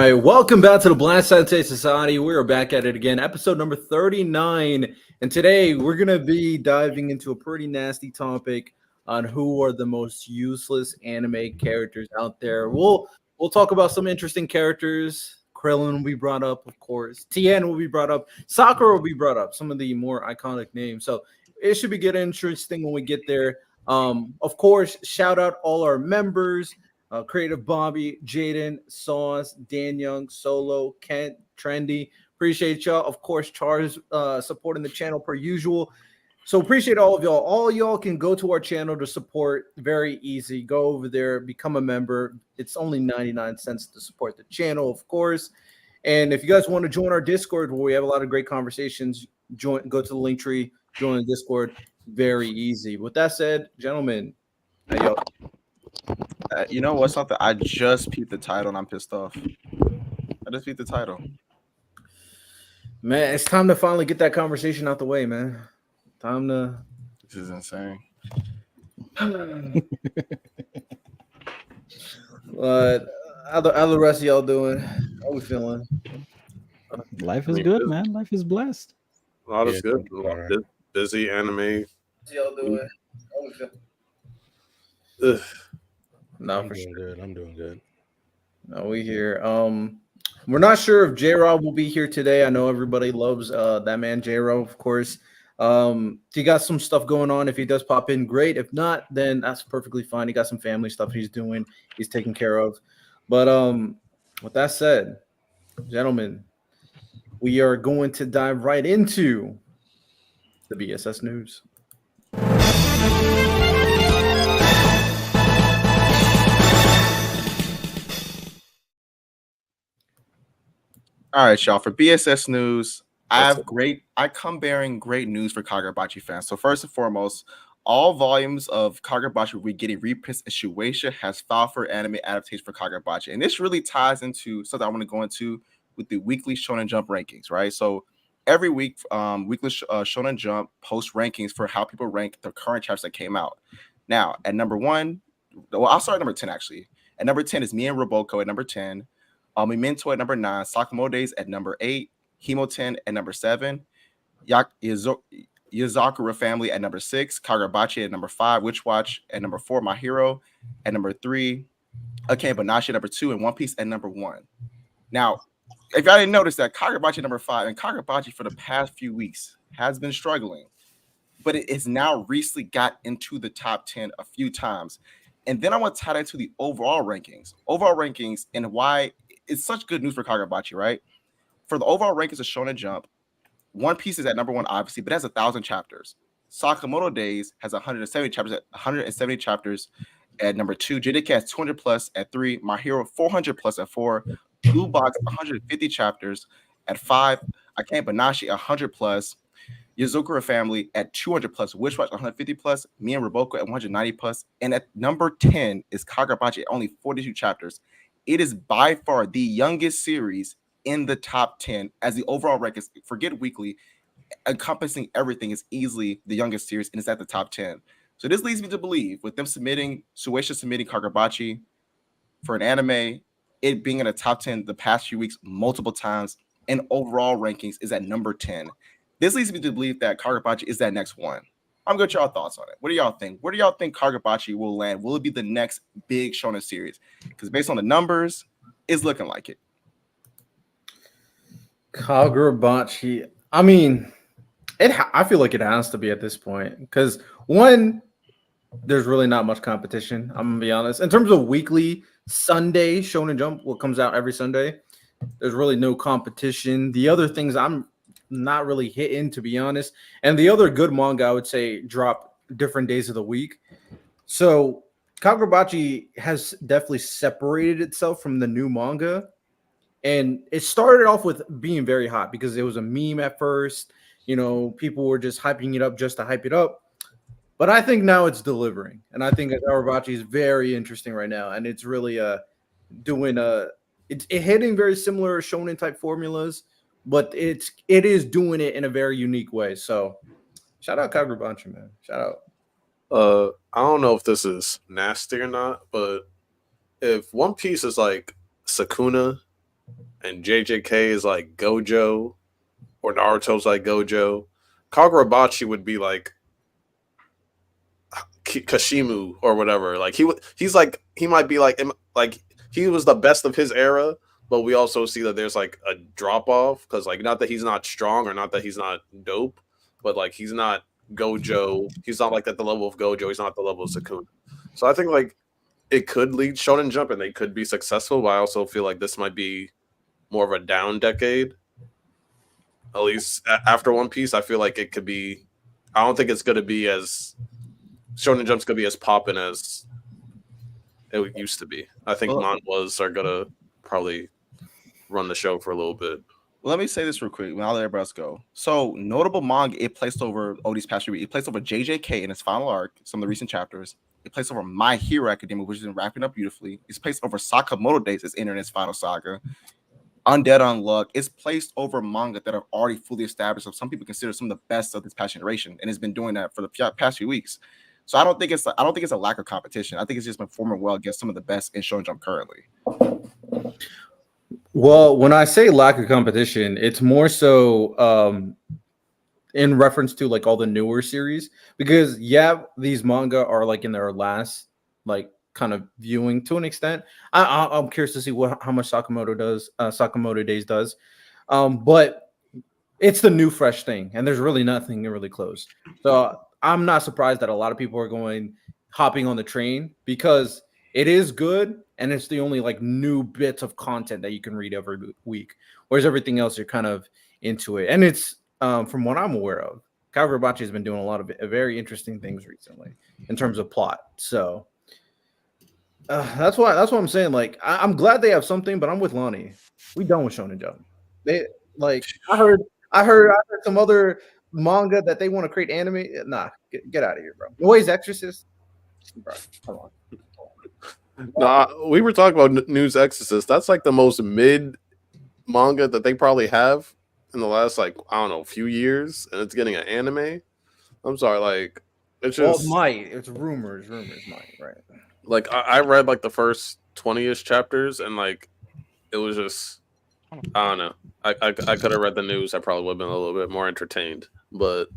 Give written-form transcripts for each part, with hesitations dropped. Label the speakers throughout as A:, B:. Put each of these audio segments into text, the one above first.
A: right, welcome back to the Blast Sensei Society. We're back at it again, episode number 39. And today we're going to be diving into a pretty nasty topic on who are the most useless anime characters out there. We'll talk about some interesting characters. Krillin will be brought up, of course. Tien will be brought up. Sakura will be brought up, some of the more iconic names. So it should be getting interesting when we get there. Of course, shout out all our members. Creative Bobby, Jaden, Sauce, Dan Young, Solo, Kent, Trendy. Appreciate y'all. Of course, Charles supporting the channel per usual. So appreciate all of y'all. All y'all can go to our channel to support. Very easy. Go over there, become a member. It's only 99 cents to support the channel, of course. And if you guys want to join our Discord, where we have a lot of great conversations, go to the link tree, join the Discord. Very easy. With that said, gentlemen, how y'all?
B: You know what's something? I just peeped the title and I'm pissed off. I just peeped the title.
A: Man, it's time to finally get that conversation out the way, man. Time to.
B: This is insane.
A: But how the rest of y'all doing? How we feeling?
C: Life is good, man. Life is blessed.
D: A lot is good. Busy anime.
A: How y'all doing? How we feeling?
D: Ugh.
A: No,
E: I'm
A: for
E: doing
A: sure.
E: good. I'm doing good.
A: No, we here. We're not sure if J-Rob will be here today. I know everybody loves that man J-Rob, of course. He got some stuff going on. If he does pop in, great. If not, then that's perfectly fine. He got some family stuff he's doing. He's taking care of. But with that said, gentlemen, we are going to dive right into the BSS news.
B: All right, y'all. For BSS news, I come bearing great news for Kagurabachi fans. So first and foremost, all volumes of Kagurabachi we getting reprints and Shueisha has filed for anime adaptation for Kagurabachi. And this really ties into something I want to go into with the weekly Shonen Jump rankings, right? So every week, weekly Shonen Jump posts rankings for how people rank the current chapters that came out. Now, at number 1, well, I'll start at number 10 actually. At number 10 is Me and Roboko at number 10. Memento at number 9, Sakamoto Days at number 8, Himoten at number 7, Yazakura Family at number 6, Kagurabachi at number 5, Witch Watch at number 4, My Hero at number 3, Banashi at number 2, and One Piece at number 1. Now, if y'all didn't notice that Kagurabachi at number 5, and Kagurabachi for the past few weeks has been struggling, but it has now recently got into the top 10 a few times. And then I want to tie that into the overall rankings and why it's such good news for Kagurabachi, right? For the overall rankings of Shonen Jump, One Piece is at number 1, obviously, but it has 1,000 chapters. Sakamoto Days has 170 chapters at number 2. JDK has 200 plus at 3. My Hero 400 plus at 4. Blue Box 150 chapters at 5. Banashi 100 plus. Yazukura Family at 200 plus. Witch Watch 150 plus. Me and Roboko at 190 plus. And at number 10 is Kagurabachi at only 42 chapters. It is by far the youngest series in the top 10 as the overall rankings, forget weekly, encompassing everything, is easily the youngest series and is at the top 10. So this leads me to believe with them Shueisha submitting Kagurabachi for an anime, it being in the top 10 the past few weeks multiple times, and overall rankings is at number 10. This leads me to believe that Kagurabachi is that next one. I'm good. Y'all thoughts on it? What do y'all think? Where do y'all think Kagurabachi will land? Will it be the next big shonen series? Because based on the numbers, it's looking like it.
A: Kagurabachi. I mean, I feel like it has to be at this point because one, there's really not much competition. I'm gonna be honest. In terms of weekly Sunday Shonen Jump, what comes out every Sunday, there's really no competition. The other things I'm not really hitting, to be honest. And the other good manga I would say drop different days of the week. So Kagurabachi has definitely separated itself from the new manga. And it started off with being very hot because it was a meme at first. You know, people were just hyping it up just to hype it up. But I think now it's delivering. And I think Kagurabachi is very interesting right now. And it's really doing it's hitting very similar shonen type formulas, but it is doing it in a very unique way. So shout out Kagurabachi, man. Shout out.
D: I don't know if this is nasty or not, but if One Piece is like Sakuna and JJK is like Gojo, or Naruto's like Gojo, Kagurabachi would be like Kashimu or whatever. Like he's like he might be like he was the best of his era, but we also see that there's like a drop off because like not that he's not strong or not that he's not dope, but like he's not Gojo. He's not like at the level of Gojo. He's not at the level of Sukuna. So I think like it could lead Shonen Jump and they could be successful, but I also feel like this might be more of a down decade. At least after One Piece, I feel like it could be. I don't think it's going to be as Shonen Jump's going to be as poppin' as it used to be. I think manhwas are going to probably run the show for a little bit.
B: Well, let me say this real quick. I'll let everybody else go. So, notable manga it placed over these past 3 weeks. It placed over JJK in its final arc, some of the recent chapters. It placed over My Hero Academia, which is wrapping up beautifully. It's placed over Sakamoto Days, it's entering its final saga. Undead Unluck. It's placed over manga that are already fully established. So some people consider some of the best of this past generation, and it's been doing that for the past few weeks. So I don't think it's a lack of competition. I think it's just been performing well against some of the best in Shonen Jump currently.
A: Well, when I say lack of competition, it's more so in reference to like all the newer series, because these manga are like in their last like kind of viewing to an extent. I'm curious to see how much Sakamoto Days does, but it's the new fresh thing, and there's really nothing really close. So I'm not surprised that a lot of people are hopping on the train because it is good, and it's the only like new bits of content that you can read every week. Whereas everything else, you're kind of into it. And it's from what I'm aware of, Kagurabachi has been doing a lot of very interesting things recently in terms of plot. So that's what I'm saying. Like I'm glad they have something, but I'm with Lonnie. We done with Shonen Jump. They like I heard some other manga that they want to create anime. Nah, get out of here, bro. Noise Exorcist. Bro, come on.
D: Nah, we were talking about News Exorcist. That's like the most mid manga that they probably have in the last like I don't know few years, and it's getting an anime. I'm sorry, like it's just
A: it's rumors might right.
D: Like I read like the first 20-ish chapters, and like it was just I don't know. I could have read the news. I probably would have been a little bit more entertained, but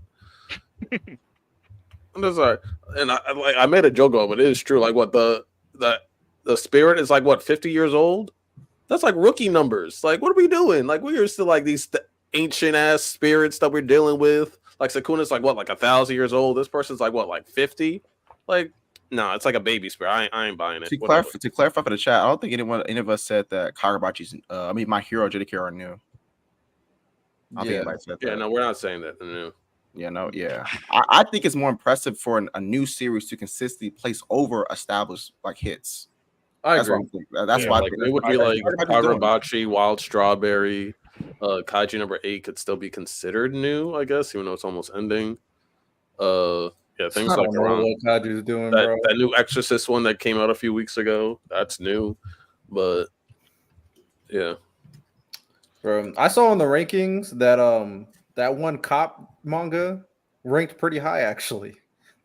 D: I'm just sorry. And I made a joke of it. It is true. Like what the spirit is like what 50 years old. That's like rookie numbers. Like what are we doing? Like we are still like these ancient ass spirits that we're dealing with. Like Sukuna's like what, like 1,000 years old. This person's like what, like 50. Like no, it's like a baby spirit. I ain't buying it.
B: To clarify for the chat, I don't think any of us said that Kagurabachi's. My Hero JDK are new. I think anybody said that.
D: Yeah, no, we're not saying that. No.
B: Yeah, no, yeah. I think it's more impressive for a new series to consistently place over established like hits.
A: I agree.
B: That's why
D: like, it would be like Kagurabachi, Wild Strawberry, Kaiji number 8 could still be considered new, I guess, even though it's almost ending. Yeah, things like around
A: what Kaiju's doing,
D: that,
A: bro.
D: that new Exorcist one that came out a few weeks ago. That's new, but yeah.
A: Bro, I saw in the rankings that one cop manga ranked pretty high actually.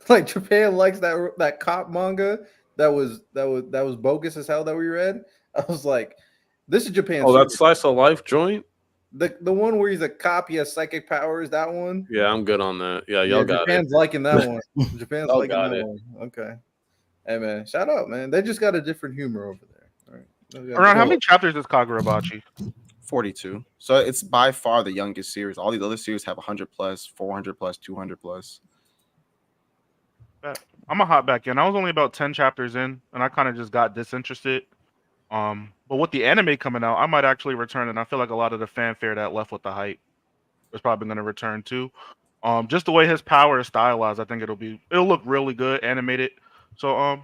A: Like Japan likes that cop manga that was bogus as hell that we read. I was like, this is Japan.
D: Oh, that slice of life joint.
A: The one where he's a cop, he has psychic powers. That one.
D: Yeah, I'm good on that. Yeah, y'all got
A: Japan's
D: it.
A: liking that one. Japan's liking
D: got
A: that
D: it.
A: one. Okay. Hey man, shout out, man. They just got a different humor over there. All right.
E: Around how many chapters is Kagurabachi?
B: 42. So it's by far the youngest series. All these other series have 100 plus, 400 plus, 200 plus.
E: I'm gonna hop back in. I was only about 10 chapters in, and I kind of just got disinterested. But with the anime coming out, I might actually return, and I feel like a lot of the fanfare that left with the hype is probably going to return too. Just the way his power is stylized, I think it'll look really good animated. So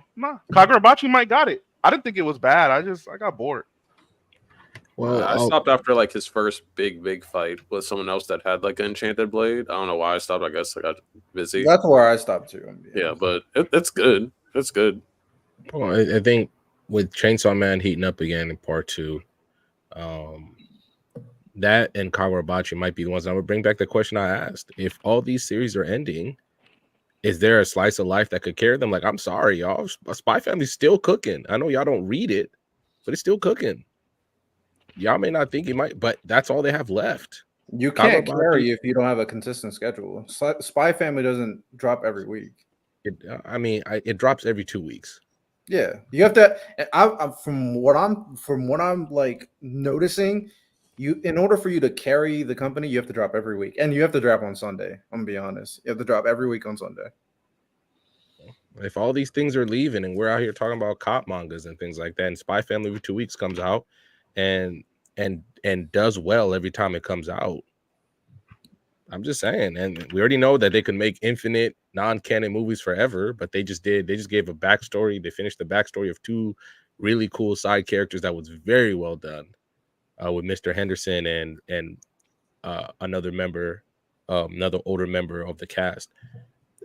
E: Kagurabachi might got it. I didn't think it was bad. I got bored.
D: Well, I stopped after like his first big fight with someone else that had like an enchanted blade. I don't know why I stopped. I guess I got busy.
A: That's where I stopped too.
D: Yeah, but it's good. It's good.
F: Well, I think with Chainsaw Man heating up again in part 2, that and Kagurabachi might be the ones that would bring back the question I asked. If all these series are ending, is there a slice of life that could carry them? Like, I'm sorry, y'all. Spy Family's still cooking. I know y'all don't read it, but it's still cooking. y'all may not think it might, but that's all they have left.
A: You can't
F: Kagabachi-
A: carry if you don't have a consistent schedule. Spy Family doesn't drop every week.
F: It drops every 2 weeks.
A: Yeah, you have to. From what I'm like noticing, in order for you to carry the company, you have to drop every week, and you have to drop on Sunday. I'm gonna be honest. You have to drop every week on Sunday.
F: If all these things are leaving, and we're out here talking about cop mangas and things like that, and Spy Family every 2 weeks comes out, and does well every time it comes out. I'm just saying, and we already know that they could make infinite non-canon movies forever, but they just gave a backstory. They finished the backstory of 2 really cool side characters that was very well done, with Mr. Henderson and another older member of the cast.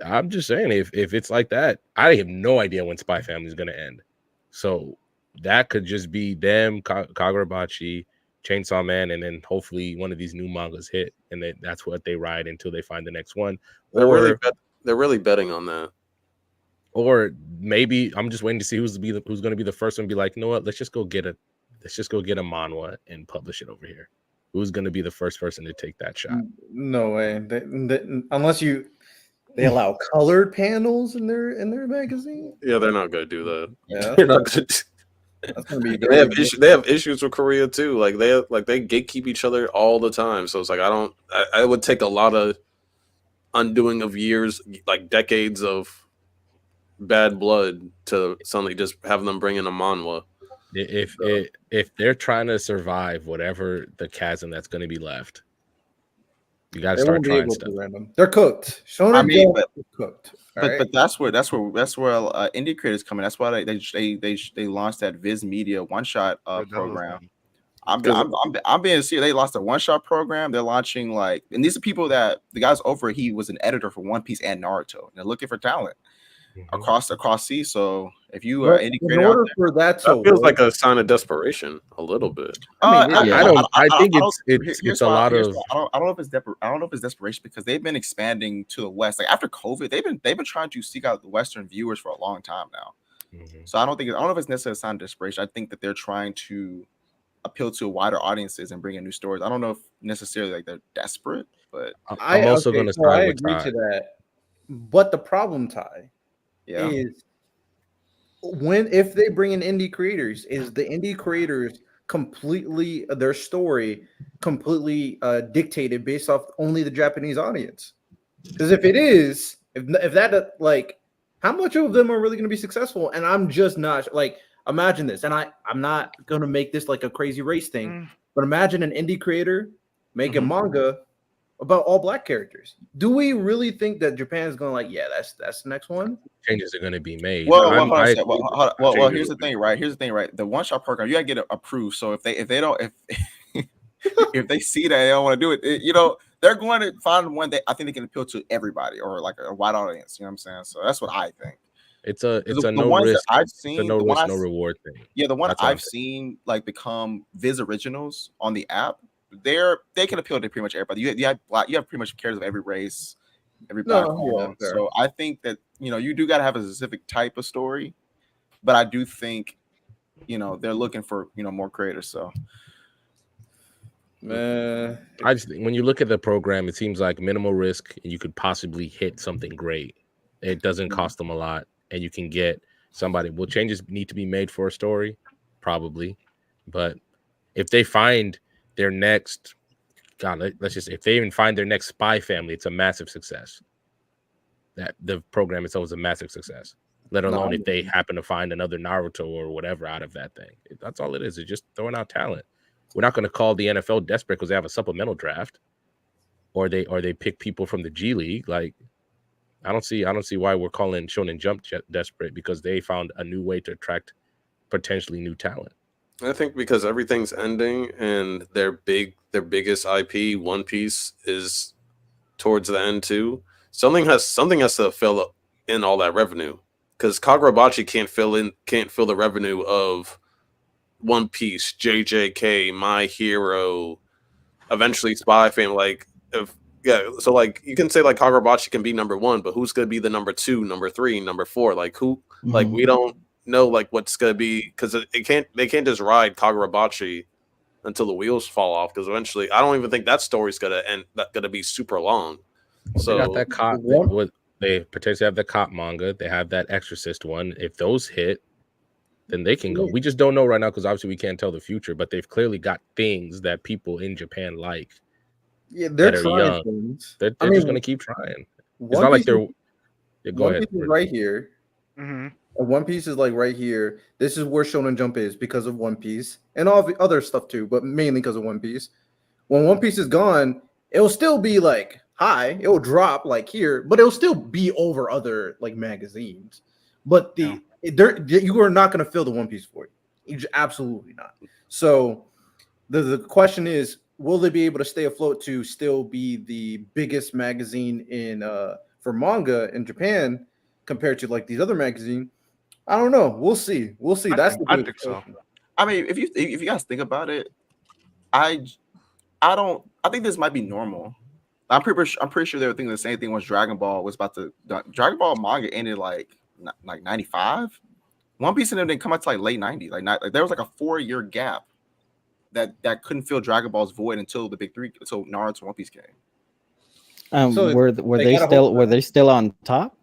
F: I'm just saying, if it's like that, I have no idea when Spy Family is going to end. So that could just be them, Kagurabachi, Chainsaw Man, and then hopefully one of these new mangas hit, and that's what they ride until they find the next one.
D: They're really betting on that.
F: Or maybe I'm just waiting to see who's going to be the first one. Be like, you know what? Let's just go get a manhwa and publish it over here. Who's going to be the first person to take that shot?
A: No way. Unless they allow colored panels in their magazine.
D: Yeah, they're not gonna do that.
A: Yeah,
D: They're not gonna
A: that's gonna be.
D: they have issues with Korea too. Like they gatekeep each other all the time. So it's like I would take a lot of undoing of years, like decades of bad blood to suddenly just have them bring in a manhwa.
F: If they're trying to survive whatever the chasm that's going to be left, you got to start trying stuff.
A: They're cooked. Shonen cooked.
B: But that's where indie creators come in. That's why they launched that Viz Media one shot program. I'm being serious. They launched a one shot program. They're launching and these are people that the guys over. He was an editor for One Piece and Naruto. And they're looking for talent across sea. So if you are indie creator,
A: in order for that
D: feels like a sign of desperation a little bit.
F: I think it's a lot of.
B: I don't know if it's desperation because they've been expanding to the West. Like after COVID, they've been trying to seek out the Western viewers for a long time now. So I don't know if it's necessarily a sign of desperation. I think that they're trying to appeal to wider audiences and bring in new stories. I don't know if necessarily they're desperate, but
F: I'm also going to
A: I agree to that. But the problem, Ty, is if they bring in indie creators, is the indie creators completely their story completely dictated based off only the Japanese audience? Because if it is, if that how much of them are really going to be successful? And I'm just not imagine this, and I'm not going to make this like a crazy race thing, but imagine an indie creator making manga about all black characters. Do we really think that Japan is going that's the next one?
F: Changes are going to be made.
B: Well, here's the thing, right? The one shot program, you gotta get it approved. So if they don't if they see that they don't want to do it, they're going to find one that I think they can appeal to everybody or like a wide audience. You know what I'm saying? So that's what I think.
F: It's a no risk.
B: I've seen
F: no risk, no reward thing.
B: Yeah, the one I've seen become Viz originals on the app. They can appeal to pretty much everybody. You have pretty much characters of every race, every background. So I think that you do got to have a specific type of story, but I do think they're looking for more creators. So
F: I just when you look at the program, it seems like minimal risk, and you could possibly hit something great. It doesn't cost them a lot, and you can get somebody. Will changes need to be made for a story? Probably, but if they find their next, if they even find their next Spy Family, it's a massive success. That the program itself is a massive success. Let alone if they happen to find another Naruto or whatever out of that thing. That's all it is. It's just throwing out talent. We're not going to call the NFL desperate because they have a supplemental draft, or they pick people from the G League. Like, I don't see why we're calling Shonen Jump desperate because they found a new way to attract potentially new talent.
D: I think because everything's ending and their biggest IP, One Piece, is towards the end too. Something has to fill in all that revenue because Kagurabachi can't fill the revenue of One Piece, JJK, My Hero, eventually Spy Family. So you can say Kagurabachi can be number one, but who's gonna be the number 2, number 3, number 4? We don't know what's gonna be because they can't just ride Kagurabachi until the wheels fall off. Because eventually, I don't even think that story's gonna be super long. So
F: they got that cop. They potentially have the cop manga. They have that Exorcist one. If those hit, then they can go. We just don't know right now because obviously we can't tell the future. But they've clearly got things that people in Japan like.
A: Yeah, they're
F: that are
A: trying
F: young.
A: things.
F: They're just gonna keep trying. It's not like they're. Yeah, go
A: One
F: ahead.
A: Piece is right here.
E: Mm-hmm.
A: One Piece is like right here. This is where Shonen Jump is because of One Piece and all the other stuff too, but mainly because of One Piece. When One Piece is gone, it'll still be like high. It'll drop like here, but it'll still be over other like magazines. But you are not going to fill the One Piece for you. Absolutely not. So the question is, will they be able to stay afloat to still be the biggest magazine in for manga in Japan compared to like these other magazines? I don't know. We'll see. We'll see.
E: I think so.
B: I mean, if you guys think about it, I think this might be normal. I'm pretty sure they were thinking the same thing once Dragon Ball was about to. Dragon Ball manga ended like 95. One Piece and them didn't come out to like late 90s. Like there was like a 4-year gap that couldn't fill Dragon Ball's void until the big three, until Naruto and One Piece came.
C: So were they still on top?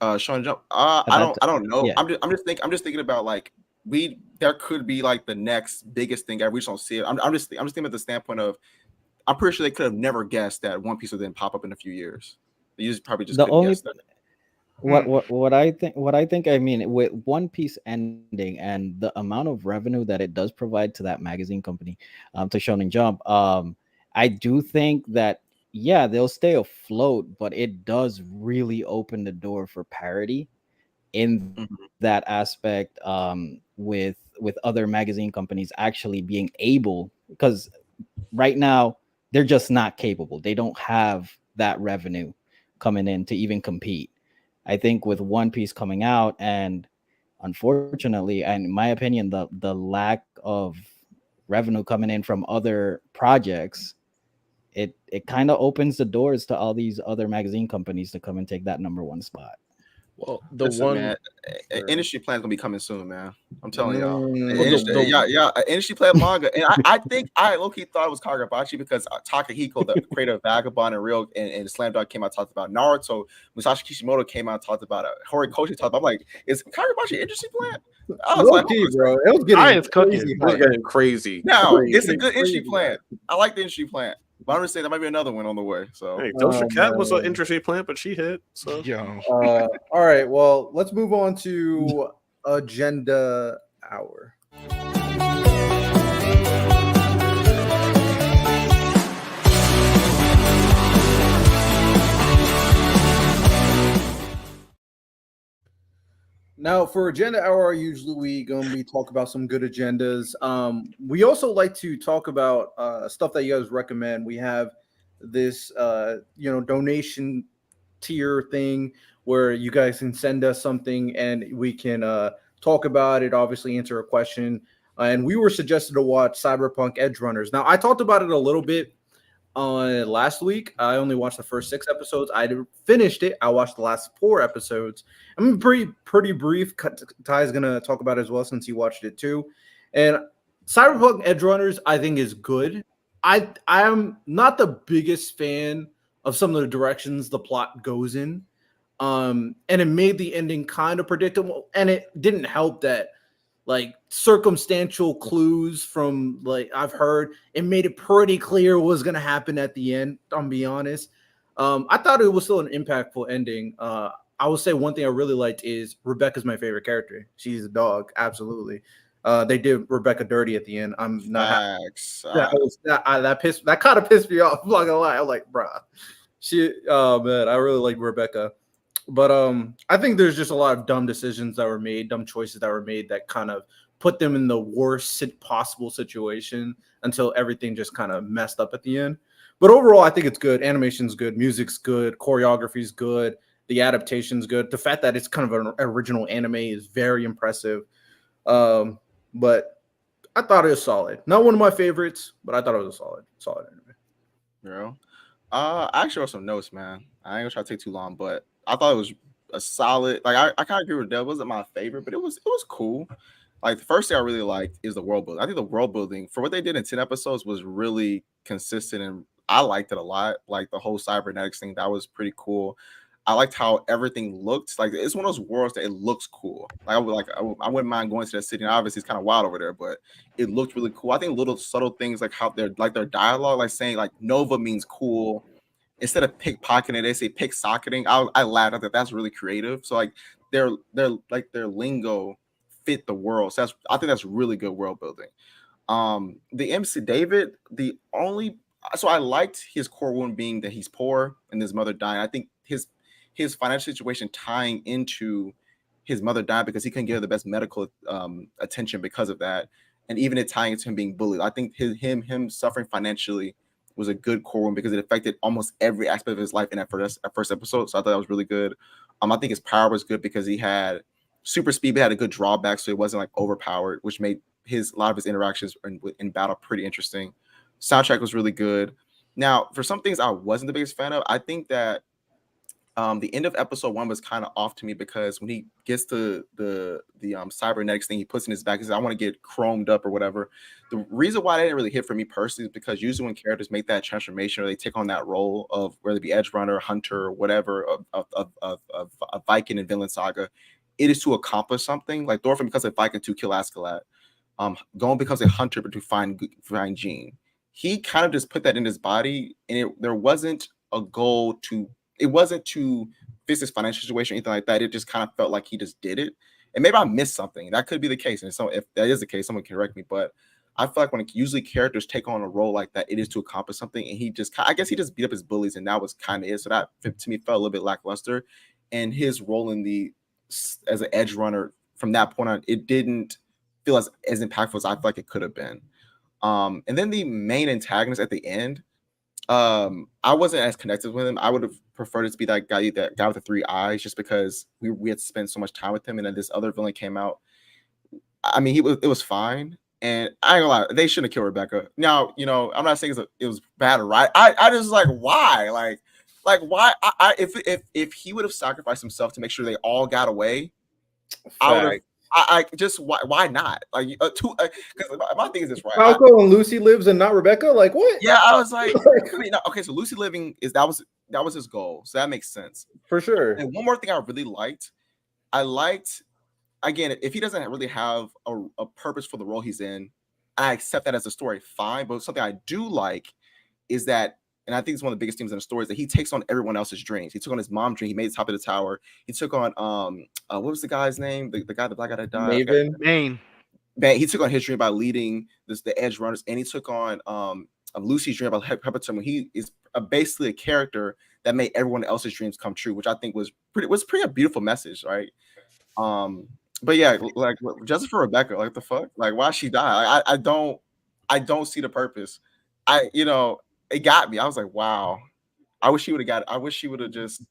B: Shonen Jump. I don't know.
C: Yeah.
B: I'm just thinking about like there could be like the next biggest thing. We just don't see it. I'm just thinking at the standpoint of I'm pretty sure they could have never guessed that One Piece would then pop up in a few years. You just probably just couldn't guess that.
C: What I think I mean with One Piece ending and the amount of revenue that it does provide to that magazine company, to Shonen Jump, I do think that they'll stay afloat, but it does really open the door for parity in that aspect, with other magazine companies actually being able, because right now they're just not capable. They don't have that revenue coming in to even compete. I think with One Piece coming out, and unfortunately, and in my opinion, the lack of revenue coming in from other projects, it kind of opens the doors to all these other magazine companies to come and take that number one spot.
F: Well,
B: industry plan is gonna be coming soon, man. I'm telling y'all. Industry plan manga, and I think I low-key thought it was Kagabachi because Takahiko, the creator of Vagabond and Real and Slam Dunk came out talked about Naruto. Musashi Kishimoto came out talked about it. Horikoshi talked about. I'm like, is Kagabachi industry plan? I was like,
A: bro, it was getting
E: crazy.
D: It was getting crazy.
B: No, it's a good industry plan. I like the industry plan. But I'm just saying there might be another one on the way. So
D: hey, Doja Cat was an interesting plant, but she hit. So
A: all right. Well, let's move on to Agenda Hour. Now, for Agenda Hour, usually we gonna be talk about some good agendas. We also like to talk about stuff that you guys recommend. We have this, donation tier thing where you guys can send us something and we can talk about it. Obviously, answer a question. And we were suggested to watch Cyberpunk Edge Runners. Now, I talked about it a little bit on last week. I only watched the first 6 episodes. I finished it. I watched the last 4 episodes. I'm pretty brief. Ty's gonna talk about it as well since he watched it too. And Cyberpunk Edge Runners, I think, is good. I am not the biggest fan of some of the directions the plot goes in. And it made the ending kind of predictable, and it didn't help that like circumstantial clues from like I've heard, it made it pretty clear what was going to happen at the end. I'm be honest. I thought it was still an impactful ending. I will say one thing I really liked is Rebecca's my favorite character. She's a dog. Absolutely. They did Rebecca dirty at the end. I'm not that kind of pissed me off. I'm not gonna lie. I'm like, bruh. Man, I really like Rebecca. But I think there's just a lot of dumb decisions that were made, dumb choices that were made that kind of put them in the worst possible situation until everything just kind of messed up at the end. But overall, I think it's good. Animation's good. Music's good. Choreography's good. The adaptation's good. The fact that it's kind of an original anime is very impressive. But I thought it was solid. Not one of my favorites, but I thought it was a solid anime.
B: Bro, I actually wrote some notes, man. I ain't gonna try to take too long, but I thought it was a solid. Like I kind of agree with Deb. It wasn't my favorite, but it was cool. Like the first thing I really liked is the world building. I think the world building for what they did in 10 episodes was really consistent, and I liked it a lot. Like the whole cybernetics thing, that was pretty cool. I liked how everything looked. Like it's one of those worlds that it looks cool. Like I wouldn't mind going to that city. And obviously, it's kind of wild over there, but it looked really cool. I think little subtle things like how they're like their dialogue, like saying like Nova means cool instead of pickpocketing, they say picksocketing. I laughed at that. That's really creative. So like their lingo fit the world. So I think that's really good world building. The MC David, so I liked his core wound being that he's poor and his mother dying. I think his financial situation tying into his mother dying because he couldn't get her the best medical attention because of that, and even it tying into him being bullied. I think him suffering financially was a good core wound because it affected almost every aspect of his life in that first episode. So I thought that was really good. I think his power was good because he had super speed, but had a good drawback, so it wasn't like overpowered, which made a lot of his interactions in battle pretty interesting. Soundtrack was really good. Now, for some things I wasn't the biggest fan of, I think that the end of episode 1 was kind of off to me because when he gets to the cybernetics thing, he puts in his back, he says, I want to get chromed up or whatever. The reason why that didn't really hit for me personally is because usually when characters make that transformation or they take on that role of whether it be edge runner, hunter, or whatever of a Viking and Vinland Saga, it is to accomplish something. Like Thorfinn becomes a Viking to kill Askeladd. Gon becomes a hunter but to find Jean. He kind of just put that in his body, and there wasn't a goal to. It wasn't to fix his financial situation or anything like that. It just kind of felt like he just did it. And maybe I missed something. That could be the case. And so if that is the case, someone can correct me. But I feel like when usually characters take on a role like that, it is to accomplish something. And I guess he just beat up his bullies, and that was kind of it. So that to me felt a little bit lackluster. And his role as an edge runner from that point on, it didn't feel as impactful as I feel like it could have been. And then the main antagonist at the end, I wasn't as connected with him. I would have preferred it to be that guy with the 3 eyes, just because we had to spend so much time with him. And then this other villain came out. I mean, it was fine. And I ain't gonna lie, they shouldn't have killed Rebecca. Now, I'm not saying it was bad or right. I just like, why? Like why? If he would have sacrificed himself to make sure they all got away, I would have. I just why not? Like because my thing is this, right?
A: Falco and Lucy lives and not Rebecca. Like what?
B: Yeah, I was like, I mean, okay, so Lucy living that was his goal, so that makes sense
A: for sure.
B: And one more thing I really liked, again, if he doesn't really have a purpose for the role he's in, I accept that as a story, fine. But something I do like is that, and I think it's one of the biggest themes in the story, is that he takes on everyone else's dreams. He took on his mom's dream. He made the top of the tower. He took on what was the guy's name? The black guy that died.
E: Maine.
B: He took on his dream by leading the Edge Runners, and he took on Lucy's dream about Pepperton. He is basically a character that made everyone else's dreams come true, which I think was pretty a beautiful message, right? But yeah, like just for Rebecca, like the fuck, like why she died? I don't see the purpose. It got me. I was like, wow. I wish she would have just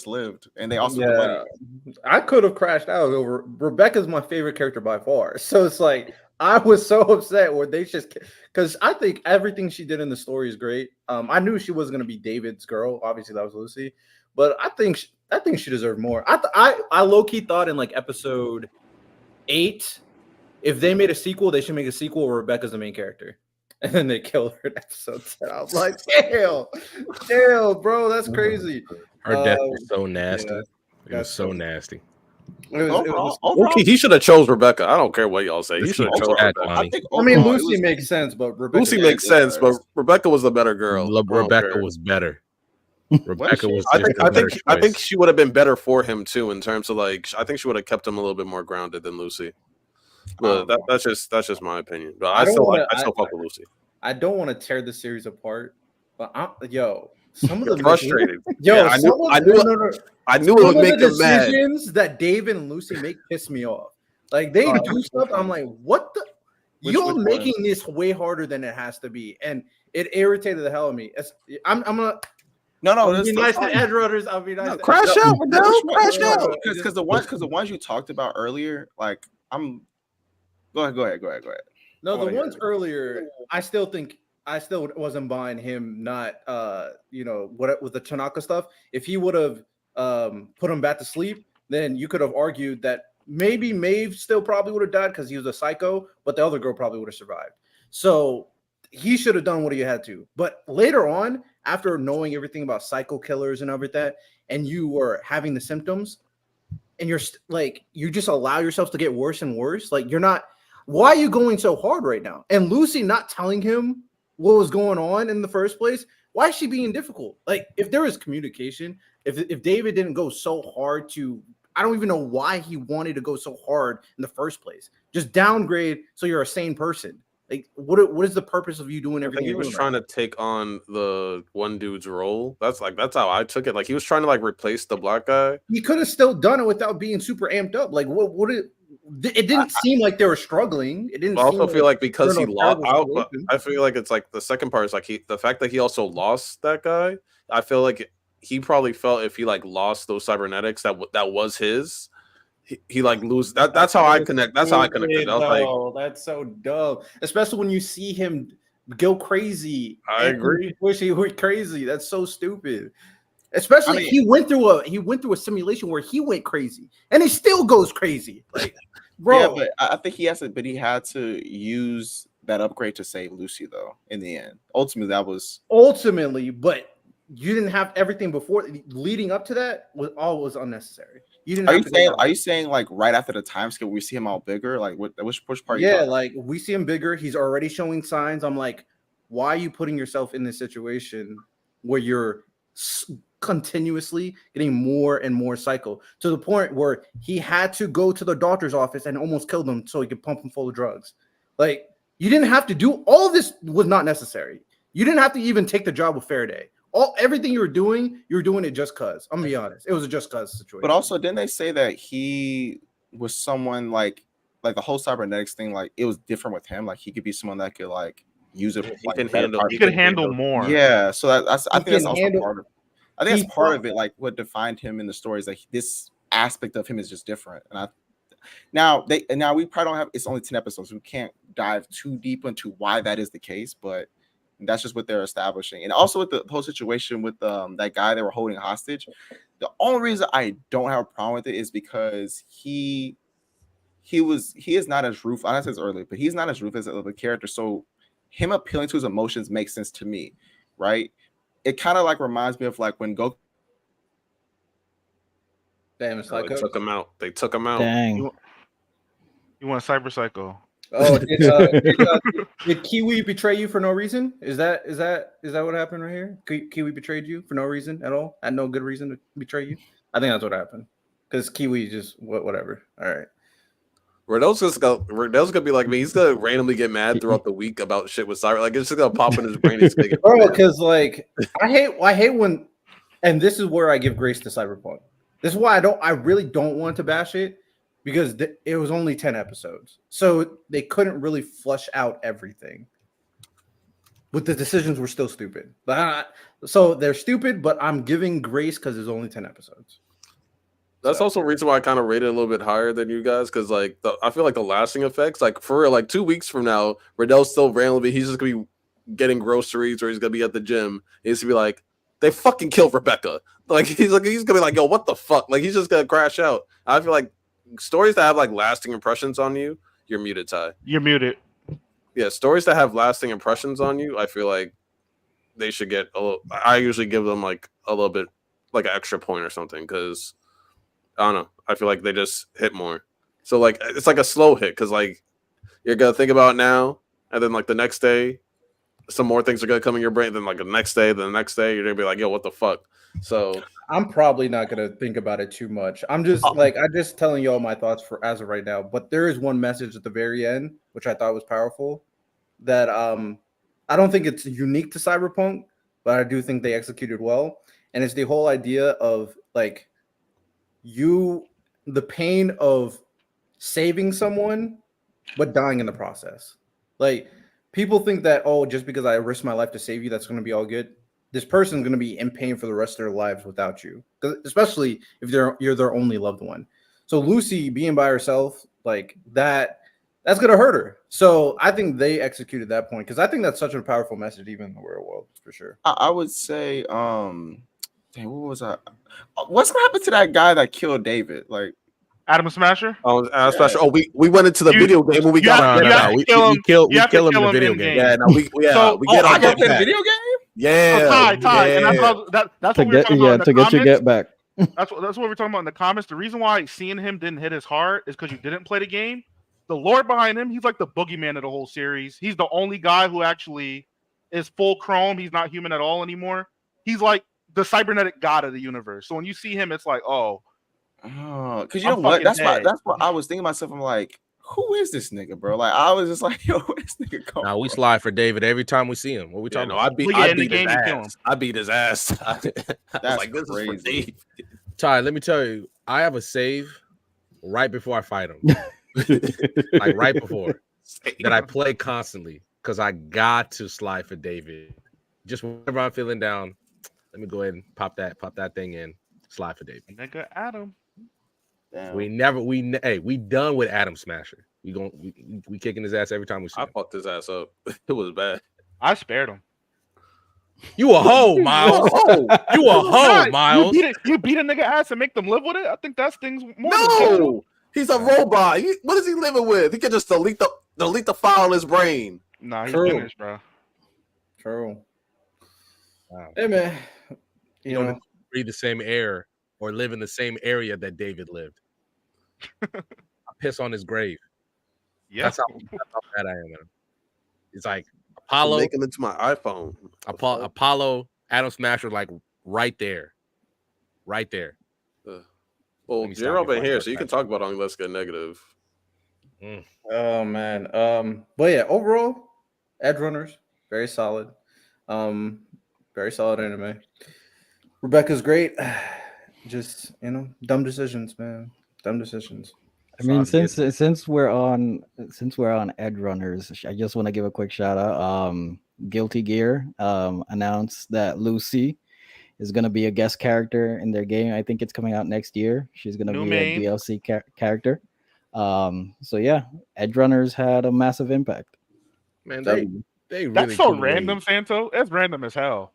B: lived. And they also the money.
A: I could have crashed out over. Rebecca's my favorite character by far. So it's like I was so upset where they just, because I think everything she did in the story is great. I knew she wasn't gonna be David's girl. Obviously, that was Lucy, but I think she deserved more. I low key thought in like episode 8, if they made a sequel, they should make a sequel where Rebecca's the main character. And then they killed her in episode 10. I was like, damn, bro, that's crazy.
F: Her death was so nasty. Yeah, it was so nasty.
D: Okay, he should have chose Rebecca. I don't care what y'all say. He should have chose Rebecca.
A: I mean, Lucy makes sense, but Rebecca
D: Lucy makes sense, but Rebecca was the better girl.
F: Rebecca was better. Rebecca was.
D: I think she would have been better for him too, in terms of like. I think she would have kept him a little bit more grounded than Lucy. But that's just my opinion. But I still fuck with Lucy.
A: I don't want to tear the series apart, but some of the
D: frustrated.
A: I knew it would make them mad. Decisions that Dave and Lucy make piss me off. Like they do stuff. I'm like, what the? You're making this way harder than it has to be, and it irritated the hell out of me. I'm gonna. No, I'll be nice to edge runners. I'll be nice.
B: No, crash out, crash out. Because the ones you talked about earlier, like Go ahead.
A: No, the ones earlier, I still wasn't buying him not what with the Tanaka stuff. If he would have put him back to sleep, then you could have argued that maybe Maeve still probably would have died because he was a psycho, but the other girl probably would have survived. So he should have done what he had to. But later on, after knowing everything about psycho killers and everything, and you were having the symptoms, and you're like, you just allow yourself to get worse and worse. Like, you're not. Why are you going so hard right now? And Lucy not telling him what was going on in the first place. Why is she being difficult? Like, if there was communication, if David didn't go so hard to, I don't even know why he wanted to go so hard in the first place. Just downgrade so you're a sane person. Like, what is the purpose of you doing
D: I
A: everything?
D: think he was trying to take on the one dude's role. That's how I took it. Like, he was trying to like replace the black guy.
A: He could have still done it without being super amped up. Like, it didn't seem like they were struggling. It didn't.
D: I also feel like because he lost out,
A: situation.
D: I feel like it's like the second part is like the fact that he also lost that guy. I feel like he probably felt if he like lost those cybernetics that was his, he like lose that. That's how I connect. That's how I connected. I was like,
A: that's so dumb, especially when you see him go crazy.
D: I agree.
A: Wish he went crazy. That's so stupid. Especially he went through a simulation where he went crazy and he still goes crazy. Like, bro.
B: Yeah, but I think he had to use that upgrade to save Lucy though. In the end, ultimately, but you didn't have everything before leading up to that was unnecessary. You didn't. Are you saying like right after the time skip we see him all bigger? Like which part?
A: Yeah, like we see him bigger. He's already showing signs. I'm like, why are you putting yourself in this situation where you're continuously getting more and more psycho to the point where he had to go to the doctor's office and almost kill them so he could pump him full of drugs? Like, you didn't have to do all this. Was not necessary. You didn't have to even take the job with Faraday. Everything you were doing it just cause. I'm gonna be honest, it was a just cause situation.
B: But also, didn't they say that he was someone like the whole cybernetics thing? Like, it was different with him. Like, he could be someone that could like use it.
E: He could handle more.
B: Yeah, so I think that's also part of. I think that's part of it. Like, what defined him in the story is like this aspect of him is just different. And now we probably don't have. It's only 10 episodes. So we can't dive too deep into why that is the case, but that's just what they're establishing. And also with the whole situation with that guy they were holding hostage, the only reason I don't have a problem with it is because he is not as ruthless. I said this earlier, but he's not as ruthless as the character. So him appealing to his emotions makes sense to me, right? It kind of like reminds me of like when Goku.
A: Damn, it's like
D: they took him out. They took him out.
C: Dang.
E: You want Cyber Psycho?
A: Oh, did Kiwi betray you for no reason? Is that what happened right here? Kiwi betrayed you for no reason at all? Had no good reason to betray you? I think that's what happened. Because Kiwi just whatever. All right.
D: Riddell's gonna be like me. He's gonna randomly get mad throughout the week about shit with Cyber. Like, it's just gonna pop in his brain.
A: Bro, because like I hate when, and this is where I give grace to Cyberpunk. This is why I really don't want to bash it. Because it was only 10 episodes. So they couldn't really flush out everything. But the decisions were still stupid. So they're stupid, but I'm giving grace because there's only 10 episodes.
D: That's also a reason why I kind of rate it a little bit higher than you guys. Because like I feel like the lasting effects, like for real, like 2 weeks from now, Riddell's still randomly, he's just gonna be getting groceries or he's gonna be at the gym. He's gonna be like, they fucking killed Rebecca. Like he's gonna be like, yo, what the fuck? Like he's just gonna crash out. I feel like stories that have like lasting impressions on you, you're muted, Ty.
E: You're muted.
D: Yeah, stories that have lasting impressions on you, I feel like they should get a little. I usually give them like a little bit, like an extra point or something, because I don't know. I feel like they just hit more. So like it's like a slow hit because like you're gonna think about it now, and then like the next day, some more things are gonna come in your brain. Then like the next day, you're gonna be like, yo, what the fuck? So
A: I'm probably not gonna think about it too much. I'm just telling y'all my thoughts for as of right now. But there is one message at the very end which I thought was powerful. That I don't think it's unique to Cyberpunk, but I do think they executed well. And it's the whole idea of like the pain of saving someone but dying in the process. Like people think that just because I risk my life to save you, that's gonna be all good. This person's going to be in pain for the rest of their lives without you, especially if you're their only loved one. So Lucy being by herself, like that's going to hurt her. So I think they executed that point because I think that's such a powerful message, even in the real world, for sure.
B: I would say, dang, what was that? What's going to happen to that guy that killed David? Like,
E: Adam Smasher.
D: Special. Oh, we went into the video game when we got
E: you have to kill him.
F: We
E: You have
F: kill
E: to
F: him in the
E: kill him
F: video
E: in
F: game.
E: game.
D: Yeah, no, we
E: So-
D: get
A: I
D: our
A: got
D: get
A: that
D: back.
A: video game.
D: Yeah,
E: Ty, and that's what we were talking about in the
C: to get your
E: comments.
C: get back.
E: That's what we're talking about in the comments. The reason why seeing him didn't hit his heart is because you didn't play the game. The lore behind him, he's like the boogeyman of the whole series. He's the only guy who actually is full chrome. He's not human at all anymore. He's like the cybernetic god of the universe. So when you see him, it's like, oh,
B: because you
E: I'm
B: know what?
E: fucking dead.
B: That's what I was thinking to myself. I'm like, who is this nigga, bro? Like, I was just like, yo, where this nigga going?
F: Now we slide for David every time we see him. What we talking
D: no,
F: about?
D: I beat
E: Well, yeah, in the
D: his
E: game you kill him.
D: ass. I beat his ass. I was
B: That's
D: like, this is for
B: crazy.
D: Dave.
F: Ty, let me tell you, I have a save right before I fight him. Like right before that I play constantly because I got to slide for David. Just whenever I'm feeling down, let me go ahead and pop that thing in, slide for David.
E: nigga, Adam.
B: Damn.
F: We done with Adam Smasher. We kicking his ass every time we see
D: I
F: him.
D: fucked his ass up. It was bad.
E: I spared him.
F: You a hoe, Miles. You a hoe, Miles.
E: You beat a nigga ass and make them live with it. I think that's things more. than
D: No, he's a robot. What is he living with? He can just delete the file in his brain.
E: Nah, he's
A: True.
E: finished, bro.
A: True.
F: Wow.
A: Hey man,
F: You don't breathe the same air or live in the same area that David lived. I piss on his grave.
E: Yeah.
F: That's how bad I am at him. It's like
D: I'm
F: Apollo,
D: making it to my iPhone.
F: Apollo, Adam Smasher, like right there. Right there.
D: Well,
F: Let me stop
D: you're up
F: before
D: in
F: I
D: here,
F: start
D: so you can
F: typing.
D: talk about it. Let's get negative.
A: Oh man. But yeah, overall, Edge Runners, very solid. Very solid anime. Rebecca's great. Just dumb decisions, man. Dumb decisions.
C: I mean,
F: Solid.
C: since we're on Edge Runners, I just want to give a quick shout out. Guilty Gear announced that Lucy is going to be a guest character in their game. I think it's coming out next year. She's going to
E: New
C: be
E: main.
C: a DLC character. So yeah, Edge Runners had a massive impact.
F: Man,
A: That-
F: they really
E: That's so
F: couldn't
E: random, Santo. That's random as hell.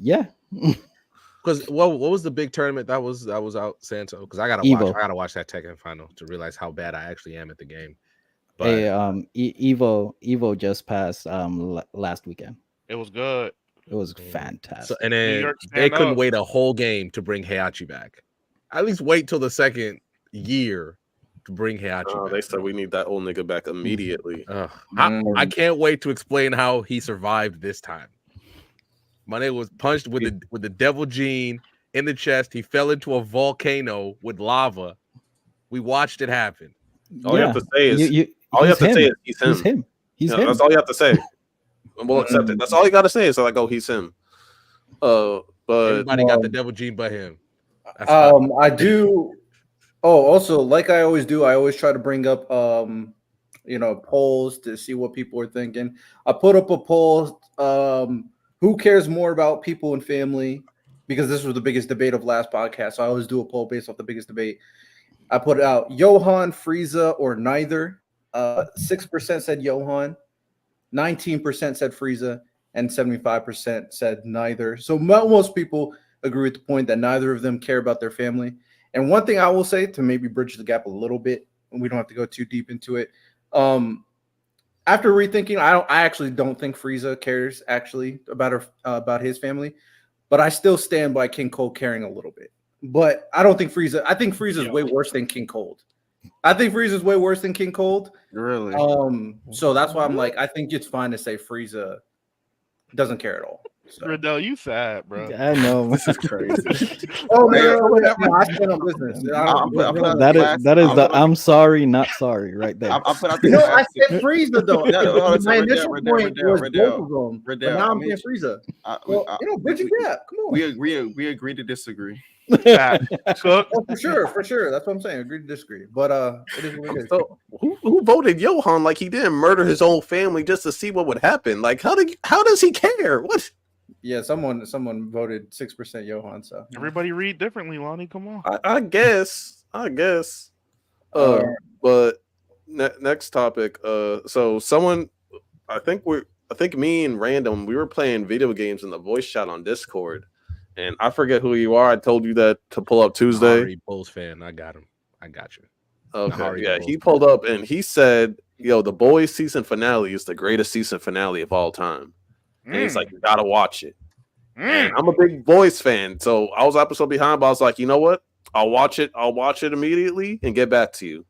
C: Yeah,
F: Because what was the big tournament that was out, Santo? Because I gotta
C: Evo.
F: watch that Tekken final to realize how bad I actually am at the game. But
C: hey, Evo just passed last weekend.
E: It was good.
C: It was fantastic.
F: and
E: New
F: then
E: York,
F: they
E: stand
F: couldn't
E: up.
F: wait a whole game to bring Heihachi back. At least wait till the second year to bring Heihachi
D: They
F: back.
D: said we need that old nigga back immediately.
F: I can't wait to explain how he survived this time. My nigga was punched with the devil gene in the chest. He fell into a volcano with lava. We watched it happen.
D: All you have to say is he's him.
C: He's him. He's
D: Yeah,
C: him.
D: that's all you have to say. And we'll accept it. That's all you got to say. Is like, oh, he's him. But
F: Everybody got the devil gene but him. That's
A: I do. Oh, also, like I always do, I always try to bring up polls to see what people are thinking. I put up a poll. Who cares more about people and family? Because this was the biggest debate of last podcast. So I always do a poll based off the biggest debate. I put it out: Johan, Frieza, or neither. 6% said Johan, 19% said Frieza, and 75% said neither. So most people agree with the point that neither of them care about their family. And one thing I will say to maybe bridge the gap a little bit, and we don't have to go too deep into it. After rethinking, I actually don't think Frieza cares actually about his family, but I still stand by King Cold caring a little bit. But I don't think Frieza. I think Frieza is way worse than King Cold. I think Frieza is way worse than King Cold.
B: Really?
A: So that's why I'm like, I think it's fine to say Frieza doesn't care at all. So.
E: Riddell, you sad, bro.
C: I know.
B: This is crazy.
A: Oh no, I stand on business.
C: That is the I'm sorry, not sorry, right there.
B: I put out
A: No,
B: the
A: I said Frieza though.
B: No,
A: My initial point was both of them, but
B: Riddell,
A: now
B: I
A: I'm
B: mean,
A: saying Frieza. Bridging gap. Come on.
B: we agree to disagree.
E: Cook.
A: Oh, for sure. That's what I'm saying. Agree to disagree. But it is what it is.
D: so who voted Johan like he didn't murder his own family just to see what would happen? Like how does he care? What?
A: Yeah, someone voted 6% Johan. So
E: Everybody read differently, Lonnie. Come on.
D: I guess. But next topic. So someone, I think me and Random, we were playing video games in the voice chat on Discord, and I forget who you are. I told you that to pull up Tuesday.
F: Bulls fan. I got him. I got you.
D: Okay,
F: Nahari
D: yeah,
F: the
D: he
F: Boys.
D: pulled up and he said, "Yo, the Boys season finale is the greatest season finale of all time." And he's like, "You gotta watch it." And I'm a big Boys fan, so I was an episode behind, but I was like, you know what? I'll watch it. I'll watch it immediately and get back to you.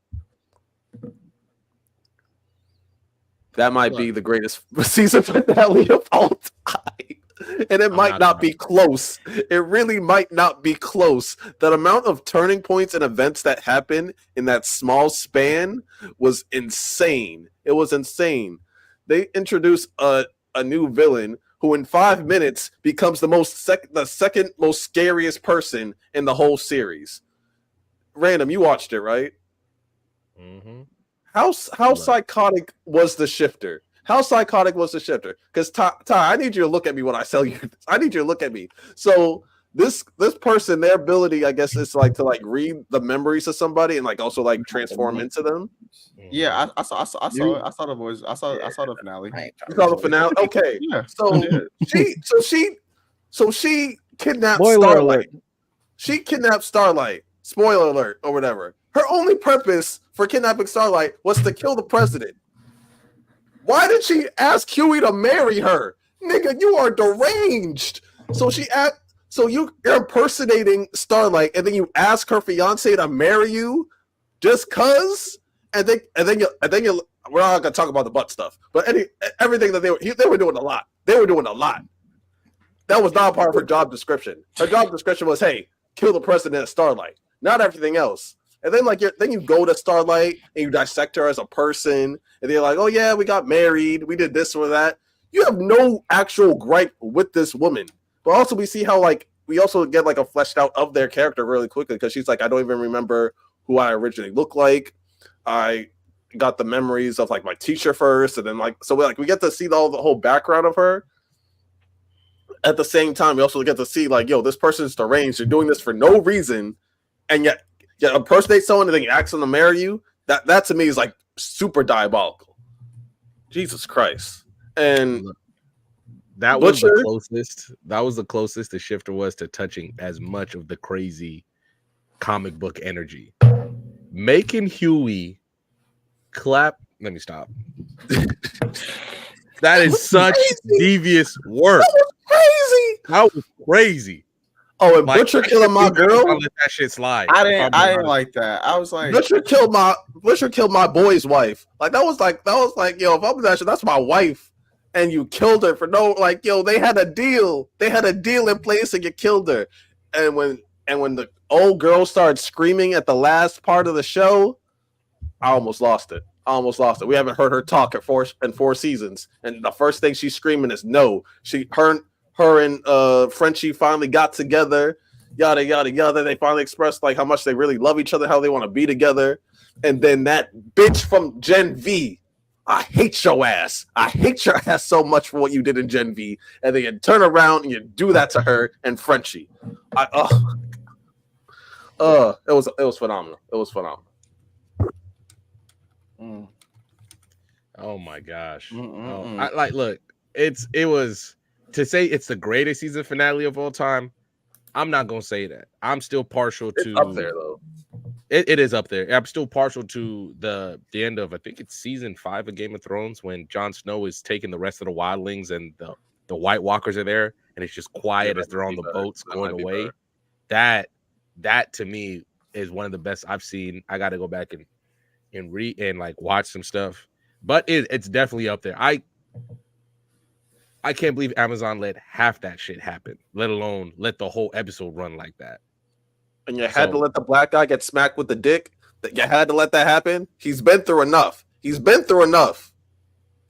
D: That might be the greatest season finale of all time. And it might not be close. It really might not be close. That amount of turning points and events that happened in that small span was insane. It was insane. They introduced a new villain who in 5 minutes becomes the second most scariest person in the whole series. Random, you watched it, right?
F: Mm-hmm.
D: How psychotic was the shifter? How psychotic was the shifter? Because Ty, I need you to look at me when I tell you this. I need you to look at me. So this person, their ability, I guess, is like to like read the memories of somebody and like also like transform into them.
B: Yeah, I saw it. I saw the voice. I saw the finale.
D: You saw the finale? Okay.
B: Yeah.
D: So she kidnapped
C: Spoiler
D: Starlight.
C: alert.
D: She kidnapped Starlight. Spoiler alert or whatever. Her only purpose for kidnapping Starlight was to kill the president. Why did she ask Huey to marry her? Nigga, you are deranged. So you're impersonating Starlight, and then you ask her fiance to marry you just cause? And then we're not gonna talk about the butt stuff, but everything that they were doing a lot. They were doing a lot. That was not part of her job description. Her job description was, hey, kill the president at Starlight, not everything else. And then then you go to Starlight and you dissect her as a person, and they're like, oh yeah, we got married, we did this or that. You have no actual gripe with this woman. But also we see how like we also get like a fleshed out of their character really quickly, because she's like, I don't even remember who I originally looked like. I got the memories of like my teacher first, and then we get to see the whole background of her. At the same time, we also get to see like, yo, this person's deranged. You're doing this for no reason, and yet impersonate someone and then you ask them to marry you. That to me is like super diabolical. Jesus Christ. And
F: that was the closest. That was the closest the shifter was to touching as much of the crazy comic book energy. Making Huey clap. Let me stop. That is such devious work. That was crazy.
D: Oh, and like, Butcher killing my girl.
F: Let that shit slide.
B: I didn't like that. I was like,
D: Butcher killed my boy's wife. That was like, yo, if I'm that shit, that's my wife, and you killed her for no, like, yo, they had a deal. They had a deal in place, and you killed her. And when the old girl started screaming at the last part of the show, I almost lost it. We haven't heard her talk in 4 seasons, and the first thing she's screaming is no. Her and Frenchie finally got together, yada yada yada. They finally expressed like how much they really love each other, how they want to be together. And then that bitch from Gen V, I hate your ass. I hate your ass so much for what you did in Gen V. And then you turn around and you do that to her and Frenchie. It was phenomenal. It was phenomenal.
F: Oh my gosh! Look, it was. To say it's the greatest season finale of all time, I'm not gonna say that. I'm still partial to.
D: It's up there though.
F: It is up there. I'm still partial to the end of, I think it's season 5 of Game of Thrones, when Jon Snow is taking the rest of the wildlings and the White Walkers are there, and it's just quiet as they're on the boats going away. That to me is one of the best I've seen. I got to go back and read and like watch some stuff, but it's definitely up there. I can't believe Amazon let half that shit happen, let alone let the whole episode run like that.
D: And you had to let the black guy get smacked with the dick? You had to let that happen? He's been through enough. He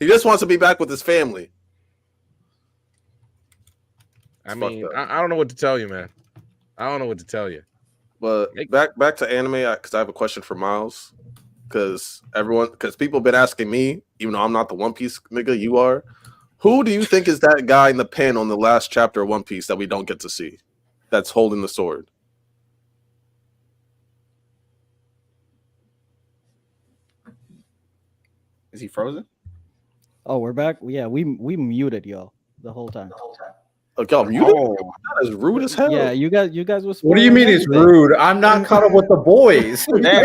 D: just wants to be back with his family.
F: I mean, I don't know what to tell you, man. I don't know what to tell you.
D: But back to anime, because I have a question for Miles. Because people have been asking me, even though I'm not the One Piece nigga, you are. Who do you think is that guy in the pen on the last chapter of One Piece that we don't get to see? That's holding the sword.
B: Is he frozen?
C: Oh, we're back. Yeah, we muted y'all the whole time.
D: Y'all muted? That is rude as hell.
C: Yeah, you guys was.
A: What do you mean it's rude? I'm not caught up with the boys.
B: Damn,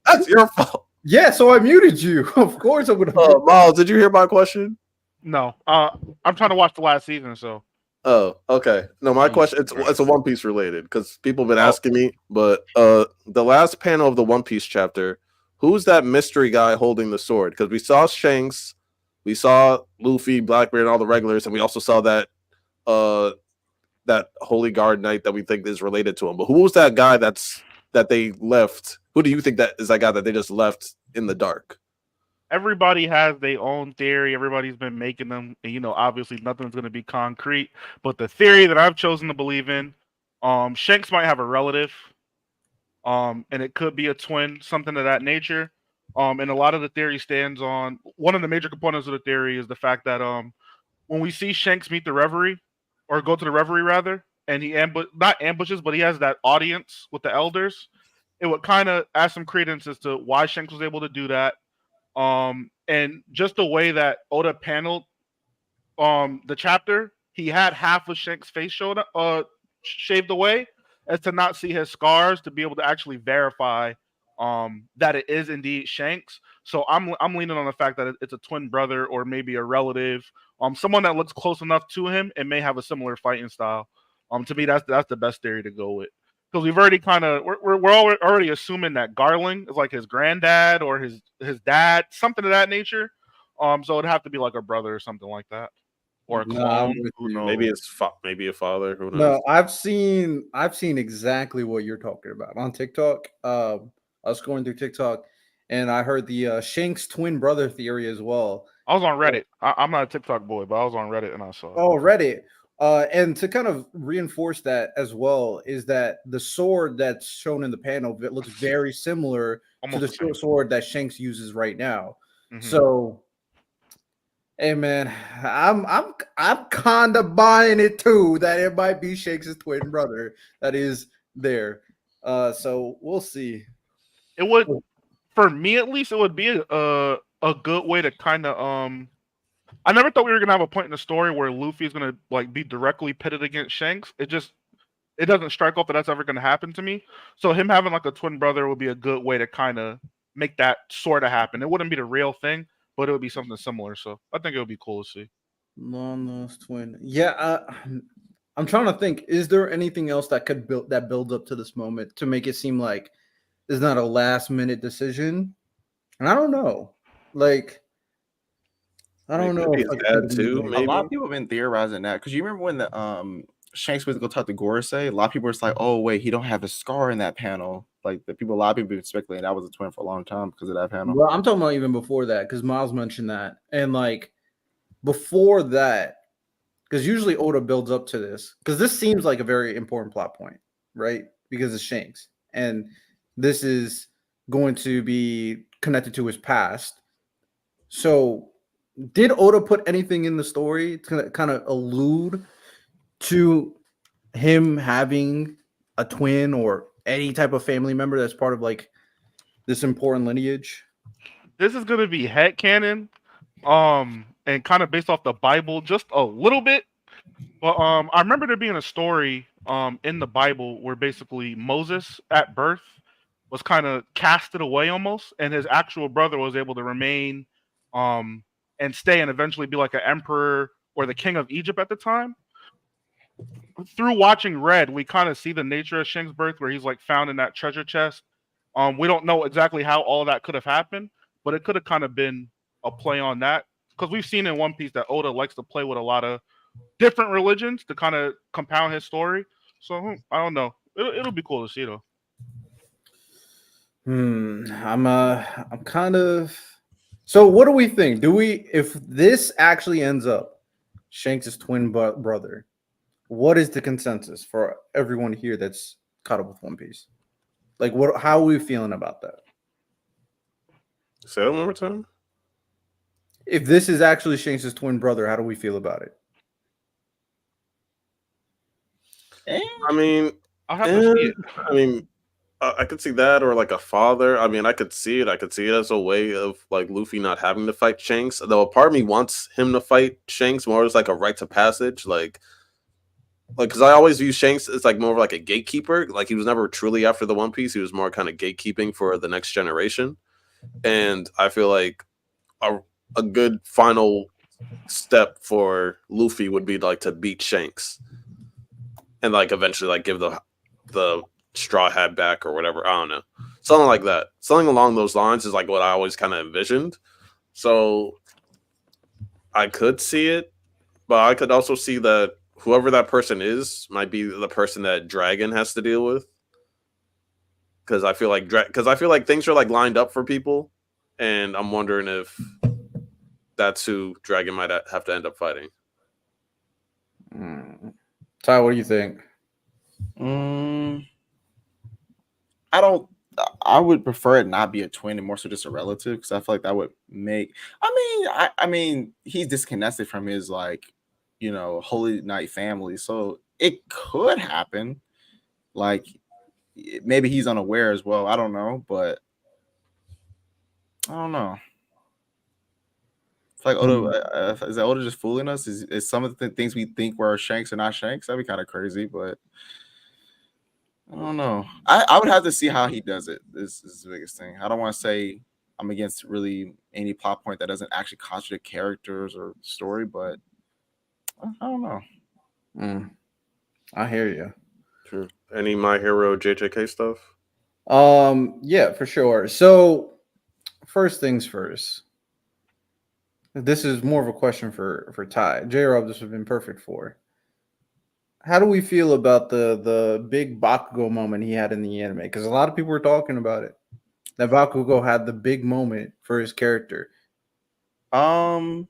D: That's your fault.
A: Yeah, so I muted you. Of course I'm gonna.
D: Miles, did you hear my question?
E: No, I'm trying to watch the last season, so.
D: Oh, okay. No, my question it's a One Piece related because people have been asking me. But the last panel of the One Piece chapter, who's that mystery guy holding the sword? Because we saw Shanks, we saw Luffy, Blackbeard, and all the regulars, and we also saw that that Holy Guard Knight that we think is related to him. But who was that guy that they left? Who do you think that is that guy that they just left in the dark?
E: Everybody has their own theory. Everybody's been making them, and obviously nothing's going to be concrete. But the theory that I've chosen to believe in, Shanks might have a relative, and it could be a twin, something of that nature. And a lot of the theory stands on one of the major components of the theory is the fact that when we see Shanks meet the Reverie, or go to the Reverie rather, and he not ambushes, but he has that audience with the elders, it would kind of add some credence as to why Shanks was able to do that. And just the way that Oda paneled the chapter, he had half of Shanks' face shaved away as to not see his scars, to be able to actually verify that it is indeed Shanks. So I'm leaning on the fact that it's a twin brother or maybe a relative, someone that looks close enough to him and may have a similar fighting style. To me, that's the best theory to go with. Because we've already we're already assuming that Garland is like his granddad or his dad, something of that nature. So it'd have to be like a brother or something like that, or a clone. Who knows?
D: Maybe a father. Who knows?
A: No, I've seen exactly what you're talking about on TikTok. I was going through TikTok, and I heard the Shanks twin brother theory as well.
E: I was on Reddit. I'm not a TikTok boy, but I was on Reddit and I saw it.
A: Oh, Reddit. And to kind of reinforce that as well is that the sword that's shown in the panel looks very similar to the sword that Shanks uses right now. Mm-hmm. So, hey man, I'm kind of buying it too that it might be Shanks' twin brother that is there. So we'll see.
E: It would, for me at least, it would be a good way to kind of I never thought we were gonna have a point in the story where Luffy's gonna be directly pitted against Shanks. It doesn't strike off that that's ever gonna happen to me. So him having a twin brother would be a good way to kind of make that sort of happen. It wouldn't be the real thing, but it would be something similar. So I think it would be cool to see.
A: Long lost twin. Yeah, I'm trying to think. Is there anything else that could build up to this moment to make it seem like it's not a last minute decision? And I don't know. I don't know.
B: If a lot of people have been theorizing that because you remember when the Shanks went to go talk to Gorosei, a lot of people were like, "Oh wait, he don't have a scar in that panel." A lot of people been speculating that was a twin for a long time because of that panel.
A: Well, I'm talking about even before that because Miles mentioned that, and before that, because usually Oda builds up to this because this seems like a very important plot point, right? Because it's Shanks, and this is going to be connected to his past. So, did Oda put anything in the story to kind of allude to him having a twin or any type of family member that's part of this important lineage?
E: This is going to be headcanon, and kind of based off the Bible just a little bit. But I remember there being a story in the Bible where basically Moses at birth was kind of casted away almost, and his actual brother was able to remain and stay and eventually be like an emperor or the king of Egypt at the time. Through watching Red, we kind of see the nature of Shanks' birth where he's found in that treasure chest. We don't know exactly how all that could have happened, but it could have kind of been a play on that. Because we've seen in One Piece that Oda likes to play with a lot of different religions to kind of compound his story. So I don't know. It'll be cool to see though.
A: I'm kind of. So what do we think? If this actually ends up Shanks' twin brother, what is the consensus for everyone here that's caught up with One Piece? How are we feeling about that?
D: Say that one more time.
A: If this is actually Shanks' twin brother, how do we feel about it?
D: I mean,
E: I'll have to see it.
D: I mean, I could see that, or like a father. I mean, I could see it. I could see it as a way of like Luffy not having to fight Shanks. Though a part of me wants him to fight Shanks more as like a rite of passage, like because I always view Shanks as like more of like a gatekeeper. Like he was never truly after the One Piece. He was more kind of gatekeeping for the next generation. And I feel like a good final step for Luffy would be like to beat Shanks, and like eventually like give the straw hat back or whatever. I don't know. Something like that. Something along those lines is like what I always kind of envisioned. So I could see it, but I could also see that whoever that person is might be the person that Dragon has to deal with. Because I feel like things are like lined up for people, and I'm wondering if that's who Dragon might have to end up fighting.
A: Ty, what do you think?
B: I would prefer it not be a twin and more so just a relative, because I feel like that would make. I mean, he's disconnected from his like, Holy Knight family, so it could happen. Like maybe he's unaware as well. I don't know, but I don't know. It's like Oda, is that Oda just fooling us? Is some of the things we think were Shanks or not Shanks? That'd be kind of crazy, but I don't know. I would have to see how he does it. This is the biggest thing. I don't want to say I'm against really any plot point that doesn't actually contradict characters or story, but I don't know.
A: I hear you.
D: True. Any My Hero JJK stuff?
A: Yeah, for sure. So, first things first. This is more of a question for Ty. J-Rob, this would have been perfect for. How do we feel about the big Bakugo moment he had in the anime? Because a lot of people were talking about it. That Bakugo had the big moment for his character.
B: How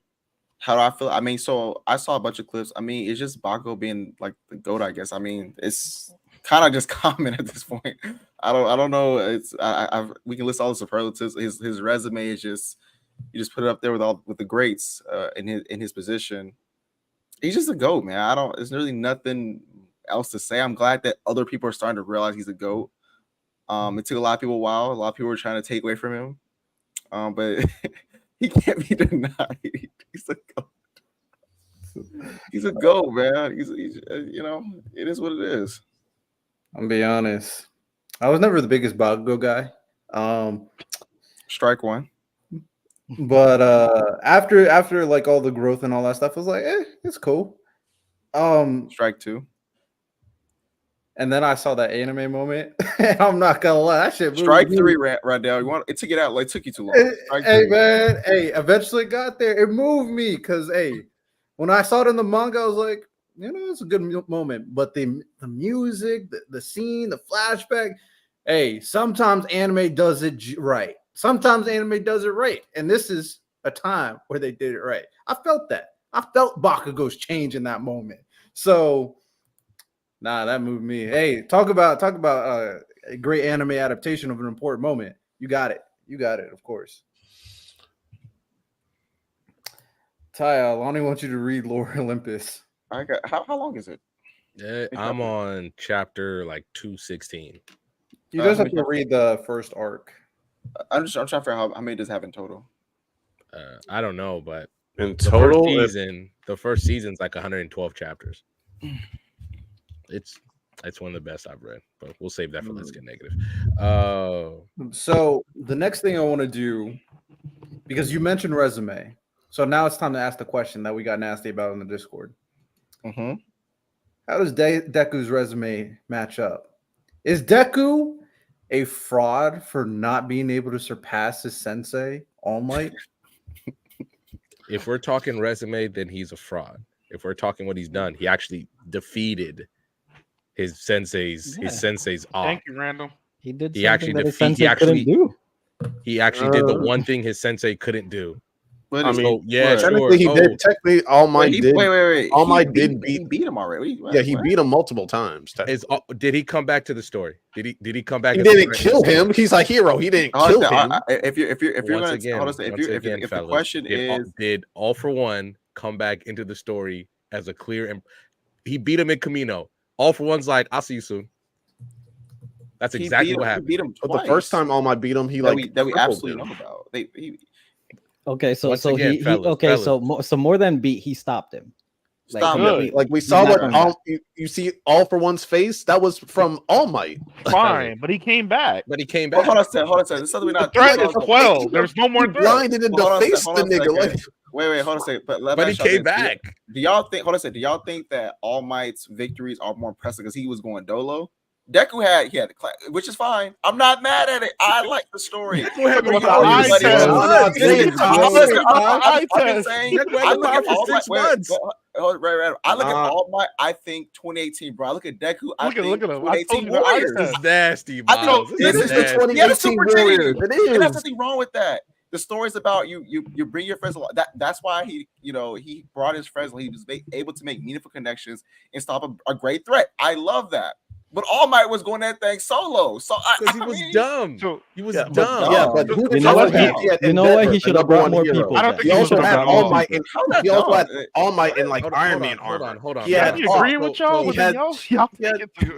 B: do I feel? I mean, so I saw a bunch of clips. I mean, it's just Bakugo being like the GOAT, I guess. I mean, it's kind of just common at this point. I don't know. It's we can list all the superlatives. His resume is just, you just put it up there with the greats in his position. He's just a GOAT, man. There's really nothing else to say. I'm glad that other people are starting to realize he's a GOAT. It took a lot of people a while. A lot of people were trying to take away from him. But he can't be denied. He's a GOAT. He's a GOAT, man. He's it is what it is.
A: I'll be honest. I was never the biggest Bakugo guy.
B: Strike one.
A: But after like all the growth and all that stuff, I was like, it's cool.
B: Strike two.
A: And then I saw that anime moment, and I'm not gonna lie, that shit.
B: Strike three, Randall. It took it out. Like, it took you too long.
A: Hey man, eventually got there. It moved me because when I saw it in the manga, I was like, it's a good moment. But the music, the scene, the flashback. Sometimes anime does it right. Sometimes anime does it right, and this is a time where they did it right. I felt that. I felt Bakugo's change in that moment. So, that moved me. Hey, talk about a great anime adaptation of an important moment. You got it. Of course. Ty, Lonnie wants you to read Lore Olympus.
B: I got. How long is it?
F: Yeah, I'm on chapter like 216.
A: You just have to read the first arc.
B: I'm trying to figure out how many does it have in total.
F: I don't know, but
D: in total,
F: the first season's like 112 chapters. It's one of the best I've read, but we'll save that for Let's Get Negative.
A: So the next thing I want to do, because you mentioned resume, so now it's time to ask the question that we got nasty about in the Discord.
B: Mm-hmm.
A: How does Deku's resume match up? Is Deku a fraud for not being able to surpass his sensei, All Might?
F: If we're talking resume, then he's a fraud. If we're talking what he's done, he actually defeated his sensei's off.
E: Thank you, Randall.
C: He did.
F: He actually
C: did the
F: one thing his sensei couldn't do.
B: But
D: technically he did. Technically, All Might did.
B: Wait.
D: All Might did
B: beat him already.
D: He beat him multiple times.
F: Did he come back to the story? Did he come back?
D: He didn't kill him. He's a hero. He didn't kill him.
B: If the question is,
F: did All for One come back into the story as a clear? He beat him in Camino. All for One's like, I'll see you soon. That's exactly what
B: He
F: happened.
B: beat him
G: But
B: twice.
G: the first time All Might beat him, he
B: that
G: like
B: we
G: crippled
B: absolutely
G: him.
B: know about.
C: Okay, so
F: Once
C: so
F: again,
C: he
F: fellas,
C: okay,
F: fellas.
C: so more than beat, he stopped him.
B: Stop
C: he-
E: Good.
C: he-
G: Like we
C: he's
G: saw
C: not
G: what
C: coming back.
G: you see All for One's face. That was from All Might.
E: Fine, but he came back.
F: But he came
B: Well,
F: back.
B: hold on a second. This is something we're
E: The
B: not.
E: threat is
B: hold
E: 12. There's no more
G: He
E: threat.
G: blinded in
B: on
G: the
B: a
G: face
B: sec,
G: the
B: hold on a
G: nigga.
B: second.
G: Like,
B: Wait, hold on a second.
F: But he came back.
B: Do y'all think? Hold on a second. Do y'all think that All Might's victories are more impressive because he was going dolo? Deku had the class, which is fine. I'm not mad at it. I like the story.
F: Deku had the
E: Look at
F: power
E: the
F: for
E: eye
F: 6
E: test.
F: months.
G: Listen,
E: eye
B: I've been
E: test.
B: saying,
F: Deku had
B: I
F: the
B: look
F: power
B: at
F: for
B: All
F: 6
B: Might.
F: months.
B: Right. I look at
G: Nah.
B: All Might. I think 2018, bro. I look at Deku. I
E: Look at
B: think
E: him. I told
B: 2018
E: you the eye
B: Warriors.
F: This
E: test.
F: is nasty,
B: I
F: Miles.
B: think
F: This
B: this
F: is
B: is the
F: nasty.
G: 2018
B: Yeah, the Super G.
G: Warriors. It
B: And there's
G: is.
B: nothing wrong with that. The story's about you bring your friends along. That's why he brought his friends. He was able to make meaningful connections and stop a great threat. I love that. But All Might was going that thing solo. So
F: Because he was dumb.
E: So
F: He was
G: Yeah,
F: dumb.
G: but who
C: You know what?
G: he had
C: You know what? He
G: Endeavor,
C: should
G: the
C: have
G: number
C: brought
G: one
C: more
G: hero.
C: people.
E: I don't
C: back.
E: think
G: He
E: he
G: also
E: would've
G: had
E: brought
G: All
E: more
G: Might
E: people.
G: in. He also had All Might in like Iron Man armor.
F: Hold on.
G: He had
E: I be agreeing
G: Hawk.
E: with y'all,
G: He
E: but then
G: had-
E: y'all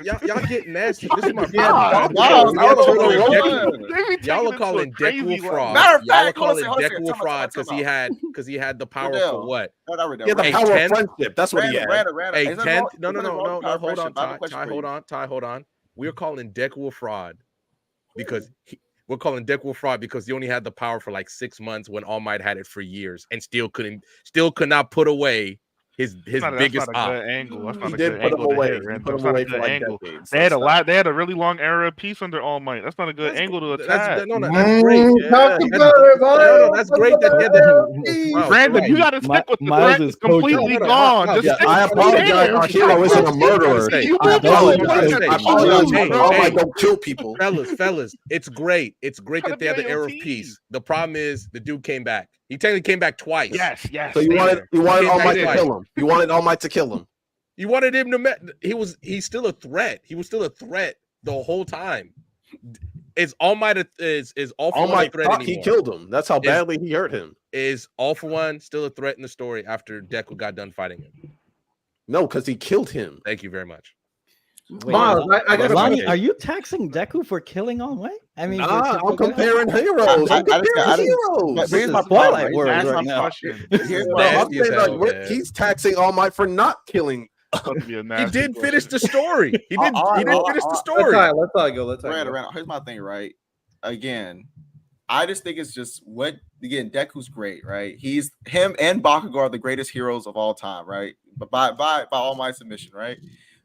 G: had-
F: Y'all get nasty. This is my
G: Yeah,
F: problem.
B: Wow,
F: Y'all are calling
B: Deku-
F: Deku- Y'all are calling Deku a fraud.
B: Matter of
F: Y'all are
B: fact, hold on a
F: calling
B: second, hold on a
F: Deku a
B: second.
F: fraud
B: Time
F: because he had the power for
B: Riddell.
F: what?
B: No, not Riddell.
G: He had the
F: Hey,
G: power
F: 10?
G: of friendship. That's what he had.
F: Hey,
B: Is that
F: 10th?
B: wrong?
F: No.
B: Is that wrong?
F: Hold on,
B: Friendship. I have a
F: Ty.
B: question
F: Ty,
B: for you.
F: hold on. We're calling Deku a fraud because we're calling Deku a fraud because he only had the power for like 6 months when All Might had it for years and still could not put away his biggest
E: That's not a good angle. That's
G: He
E: not a
G: did
E: good
G: put him
E: angle to
G: away.
E: hit.
G: He
E: Random.
G: put
E: That's
G: him
E: not a
G: away for
E: good
G: like
E: angle.
G: decades.
E: They had a really long era of peace under All Might. That's not a good angle to attack.
F: That's great.
A: Talk
F: Yeah.
A: about it,
F: No, that's great that they had the Miles,
E: Random,
F: right.
E: you got to stick with the
C: Miles
E: threat.
C: is
E: It's completely
C: coaching.
E: gone.
F: Miles,
E: Just
G: Yeah,
E: stick
G: I
E: with the
G: apologize.
E: threat.
G: Our hero isn't a murderer.
F: Hey,
G: I apologize.
F: hey,
G: I apologize.
F: hey,
G: All
F: hey.
G: Might don't kill people.
F: Fellas, it's great. It's great
E: Trying
F: that
E: to
F: they had
E: be
F: the
E: on
F: era
E: your
F: of
E: team.
F: peace. The problem is the dude came back. He technically came back twice.
E: Yes.
G: So you
F: Stay
G: wanted
F: there.
G: All
F: Came
G: Might
F: back
G: to kill him. You wanted All Might to kill him.
F: You wanted him to he's still a threat. He was still a threat the whole time. Is All Might is All for
G: All
F: One a
G: Might
F: threat
G: thought
F: anymore?
G: he killed him. That's how badly he hurt him.
F: Is All for One still a threat in the story after Deku got done fighting him?
G: No, because he killed him.
F: Thank you very much.
A: Miles, I got a
C: Lonnie,
A: question.
C: are you taxing Deku for killing All Might? I mean,
G: Nah,
C: for
G: I'm comparing heroes.
B: I
G: I'm comparing
B: just-
G: heroes.
B: But here's my
C: Twilight
B: point,
C: World
B: right?
C: right
E: Ask my
C: now.
E: question.
B: Here's
G: No,
B: my
G: I'm
F: Nasty as
G: saying
F: hell,
G: like
F: man.
G: he's taxing All Might for not killing.
E: About to be a
F: He
E: nasty
F: did
E: question.
F: finish the story. He did finish the
A: Let's
F: story.
A: go.
B: Randall, here's my thing, right? Again, I just think it's just Deku's great, right? Him and Bakugo are the greatest heroes of all time, right? But by All Might submission, right?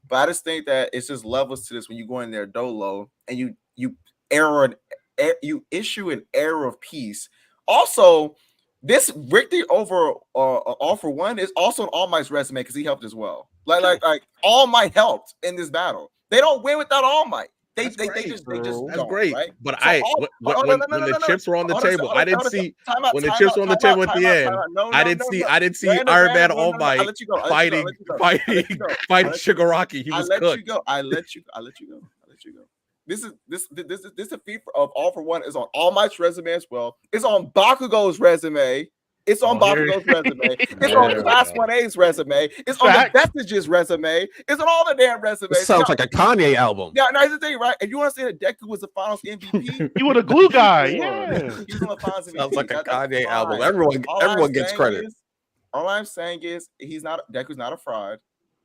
B: But I just think that it's just levels to this when you go in there dolo and you issue an era of peace. Also, this victory over All for One is also on All Might's resume because he helped as well. Like All Might helped in this battle. They don't win without All Might. They just
F: That's
B: don't,
F: great.
B: right?
F: But
B: So
F: when the chips were on the table, I didn't see when the chips were on the table at the end. I didn't see Iron Man All Might fighting Shigaraki. He was cooked.
B: I let you go. This defeat of All for One is on All Might's resume as well. It's on Bakugo's resume. It's on Bakugo's resume. It's on Class 1A's resume. It's on the Vestige's resume. It's on all the damn resumes.
G: This sounds like a Kanye album.
B: Yeah, no, here's the thing, right? If you want to say that Deku was the Finals MVP,
E: You were the glue guy. Yeah.
B: he's on the Finals MVP.
G: Sounds like a
B: That's
G: Kanye
B: fine.
G: album.
B: All
G: Everyone
B: I'm
G: gets
B: saying
G: credit.
B: All I'm saying is Deku's not a fraud.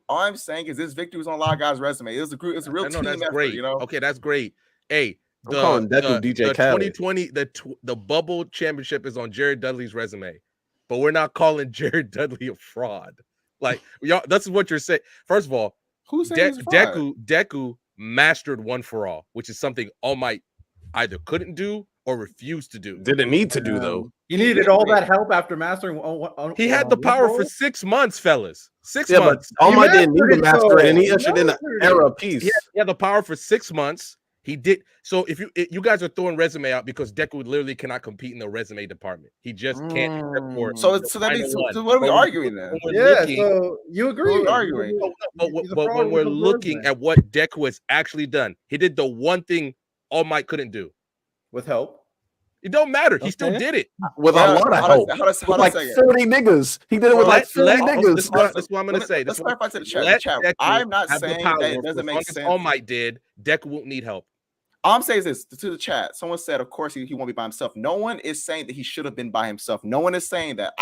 B: All I'm saying is this victory was on a lot of guys' resume. It's a real team
F: that's
B: effort,
F: great.
B: you know.
F: Okay, that's great. Hey,
G: I'm calling Deku DJ Khaled.
F: 2020 the bubble championship is on Jared Dudley's resume, but we're not calling Jared Dudley a fraud. Like y'all, that's what you're saying. First of all,
B: Who's saying he's a fraud?
F: Deku mastered One for All, which is something All Might either couldn't do or refused to do.
G: Didn't need to do though.
A: You needed all that help after mastering.
F: He had the power for 6 months, fellas. 6
G: Yeah,
F: months.
G: but All
A: He
G: Might didn't need to
A: mastered
G: master
A: it,
G: it, and he
A: though.
G: ushered in an era of peace.
F: He had the power for 6 months. He did. So if you guys are throwing resume out because Deku literally cannot compete in the resume department. He just can't. Except for
B: So
F: the
B: that means
F: final one.
B: so what are we
F: But
B: arguing then?
F: when we're
A: Yeah,
F: looking-
A: so you agree?
B: We're arguing.
F: but when we're looking at what Deku has actually done, he did the one thing All Might couldn't do.
A: with help.
F: It don't matter. He still
C: Okay.
F: did it.
G: With a lot of help. With like 40 niggas. He did it with like 40 niggas.
F: This is what I'm going to say.
B: Let's clarify to the
F: Let
B: chat.
F: Deku
B: I'm not
F: have the
B: saying
F: power
B: that it
F: for
B: doesn't
F: as long
B: make
F: as
B: sense.
F: All Might did. Deku won't need help.
B: All I'm saying is this to the chat. Someone said, of course, he won't be by himself. No one is saying that he should have been by himself. No one is saying that.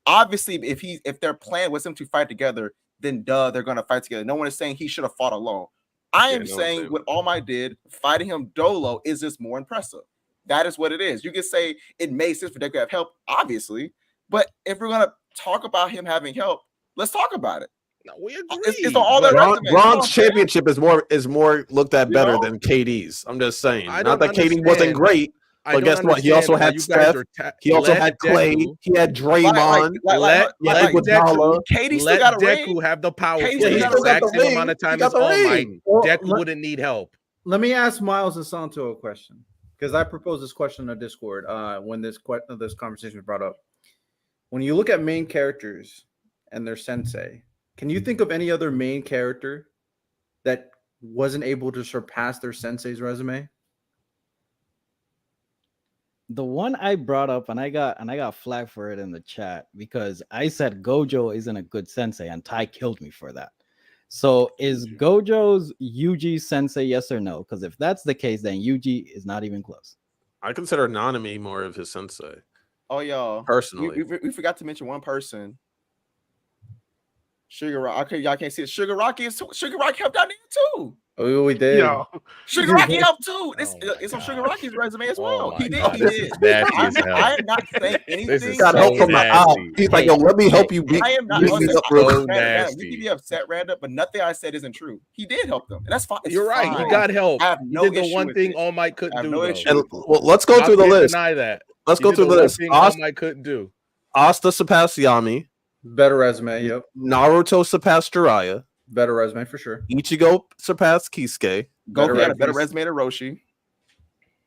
B: Obviously, if their plan was him to fight together, then they're gonna fight together. No one is saying he should have fought alone. I am saying what All Might did, fighting him dolo is just more impressive. That is what it is. You can say it makes sense for Deku to have help, obviously, but if we're gonna talk about him having help, let's talk about it.
F: No, we agree.
B: It's on all their resumes.
G: Bronze championship is more looked at better than KD's. I'm just saying. Not that KD wasn't great, but guess what? He also had Steph. He also had Clay. He had Draymond.
F: Let
B: KD still got a ring.
F: Deku have the power for
B: KD
F: the
B: still got
F: exact
B: the
F: same
B: ring.
F: amount of time
G: He got
F: as
G: the
F: All Might.
G: ring.
F: Deku wouldn't need help.
A: Let me ask Miles and Santo a question, because I proposed this question on Discord when this conversation was brought up. When you look at main characters and their sensei, can you think of any other main character that wasn't able to surpass their sensei's resume?
C: The one I brought up, and I got flagged for it in the chat because I said Gojo isn't a good sensei, and Ty killed me for that. So is Gojo's Yuji sensei, yes or no? Because if that's the case, then Yuji is not even close.
D: I consider Nanami more of his sensei.
B: Oh, y'all.
D: Personally,
B: we forgot to mention one person. Sugar Rock. Okay, y'all can't see it. Sugar Rocky helped out there too.
A: Oh, we did.
E: Yo.
B: Sugar Rocky helped too. It's on Sugar Rocky's resume as well. He did. I am not saying anything.
G: Got help from the out. He's like, yo, let me help you beat.
B: I am not
F: nasty.
B: You can be upset, Randa, but nothing I said isn't true. He did help them, and that's fine.
F: You're right. He got help.
B: I have no
F: he did the
B: issue
F: one
B: with
F: thing
B: it.
F: All Might couldn't do.
B: no
F: though.
B: issue.
G: And well, let's go through the
F: I can't
G: list.
F: Deny that.
G: Let's
F: He
G: go
F: did
G: through
F: the
G: the
F: one
G: list.
F: thing All Might couldn't do.
G: Asta surpassed Yami.
A: Better resume. Yep.
G: Naruto surpassed Jiraiya.
A: Better resume for sure.
G: Ichigo surpassed Kisuke.
B: Goku had a better resume than Roshi.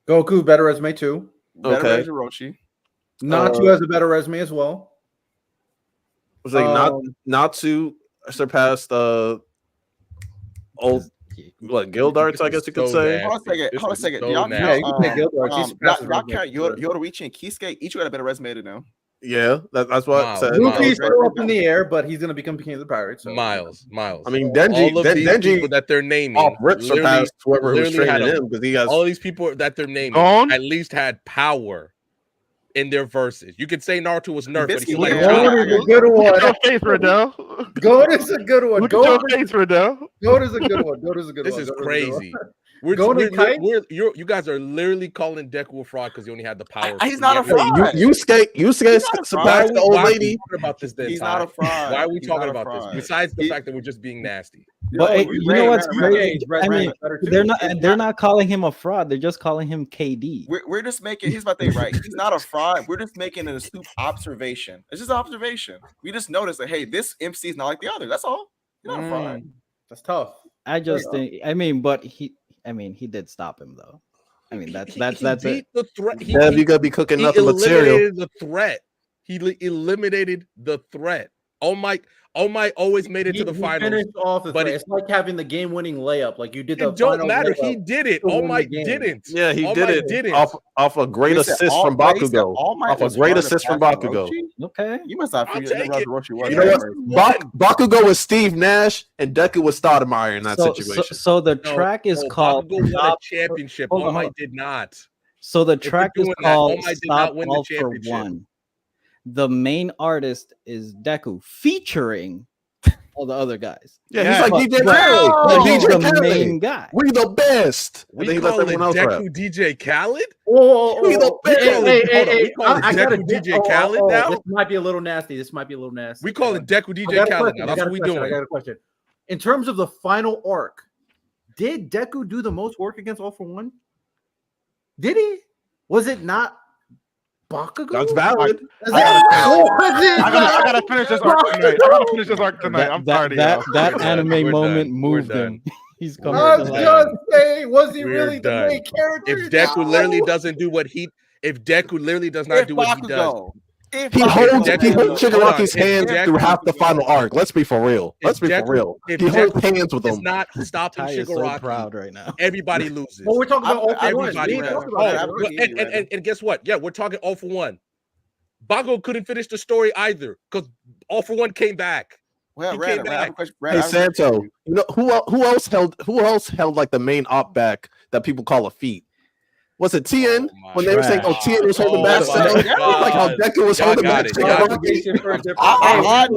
A: Goku, better resume too.
B: Better resume than Roshi.
A: Natsu has a better resume as well.
G: Was like Natsu surpassed old Gildarts, I guess you could say.
B: Hold on a second.
A: You can take Gildarts. He surpasses
B: Y'all
A: resume
B: count
A: for sure.
B: Yoruichi and Kisuke. Each got a better resume than them.
G: Yeah, that's what I said.
A: Luffy's still up in the air, but he's gonna become King of the Pirates. So.
F: Miles.
G: I mean, Denji,
F: all of these
G: Denji
F: people that they're naming
G: off rip surpassed whoever was training him because he has
F: all these people that they're naming at least had power in their verses. You could say Naruto was nerfed, but he's like
A: Goat is a good one.
E: Look at your face, Riddell.
A: Goat is a good one.
E: Look at your face, Riddell.
A: Goat is a good one. Goat is a good one.
F: This is crazy. You guys are literally calling Deku a fraud because he only had the power.
B: He's not a fraud.
G: You skate surpassed the old lady.
F: About this
B: He's not a fraud.
F: Why are we talking about this? Besides the fact that we're just being nasty.
C: But you know what's crazy? I mean, they're not calling him a fraud. They're just calling him KD.
B: We're just making. Here's my thing, right? He's not a fraud. We're just making an astute observation. It's just an observation. We just noticed that hey, this MC is not like the other. That's all. He's not a fraud.
A: That's tough.
C: I just think. I mean, but he did stop him though. I mean, that's it.
F: The threat.
G: You gotta be cooking nothing material.
F: Eliminated the threat. He eliminated the threat. All Might always made it to the finals.
A: Finished off the it's like having the game-winning layup. Like you did.
F: It don't matter. He did it. All Might didn't.
G: Yeah, he did it. Off a great assist from Bakugo. Off a great assist from Bakugo.
C: Okay,
B: you must have figured out Roshi was.
G: You know what? Bakugo was Steve Nash and Deku was Stoudemire in that situation.
C: So the track is called
F: Bakugo won a championship. All Might did not.
C: So the track is called
F: All Might did not win the championship.
C: The main artist is Deku, featuring all the other guys.
G: Yeah, he's like DJ Khaled.
C: DJ the main guy.
G: We the best.
F: We call it Deku DJ Khaled?
G: We the best.
F: We call it Deku DJ Khaled now?
A: This might be a little nasty.
F: We call it Deku DJ Khaled now. That's what we doing.
A: I got a question. In terms of the final arc, did Deku do the most work against All for One? Did he? Was it not Bakugo?
G: That's valid.
E: I gotta finish this arc tonight. I'm sorry.
C: That anime moment moved him. He's coming.
A: I was just saying, was he really the main character?
F: If Deku literally doesn't do what he, if Deku literally does not do what he does,
G: he holds Shigaraki's hands through half the final arc. Let's be for real. He holds hands with him.
F: It's not stopping Shigaraki.
C: So proud right now.
F: Everybody loses.
A: Well, we're talking about
F: everybody. And guess what? Yeah, we're talking All for One. Bago couldn't finish the story either because All for One came back.
B: Well,
G: hey Santo, you know who else held like the main op back that people call a feat. Was it TN when they were saying,
C: God.
G: TN was holding back? Like how Deku was holding back.
B: I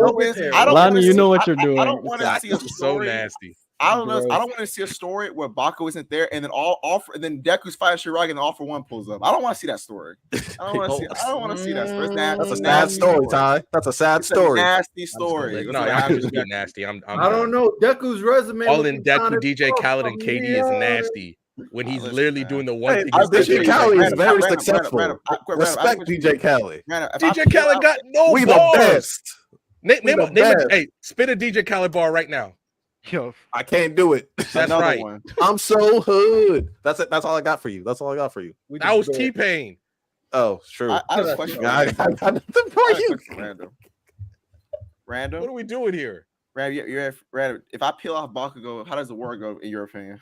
B: don't
C: Lonnie, you know
B: see-
C: what you're
B: I
C: doing.
B: don't want to see a
F: so
B: story.
F: nasty.
B: I don't know. I don't want to see a story where Baku isn't there, and then and then Deku's fighting Shiragi, and All for One pulls up. I don't want to see that story. I don't want to see that story.
G: That's a sad story, Ty. That's a sad story.
B: Nasty story.
F: No, y'all can just be nasty. I
A: don't know. Deku's resume.
F: All in Deku, DJ Khaled, and KD is nasty. When he's literally doing the one thing.
G: DJ Khaled is very successful. Respect DJ Khaled.
F: DJ Khaled got no
G: We
F: bars.
G: the best.
F: Hey, spit a DJ Khaled bar right now.
E: Yo,
G: I can't do it.
F: That's right.
B: One.
G: I'm so hood. That's it. That's all I got for you. That's all I got for you.
F: That was T-Pain.
G: Oh, true.
B: I have a question.
G: I got nothing for you.
B: Random.
F: What are we doing here?
B: Random. If I peel off Bakugo, how does the war go in your opinion?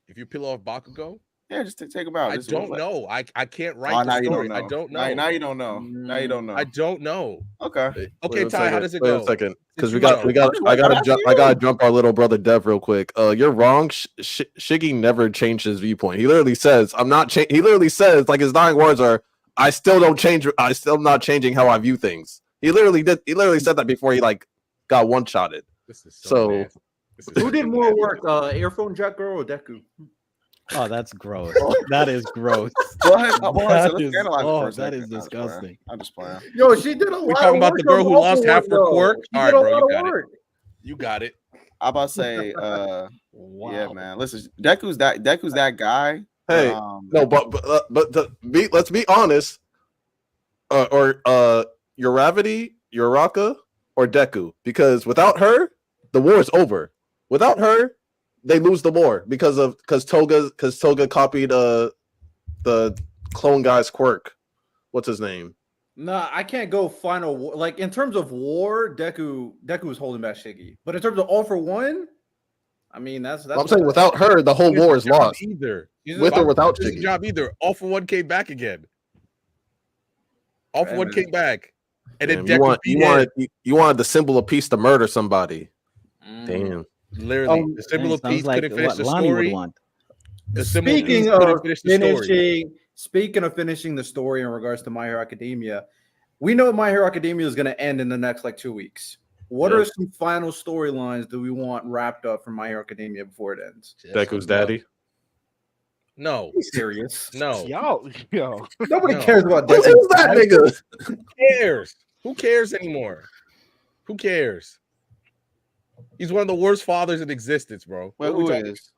F: If you peel off Bakugo,
B: yeah, just take him out.
F: I don't know. I can't write the story. I don't know.
B: Now you don't know. Now you don't know.
F: I don't know.
B: Okay.
F: Okay, Ty, how does it go?
G: Wait a second, because I gotta jump our little brother Dev real quick. You're wrong. Shiggy never changed his viewpoint. He literally says, "I'm not." He literally says, like his dying words are, "I still don't change. I still not changing how I view things." He literally did. He literally said that before he got one shotted.
F: This is
G: So.
A: Who did more work, Earphone Jack Girl or Deku?
C: Oh, that's gross. That is gross.
B: Go ahead.
C: That is disgusting.
B: I'm just playing.
A: Yo, she did a lot.
F: We talking about the girl who lost half her quirk? All right, bro, you got it.
A: Work.
F: You got it.
B: I'm about to say,
C: Wow.
B: yeah, man. Listen, Deku's that guy.
G: Hey, no, let's be honest. Uravity, Uraka, or Deku, because without her, the war is over. Without her, they lose the war because Toga copied the clone guy's quirk. What's his name?
A: Nah, I can't go final war. Like in terms of war, Deku was holding back Shiggy. But in terms of All for One, I mean that's
G: I'm saying without her, the whole war is lost.
F: Either
G: with or without
F: Shiggy. Job either. All for One came back again. All for One came back, and then Deku
G: you wanted the symbol of peace to murder somebody. Damn.
F: Literally, the symbol of peace couldn't finish the story.
A: Speaking of finishing the story in regards to My Hero Academia, we know My Hero Academia is going to end in the next 2 weeks. What are some final storylines do we want wrapped up from My Hero Academia before it ends?
G: Deku's daddy?
F: No.
A: Be serious.
F: No.
E: Yo.
A: Nobody cares about
G: Who is that nigga?
F: Who cares? Who cares anymore? Who cares? He's one of the worst fathers in existence, bro.
B: Well, who is?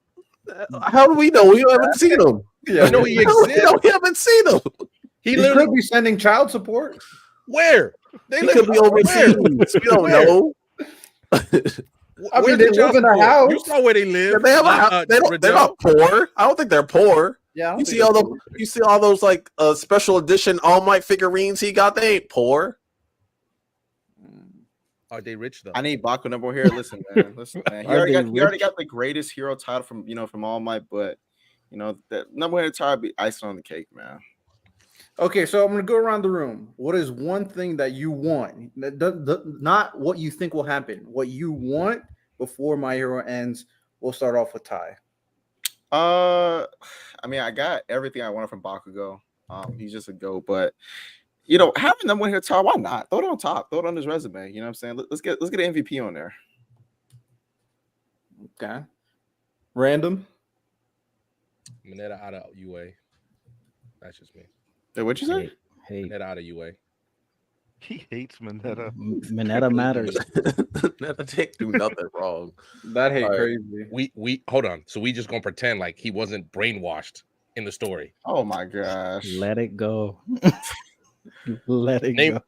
G: How do we know? We haven't seen him.
F: Yeah, I know he exists.
G: We haven't seen him.
A: He literally could be sending child support.
F: Where?
G: They could be overseas. We don't know.
A: I mean, they live in a house.
F: You saw where they live.
G: Yeah, they have a house. They're not poor. I don't think they're poor.
A: Yeah,
G: you see all those special edition All Might figurines he got. They ain't poor.
F: Are they rich though?
B: I need Baku number one here. Listen, man. He already got the greatest hero title from All Might, but the number one title be icing on the cake, man.
A: Okay, so I'm gonna go around the room. What is one thing that you want? Not what you think will happen. What you want before My Hero ends. We'll start off with Ty.
B: I mean, I got everything I wanted from Bakugo. He's just a GOAT, but having number one here, Ty, why not? Throw it on top. Throw it on his resume. You know what I'm saying? Let's get an MVP on there.
A: Okay. Random.
F: Mineta out of UA. That's just me.
B: What'd you say?
C: Hey.
F: Mineta out of UA.
E: He hates Mineta.
C: Mineta matters.
G: Mineta didn't do nothing wrong.
A: That hate crazy.
F: We hold on. So we just gonna pretend like he wasn't brainwashed in the story.
B: Oh my gosh.
C: Let it go. Let it go.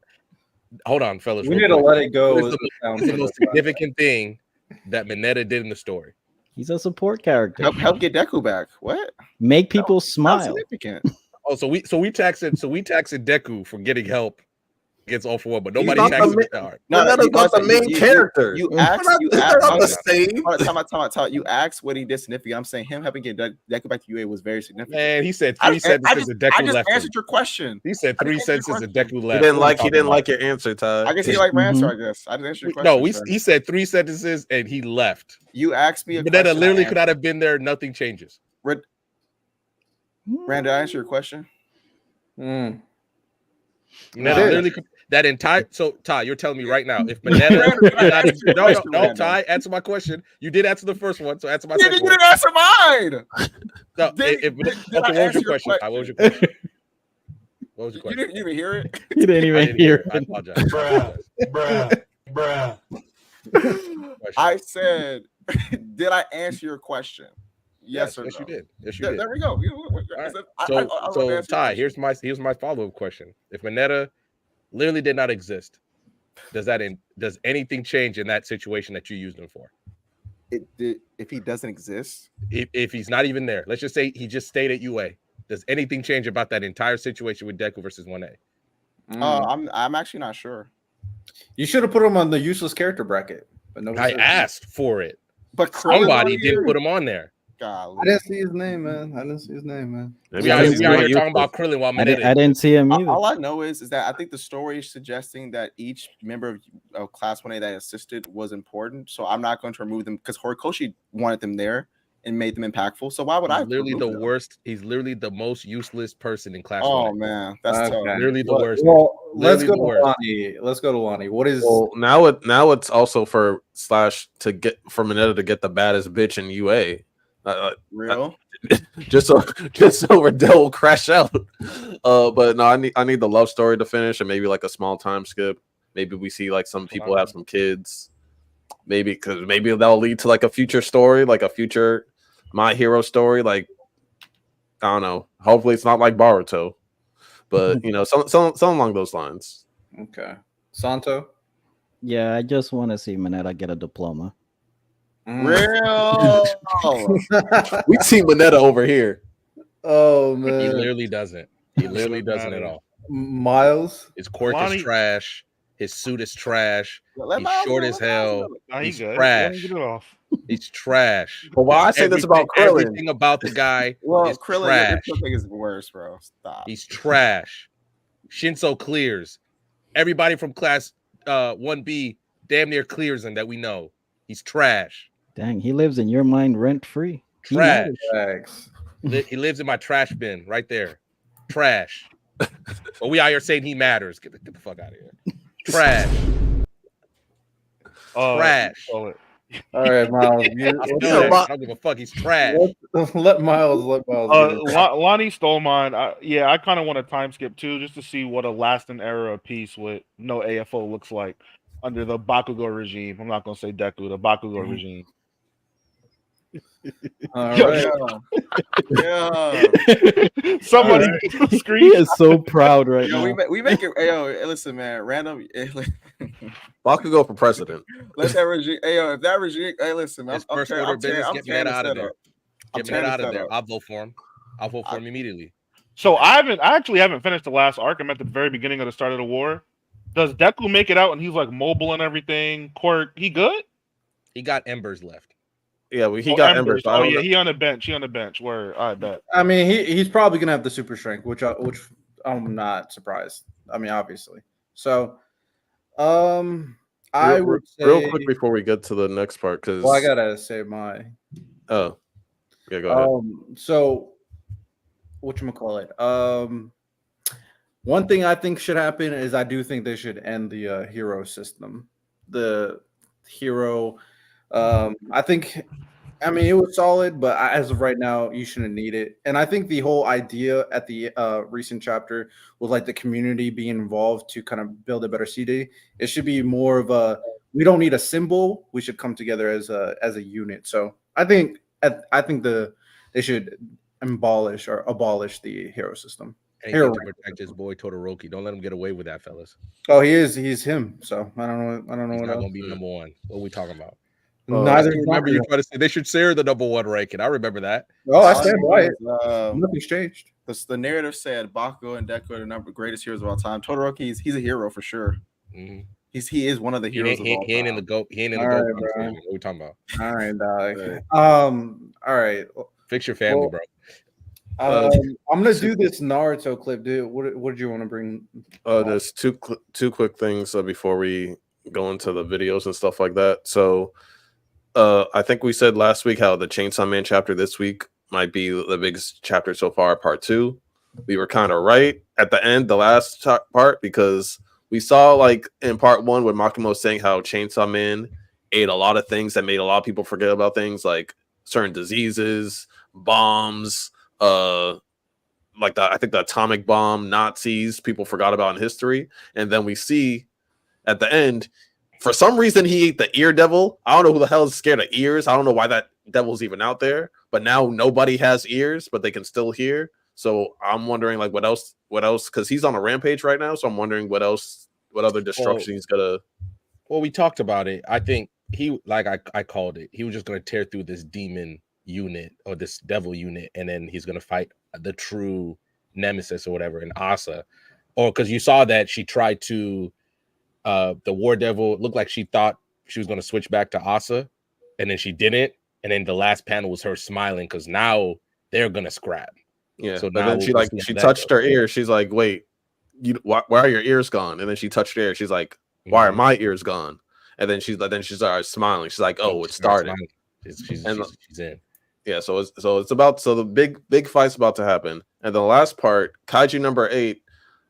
F: Hold on, fellas.
A: We need to let it go.
F: What's the most significant thing that Mineta did in the story?
C: He's a support character.
B: Help get Deku back. What?
C: Make people smile.
B: Significant.
F: Oh, so we taxing Deku for getting help against All for One, but nobody taxes Star.
G: No, that's not the main character.
B: You asked what he did significant. I'm saying him helping get Deku back to UA was very significant.
F: Man, he said 3 sentences of Deku left.
B: I answered your question.
F: He said 3 sentences of Deku left.
G: He didn't like your answer, Ty.
B: I guess he liked my answer. I guess I didn't answer your question.
F: No, he said 3 sentences and he left.
B: You asked me a
F: question. But that literally
B: could
F: not have been there. Nothing changes.
B: Rand, did I answer your question?
A: Mm.
F: Mineta
A: did.
F: literally that entire. So Ty, you're telling me right now if Mineta no, Ty, answer my question. You did answer the first one, so answer my second
B: You
F: one.
B: didn't answer mine.
F: No,
B: Okay,
F: what was your question? Ty, what was your question? What was your
B: You
F: question?
B: didn't even hear it.
C: He didn't even hear
F: I
C: it.
F: apologize.
H: Bruh.
B: I said, did I answer your question? Yes or
F: yes,
B: no?
F: you did. Yes, you
B: Yeah,
F: did.
B: there we go.
F: Right.
B: I
F: So,
B: love to
F: so
B: answer
F: Ty,
B: your question.
F: here's my follow-up question. If Mineta literally did not exist, does anything change in that situation that you used him for?
B: If he doesn't exist,
F: If he's not even there, let's just say he just stayed at UA. Does anything change about that entire situation with Deku versus 1A?
B: I'm actually not sure.
A: You should have put him on the useless character bracket. But no,
F: I asked for it.
B: But Krillin
F: Somebody
B: on
F: didn't
B: here?
F: put him on there.
B: Golly.
A: I didn't see his name, man.
F: We out here talking about Krillin while
C: I
F: Mineta.
C: didn't see him either.
B: All I know is that I think the story is suggesting that each member of Class 1A that assisted was important. So I'm not going to remove them because Horikoshi wanted them there and made them impactful. So why would I?
F: He's literally the
B: remove them?
F: worst. He's literally the most useless person in Class 1A.
B: Oh man, that's tough.
F: Literally the worst.
A: Well, let's
F: Literally
A: go
F: the
A: to
F: worst.
A: Lonnie. Let's go to Lonnie. What is?
G: Well, now it's also for Mineta to get the baddest bitch in UA.
B: Real?
G: just so Riddell will crash out. But no, I need the love story to finish and maybe like a small time skip. Maybe we see like some people have some kids. Maybe that'll lead to like a future story, like a future My Hero story. Like I don't know. Hopefully it's not like Boruto, but you know, some along those lines.
A: Okay, Santo.
C: Yeah, I just want to see Mineta get a diploma.
B: Real?
G: We see Mineta over here.
A: Oh
F: He
A: man,
F: literally doesn't. He literally doesn't at all.
A: Miles.
F: His quirk
E: Lonnie-
F: is trash. His suit is trash.
B: Let
F: He's
B: Miles
F: short
B: know,
F: as
B: let Miles
F: hell.
B: know.
E: Nah, he
F: He's
E: good.
F: trash.
E: Get it off.
F: He's trash.
G: But why I say this about Krillin?
F: Everything about the guy
B: Well,
F: is
B: Krillin,
F: trash.
B: your thing is worse, bro. Stop.
F: He's trash. Shinso clears. Everybody from class 1B damn near clears him that we know. He's trash.
C: Dang, he lives in your mind rent free.
F: Trash.
A: Thanks.
F: He lives in my trash bin right there. Trash. But we out here saying he matters. Get the fuck out of here. Trash. Trash.
E: Call it.
A: All right, Miles.
F: I don't give a fuck. He's trash.
A: Let Miles. Get it.
E: Lonnie stole mine. I kind of want a time skip too, just to see what a lasting era of peace with no AFO looks like under the Bakugo regime. I'm not gonna say Deku, the Bakugo regime.
A: All right.
B: Yeah.
E: Somebody
C: He
E: scream.
C: is so proud right
B: Yo,
C: now.
B: we make it. Yo, listen, man. Random.
G: Bakugo for president.
B: Let that regime. Yo, if that regime. Hey, listen, man.
F: His first order of business, get Mineta out of there. Get Mineta out of there. I'll vote for him. I'll vote for him immediately.
E: So I actually haven't finished the last arc. I'm at the very beginning of the start of the war. Does Deku make it out and he's like mobile and everything? Quirk, he good?
F: He got embers left.
G: Yeah, well, he got Embers.
E: Oh yeah, he on the bench. He on the bench. Where I bet.
A: I mean, he's probably gonna have the super strength, which I'm not surprised. I mean, obviously. So, I would say
G: real quick before we get to the next part, because
A: I gotta say my.
G: Oh, yeah, go ahead.
A: So, whatchamacallit? One thing I think should happen is I do think they should end the hero system. The hero, I mean, it was solid, but as of right now, you shouldn't need it. And I think the whole idea at the recent chapter was like the community being involved to kind of build a better CD. It should be more of we don't need a symbol. We should come together as a unit. So I think they should abolish the hero system.
F: Anything to protect his boy Todoroki. Don't let him get away with that, fellas.
A: Oh, he's him. So I don't know
F: He's
A: what
F: not
A: else.
F: gonna be number one. What are we talking about?
A: Neither.
F: I remember you trying to say they should share the number one ranking. I remember that.
A: Oh, I stand by it. Nothing's changed.
B: The narrative said Bakugo and Deku are the greatest heroes of all time. Todoroki, he's a hero for sure.
F: Mm-hmm.
B: He is one of the heroes of all time.
F: He ain't in the goat. He ain't in the
A: All
F: goat.
A: right,
F: What
A: bro.
F: are we talking about?
A: All right, dog. All right.
F: Fix your family, bro.
A: I'm gonna do this Naruto clip, dude. What did you want to bring?
G: There's two quick things before we go into the videos and stuff like that. So, I think we said last week how the Chainsaw Man chapter this week
D: might be the biggest chapter so far, part 2. We were kind of right at the end, the last part, because we saw like in part 1 with Makimo saying how Chainsaw Man ate a lot of things that made a lot of people forget about things like certain diseases, bombs, like I think the atomic bomb, Nazis, people forgot about in history. And then we see at the end, for some reason, he ate the ear devil. I don't know who the hell is scared of ears. I don't know why that devil's even out there. But now nobody has ears, but they can still hear. So I'm wondering, like, what else? Because he's on a rampage right now. So I'm wondering what other destruction he's gonna.
F: Well, we talked about it. I think I called it. He was just gonna tear through this demon unit or this devil unit, and then he's gonna fight the true nemesis or whatever in Asa. Or because you saw that she tried to, the war devil looked like she thought she was gonna switch back to Asa, and then she didn't. And then the last panel was her smiling because now they're gonna scrap.
D: Yeah,
F: so
D: but then she touched her ear. She's like, "Wait, why are your ears gone?" And then she touched her ear. She's like, "Why are my ears gone?" And then she started smiling. She's like, "Oh, it started."
F: She's in.
D: Yeah, so the big fight's about to happen. And the last part, Kaiju number 8,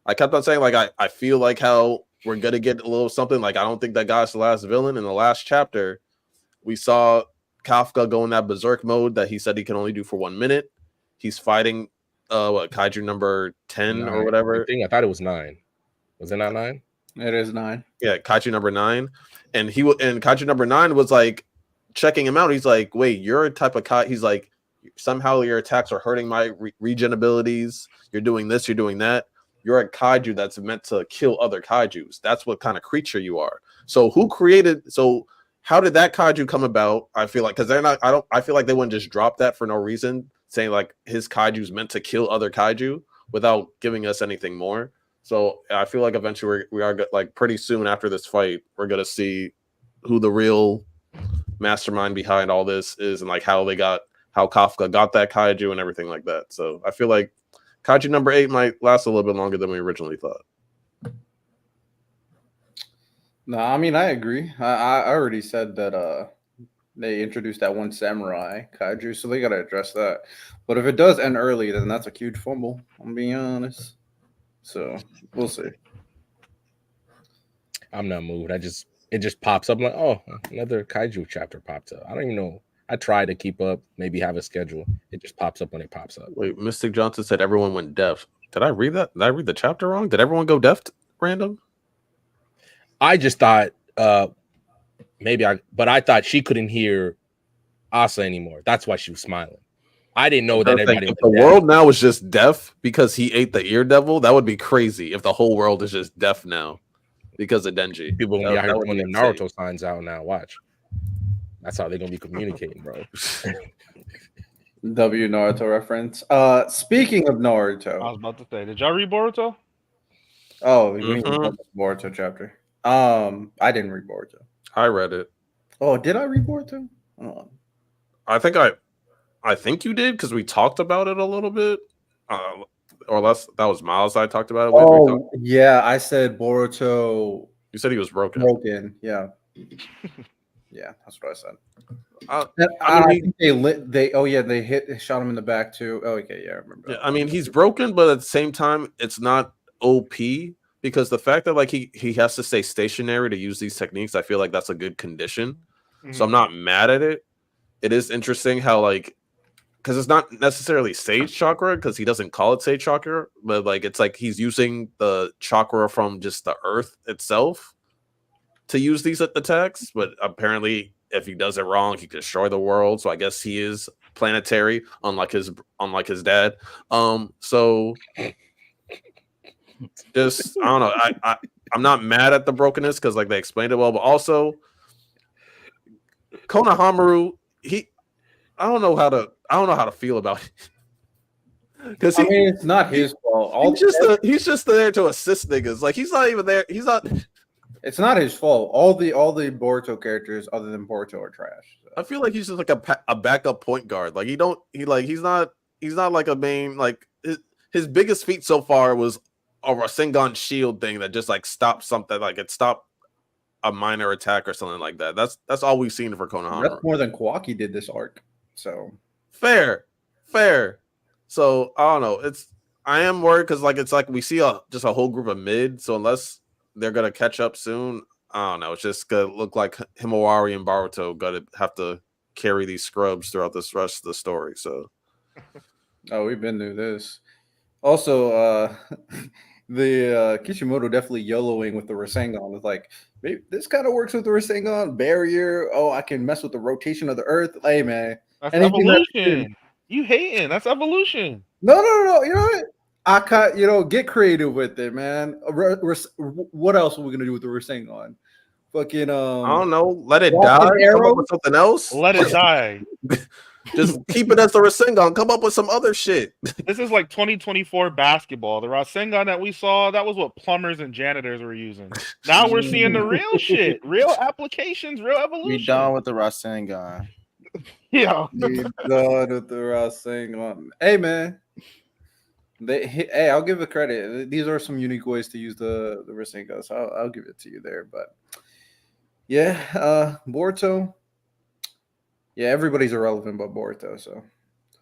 D: I kept on saying like I feel like how we're gonna get a little something. Like I don't think that guy's the last villain. In the last chapter, we saw Kafka go in that berserk mode that he said he can only do for 1 minute. He's fighting Kaiju number 10 or whatever.
F: I thought it was 9. Was it not 9?
A: It is 9.
D: Yeah, Kaiju number 9. And Kaiju number 9 was like checking him out. He's like, "Wait, you're a type of Kaiju." He's like, "Somehow your attacks are hurting my regen abilities. You're doing this, you're doing that. You're a Kaiju that's meant to kill other Kaijus. That's what kind of creature you are." So how did that Kaiju come about? I feel like I feel like they wouldn't just drop that for no reason, saying like his Kaiju's meant to kill other Kaiju without giving us anything more. So I feel like eventually we are like pretty soon after this fight, we're gonna see who the real mastermind behind all this is and like how Kafka got that Kaiju and everything like that. So I feel like Kaiju number 8 might last a little bit longer than we originally thought.
A: No, I mean I agree. I already said that they introduced that one samurai Kaiju, so they gotta address that. But if it does end early, then that's a huge fumble. I'm being honest. So we'll see.
F: I'm not moved. It just pops up. I'm like, oh, another Kaiju chapter popped up. I don't even know. I try to keep up, maybe have a schedule. It just pops up when it pops up.
D: Wait, Mystic Johnson said everyone went deaf. Did I read that? Did I read the chapter wrong? Did everyone go deaf random?
F: I just thought but I thought she couldn't hear Asa anymore. That's why she was smiling. I didn't know that everybody.
D: If the world now is just deaf because he ate the ear devil, that would be crazy. If the whole world is just deaf now because of Denji,
F: people gonna be out here putting their Naruto signs out now. Watch, that's how they're gonna be communicating, bro.
A: W Naruto reference. Speaking of Naruto,
E: I was about to say, did y'all read Boruto?
A: Oh, you mean the Boruto chapter? I didn't read Boruto.
D: I read it.
A: Oh, did I read Boruto? Oh.
D: I think you did because we talked about it a little bit. Or less, that was Miles I talked about it with.
A: Oh, yeah, I said Boruto.
D: You said he was broken.
A: Yeah. Yeah, that's what I said.
D: I mean,
A: they shot him in the back too. Oh, okay, yeah, I remember.
D: Yeah, I mean, he's broken, but at the same time, it's not OP because the fact that like he has to stay stationary to use these techniques, I feel like that's a good condition. Mm-hmm. So I'm not mad at it. It is interesting how like because it's not necessarily sage chakra because he doesn't call it sage chakra, but like it's like he's using the chakra from just the earth itself to use these attacks. But apparently, if he does it wrong, he can destroy the world. So I guess he is planetary, unlike his dad. So just I don't know. I'm not mad at the brokenness because like they explained it well, but also Konohamaru, I don't know how to feel about it.
A: Because it's not his fault.
D: He's just there to assist niggas. Like he's not even there. He's not.
A: It's not his fault. All the Boruto characters other than Boruto are trash. So.
D: I feel like he's just like a backup point guard. Like he's not like a main like his biggest feat so far was a Rasengan shield thing that just like stopped something like it stopped a minor attack or something like that. That's all we've seen for Konohamaru.
A: That's more than Kawaki did this arc. So
D: fair. Fair. So I don't know. I am worried because it's like we see just a whole group of mid. So unless they're gonna catch up soon, I don't know. It's just gonna look like Himawari and Baruto gonna have to carry these scrubs throughout this rest of the story. So
A: Oh, we've been through this. Also, the Kishimoto definitely YOLOing with the Rasengan. It's like, maybe this kind of works with the Rasengan barrier. Oh, I can mess with the rotation of the Earth. Hey, man.
E: That's
A: Anything that-
E: evolution. You hating? That's evolution.
A: No. You know what? Get creative with it, man. What else are we gonna do with the Rasengan? Fucking
D: I don't know. Let it
A: Rocket
D: die. Come
A: arrow?
D: up with something else.
E: Let it die.
D: Just keep it as the Rasengan. Come up with some other shit.
E: This is like 2024 basketball. The Rasengan that we saw, that was what plumbers and janitors were using. Now we're seeing the real shit, real applications, real evolution.
B: We done with the Rasengan.
E: Yeah.
A: We done with the Rasengan. Hey, man. I'll give it credit. These are some unique ways to use the Rasengan, so I'll give it to you there. But yeah, Boruto. Yeah, everybody's irrelevant but Boruto. So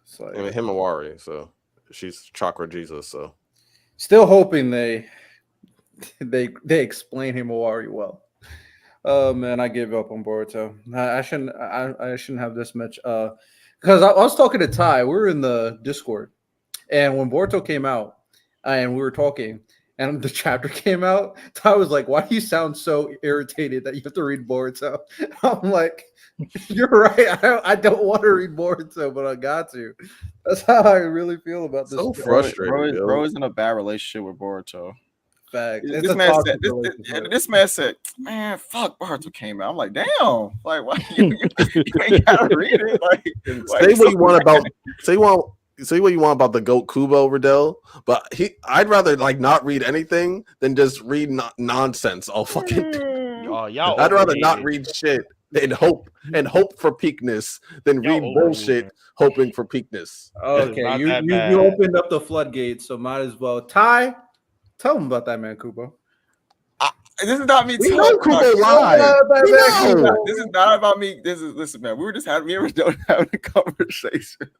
A: it's like
D: Himawari. So she's Chakra Jesus. So
A: still hoping they explain Himawari well. Oh man, I gave up on Boruto. I shouldn't have this much. Because I was talking to Ty. We were in the Discord. And when Boruto came out, and we were talking, and the chapter came out, Ty was like, "Why do you sound so irritated that you have to read Boruto?" I'm like, "You're right. I don't want to read Boruto, but I got to." That's how I really feel about this.
D: So frustrating.
B: Bro is in a bad relationship with Boruto.
A: Fact.
B: This man said, "Man, fuck Boruto came out." I'm like, "Damn, like why you ain't gotta read it?"
D: Say what you want about. Say what you want about the GOAT Kubo, Riddell, but I'd rather not read anything than just read nonsense all fucking day. I'd rather not read shit and hope for peakness than read bullshit hoping for peakness.
A: Okay, you opened up the floodgates, so might as well. Ty, tell him about that man, Kubo.
B: This is not me.
G: We know Kubo live.
B: This is not about me. Listen, man. We were just having a conversation.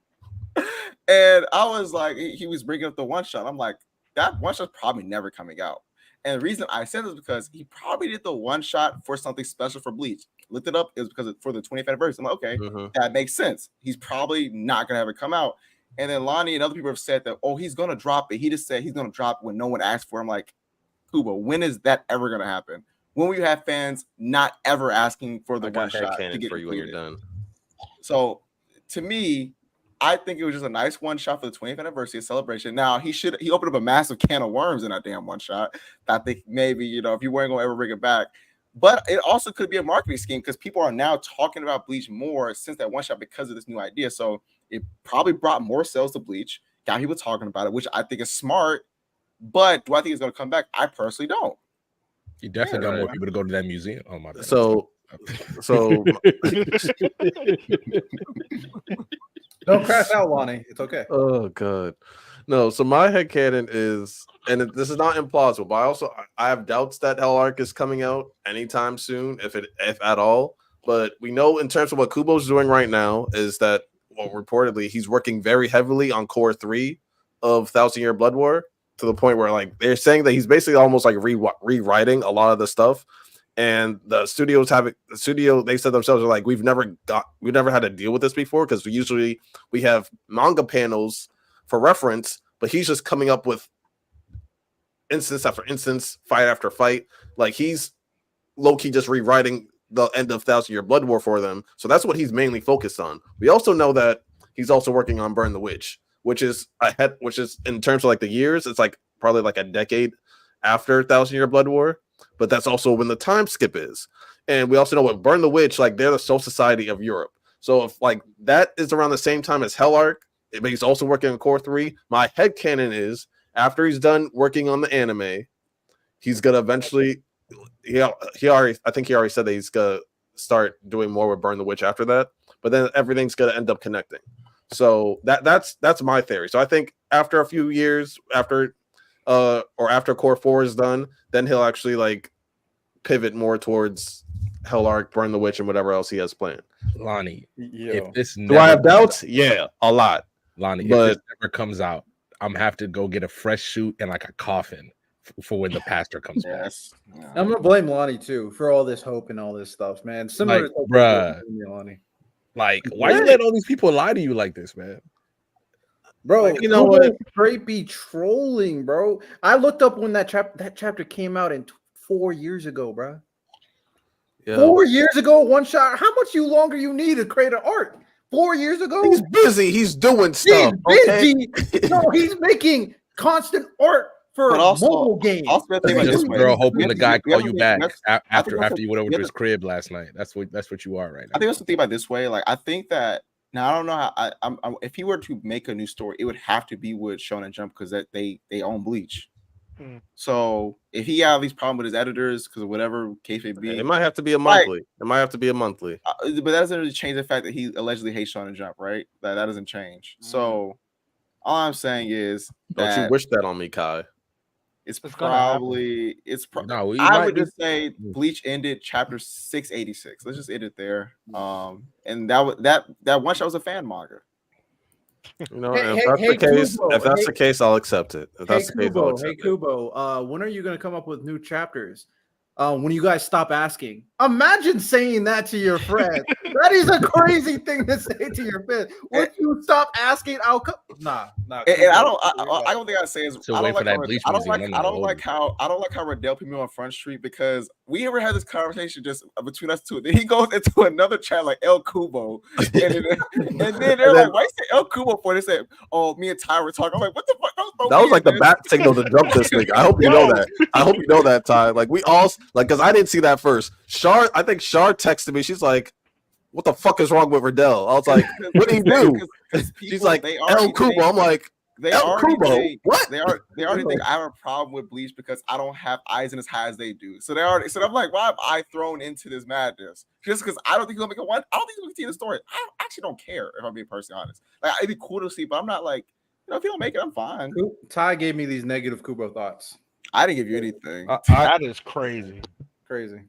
B: And I was like, he was bringing up the one shot. I'm like, that one shot's probably never coming out. And the reason I said this is because he probably did the one shot for something special for Bleach. Looked it up, it was because for the 20th anniversary. I'm like, okay, that makes sense. He's probably not gonna have it come out. And then Lonnie and other people have said that, oh, he's gonna drop it. He just said he's gonna drop it when no one asked for it. I'm like, Kubo, when is that ever gonna happen? When will you have fans not ever asking for the one shot to get
D: for you when you're done?
B: So to me, I think it was just a nice one shot for the 20th anniversary celebration. Now he opened up a massive can of worms in that damn one shot. I think maybe if you weren't gonna ever bring it back, but it also could be a marketing scheme because people are now talking about Bleach more since that one shot because of this new idea. So it probably brought more sales to Bleach, got people talking about it, which I think is smart. But do I think it's gonna come back? I personally don't.
F: You definitely got more people to go to that museum. Oh my god.
D: So
A: Don't crash out, Lonnie. It's okay.
D: Oh god. No, so my headcanon is, and this is not implausible, but I have doubts that Hell Arc is coming out anytime soon, if at all. But we know in terms of what Kubo's doing right now is that, well, reportedly he's working very heavily on Core 3 of 1,000 Year Blood War, to the point where they're saying that he's basically almost rewriting a lot of the stuff. And the studio, they said themselves, are like, we've never had to deal with this before, because we have manga panels for reference, but he's just coming up with instance after instance, fight after fight. Like, he's low-key just rewriting the end of 1,000 Year Blood War for them. So that's what he's mainly focused on. We also know that he's also working on Burn the Witch, which is in terms of the years, it's probably a decade after 1,000 Year Blood War. But that's also when the time skip is. And we also know what Burn the Witch, they're the Soul Society of Europe. So if that is around the same time as Hell Arc, but he's also working on Core 3, my headcanon is after he's done working on the anime, he's gonna eventually I think he already said that he's gonna start doing more with Burn the Witch after that, but then everything's gonna end up connecting. So that's my theory. So I think after a few years, after Core 4 is done, then he'll actually pivot more towards Hell Arc, Burn the Witch, and whatever else he has planned.
F: Lonnie,
A: Yo.
F: if this
D: Do I have doubts? Yeah, a lot.
F: Lonnie,
G: But-
F: if this ever comes out, I'm have to go get a fresh suit and like a coffin for when the pastor comes back.
B: Yes. Yeah.
A: I'm gonna blame Lonnie too for all this hope and all this stuff, man. Similar
F: Like,
A: to
F: bruh.
A: Lonnie.
F: Like, why you let all these people lie to you like this, man?
A: Bro,
G: Like, you know what?
A: Straight be trolling, bro. I looked up when that chapter came out in 4 years ago, bro.
G: Yeah.
A: 4 years ago, one shot. How much longer you need to create an art? 4 years ago,
G: He's busy. He's doing stuff.
A: He's
G: Okay.
A: busy. No, he's making constant art for
B: But also-
A: mobile games.
B: Also, we have to think about
F: Just
B: this
F: a
B: way.
F: girl
B: We
F: hoping
B: have
F: the
B: to-
F: guy
B: we have
F: call
B: to
F: you
B: think-
F: back
B: we have- I think
F: after you went over
B: we
F: to
B: have
F: his
B: to-
F: crib last night. That's what you are right now.
B: I think we have to think about it this way. Like, I think that now I don't know how. If he were to make a new story, it would have to be with Shonen Jump because that they own Bleach. So if he have these problems with his editors because of whatever case may be,
G: It might have to be a monthly. It might have to be a monthly.
B: but that doesn't really change the fact that he allegedly hates Shonen Jump, right? That doesn't change. So all I'm saying is
G: Don't you
B: that
G: wish that on me, Kai?
B: it's
E: It's gonna happen.
B: probably
F: No, you
B: I
F: might
B: would
F: be-
B: just say Bleach ended chapter 686. Let's just end it there. And that one shot was a fan manga.
G: You know,
A: Hey,
G: if that's the case,
A: Kubo.
G: if that's the case, I'll accept it. If that's the case, I'll accept it.
A: Kubo, when are you gonna come up with new chapters? When you guys stop asking. Imagine saying that to your friend. That is a crazy thing to say to your friend. When you stop asking, I'll come. Nah.
B: And I don't think I say is
F: So
B: I
F: wait
B: don't
F: for
B: like
F: that
B: how,
F: Bleach
B: I don't
F: museum,
B: like
F: I'm
B: I
F: gonna
B: don't
F: hold
B: like how Riddell put me on Front Street because we ever had this conversation just between us two. Then he goes into another chat like El Kubo, and then they're like, "Why you say El Kubo for?" They said, "Oh, me and Ty were talking." I'm like, "What the fuck?"
G: That was like the bat signal to jump this nigga. I hope you know that. I hope you know that, Ty. Like we all like because I didn't see that first. I think Shar texted me. She's like, "What the fuck is wrong with Riddell?" I was like, "What did he do?" She's like, "El Kubo." I'm like,
B: They
G: El
B: already
G: Kubo?
B: think,
G: What?
B: They already think I have a problem with Bleach because I don't have eyes in as high as they do. So I'm like, why am I thrown into this madness? Just because I don't think he'll make it one. I don't think he'll continue the story. I actually don't care if I'm being personally honest. Like it'd be cool to see, but I'm not like, if he don't make it, I'm fine.
A: Ty gave me these negative Kubo thoughts.
B: I didn't give you anything.
E: That is crazy.
A: Crazy.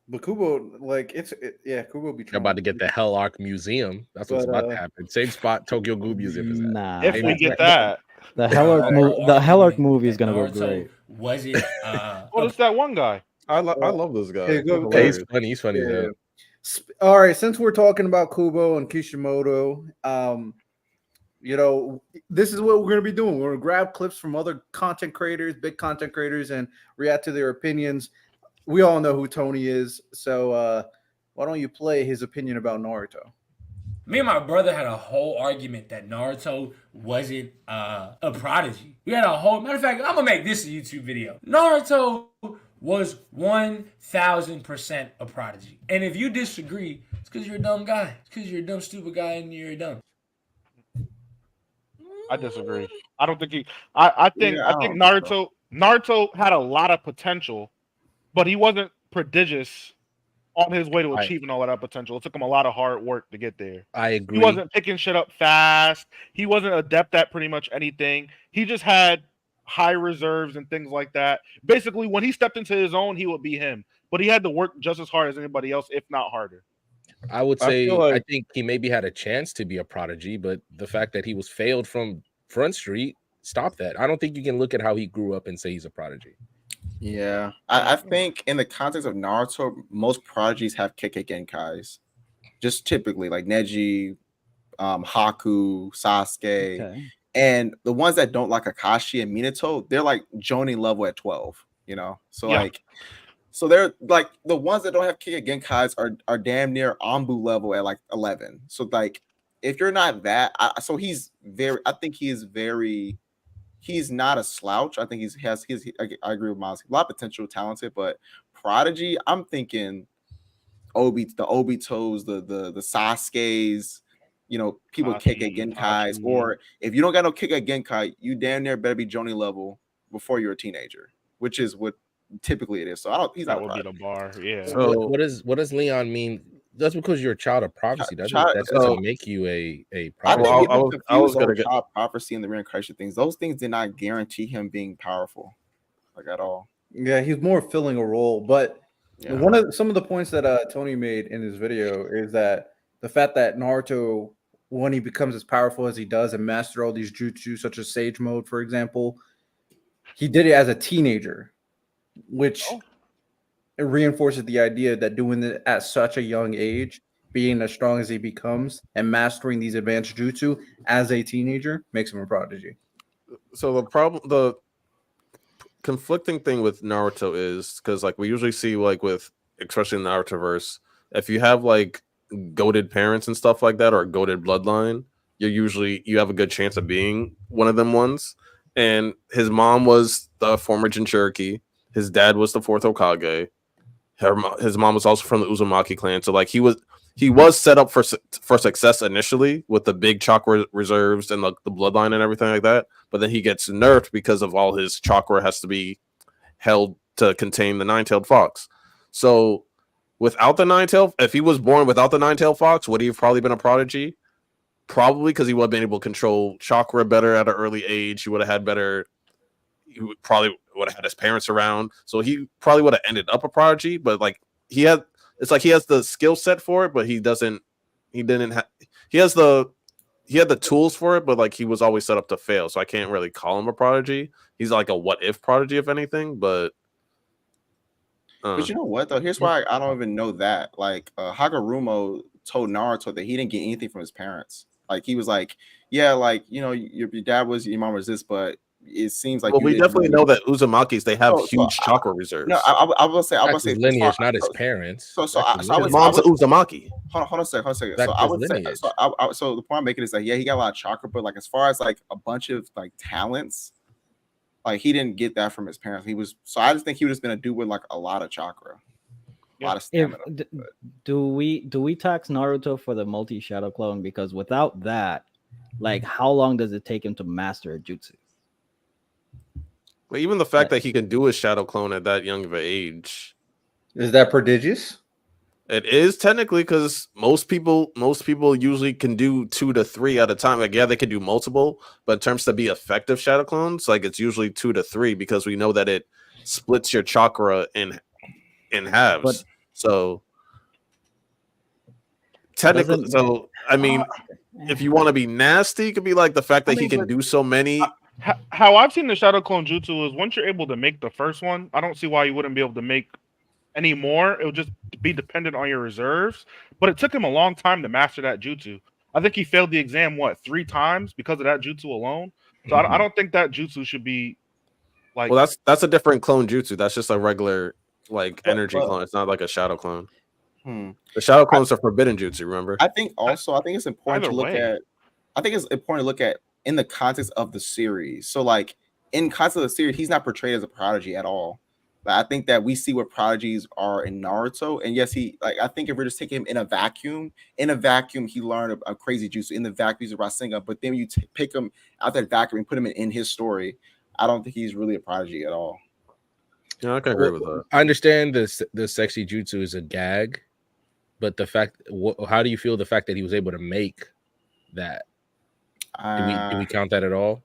A: But Kubo, like Kubo be
F: You're about to get the Hell Arc Museum. That's what's about to happen. Same spot Tokyo Ghoul Museum is at.
C: Nah,
E: If we get that,
C: the Hell Arc movie is gonna go great.
H: Was it?
E: well, it's that one guy.
G: I love this guy.
A: Hey, go-
F: Hey, he's funny. He's funny.
A: Yeah.
F: Yeah.
A: All right, since we're talking about Kubo and Kishimoto, this is what we're going to be doing. We're going to grab clips from other content creators, big content creators, and react to their opinions. We all know who Tony is, so why don't you play his opinion about Naruto?
H: Me and my brother had a whole argument that Naruto wasn't a prodigy. We had a whole matter of fact. I'm gonna make this a YouTube video. Naruto was 1,000% a prodigy, and if you disagree, it's because you're a dumb guy. It's because you're a dumb, stupid guy, and you're dumb.
E: I disagree. I don't think he. I think Naruto had a lot of potential, but he wasn't prodigious on his way to achieving all of that potential. It took him a lot of hard work to get there.
F: I agree.
E: He wasn't picking shit up fast. He wasn't adept at pretty much anything. He just had high reserves and things like that. Basically, when he stepped into his own, he would be him. But he had to work just as hard as anybody else, if not harder.
F: I would say
G: feel like-
F: I think he maybe had a chance to be a prodigy, but the fact that he was failed from Front Street stopped that. I don't think you can look at how he grew up and say he's a prodigy.
B: Yeah, I think in the context of Naruto, most prodigies have Kekkei Genkais. Just typically like Neji, Haku, Sasuke,
C: Okay.
B: and the ones that don't like Akashi and Minato, they're like Jonin level at 12. So they're like the ones that don't have Kekkei Genkais are damn near Anbu level at like 11. So like if you're not that, I think he's not a slouch. I think I agree with Miles. A lot of potential, talented, but prodigy. I'm thinking the Obitos, the Sasuke's, people with Kekkei Genkais, or if you don't got no Kekkei Genkai, you damn near better be Jonin level before you're a teenager, which is what typically it is. So he's
E: That
B: not
E: would be the bar. Yeah.
G: So-
F: What does Leon mean? Just because you're a child of prophecy, that doesn't
G: so-
F: make you a
B: I
F: prophet.
B: think
G: Well,
B: people
G: I was
B: confuse
G: gonna
B: the
G: get-
B: child prophecy and the reincarnation things. Those things did not guarantee him being powerful, like at all.
A: Yeah, he's more filling a role. But
B: Yeah.
A: some of the points that Tony made in his video is that the fact that Naruto when he becomes as powerful as he does and master all these jutsu, such as Sage Mode, for example, he did it as a teenager, which it reinforces the idea that doing it at such a young age, being as strong as he becomes, and mastering these advanced jutsu as a teenager makes him a prodigy.
G: So the conflicting thing with Naruto is because like we usually see like with especially in the Narutoverse, if you have like goated parents and stuff like that or a goated bloodline, you have a good chance of being one of them ones. And his mom was the former Jinchuriki. His dad was the fourth Hokage. His mom was also from the Uzumaki clan. So like he was set up for success initially with the big chakra reserves and the bloodline and everything like that. But then he gets nerfed because of all his chakra has to be held to contain the nine-tailed fox. So without the if he was born without the nine-tailed fox, would he have probably been a prodigy? Probably, because he would have been able to control chakra better at an early age. He would have had better. Probably would have had his parents around, so he probably would have ended up a prodigy. But like he has the skill set for it, but he doesn't. He didn't have. He had the tools for it, but like he was always set up to fail. So I can't really call him a prodigy. He's like a what if prodigy, if anything. But
B: you know what though? Here's why I don't even know that. Like Hagoromo told Naruto that he didn't get anything from his parents. Like he was like, yeah, like your dad was, your mom was this, but it seems like
G: we definitely know that Uzumakis they have huge chakra reserves.
B: No, I will say
F: lineage, not his parents.
B: So
G: his mom's an Uzumaki.
B: Hold on a second. So I would say so the point I'm making is that yeah, he got a lot of chakra, but like as far as like a bunch of like talents, like he didn't get that from his parents. I just think he would have been a dude with like a lot of chakra. A lot of stamina.
C: Do we tax Naruto for the multi shadow clone? Because without that, like how long does it take him to master a jutsu?
G: But even the fact that he can do his shadow clone at that young of an age,
A: is that prodigious?
G: It is technically, because most people usually can do 2 to 3 at a time. Like yeah, they can do multiple, but in terms to be effective shadow clones, like it's usually 2 to 3 because we know that it splits your chakra in halves. But, so technically, I mean, if you want to be nasty, it could be like the fact that he can do so many.
E: How I've seen the shadow clone jutsu is once you're able to make the first one, I don't see why you wouldn't be able to make any more. It would just be dependent on your reserves. But it took him a long time to master that jutsu. I think he failed the exam 3 times because of that jutsu alone. So I don't think that jutsu should be like.
G: Well, that's a different clone jutsu. That's just a regular like energy clone. It's not like a shadow clone. The shadow clones are forbidden jutsu. Remember?
B: I think it's important to look at. I think it's important to look at in the context of the series. So like in context of the series, he's not portrayed as a prodigy at all. But I think that we see what prodigies are in Naruto. And yes, I think if we're just taking him in a vacuum, he learned a crazy jutsu. In the vacuum, he's a Rasengan. But then you pick him out that vacuum and put him in his story. I don't think he's really a prodigy at all.
G: Yeah, I can agree with that.
F: I understand the sexy jutsu is a gag, but the fact, how do you feel the fact that he was able to make that? Do we count that at all?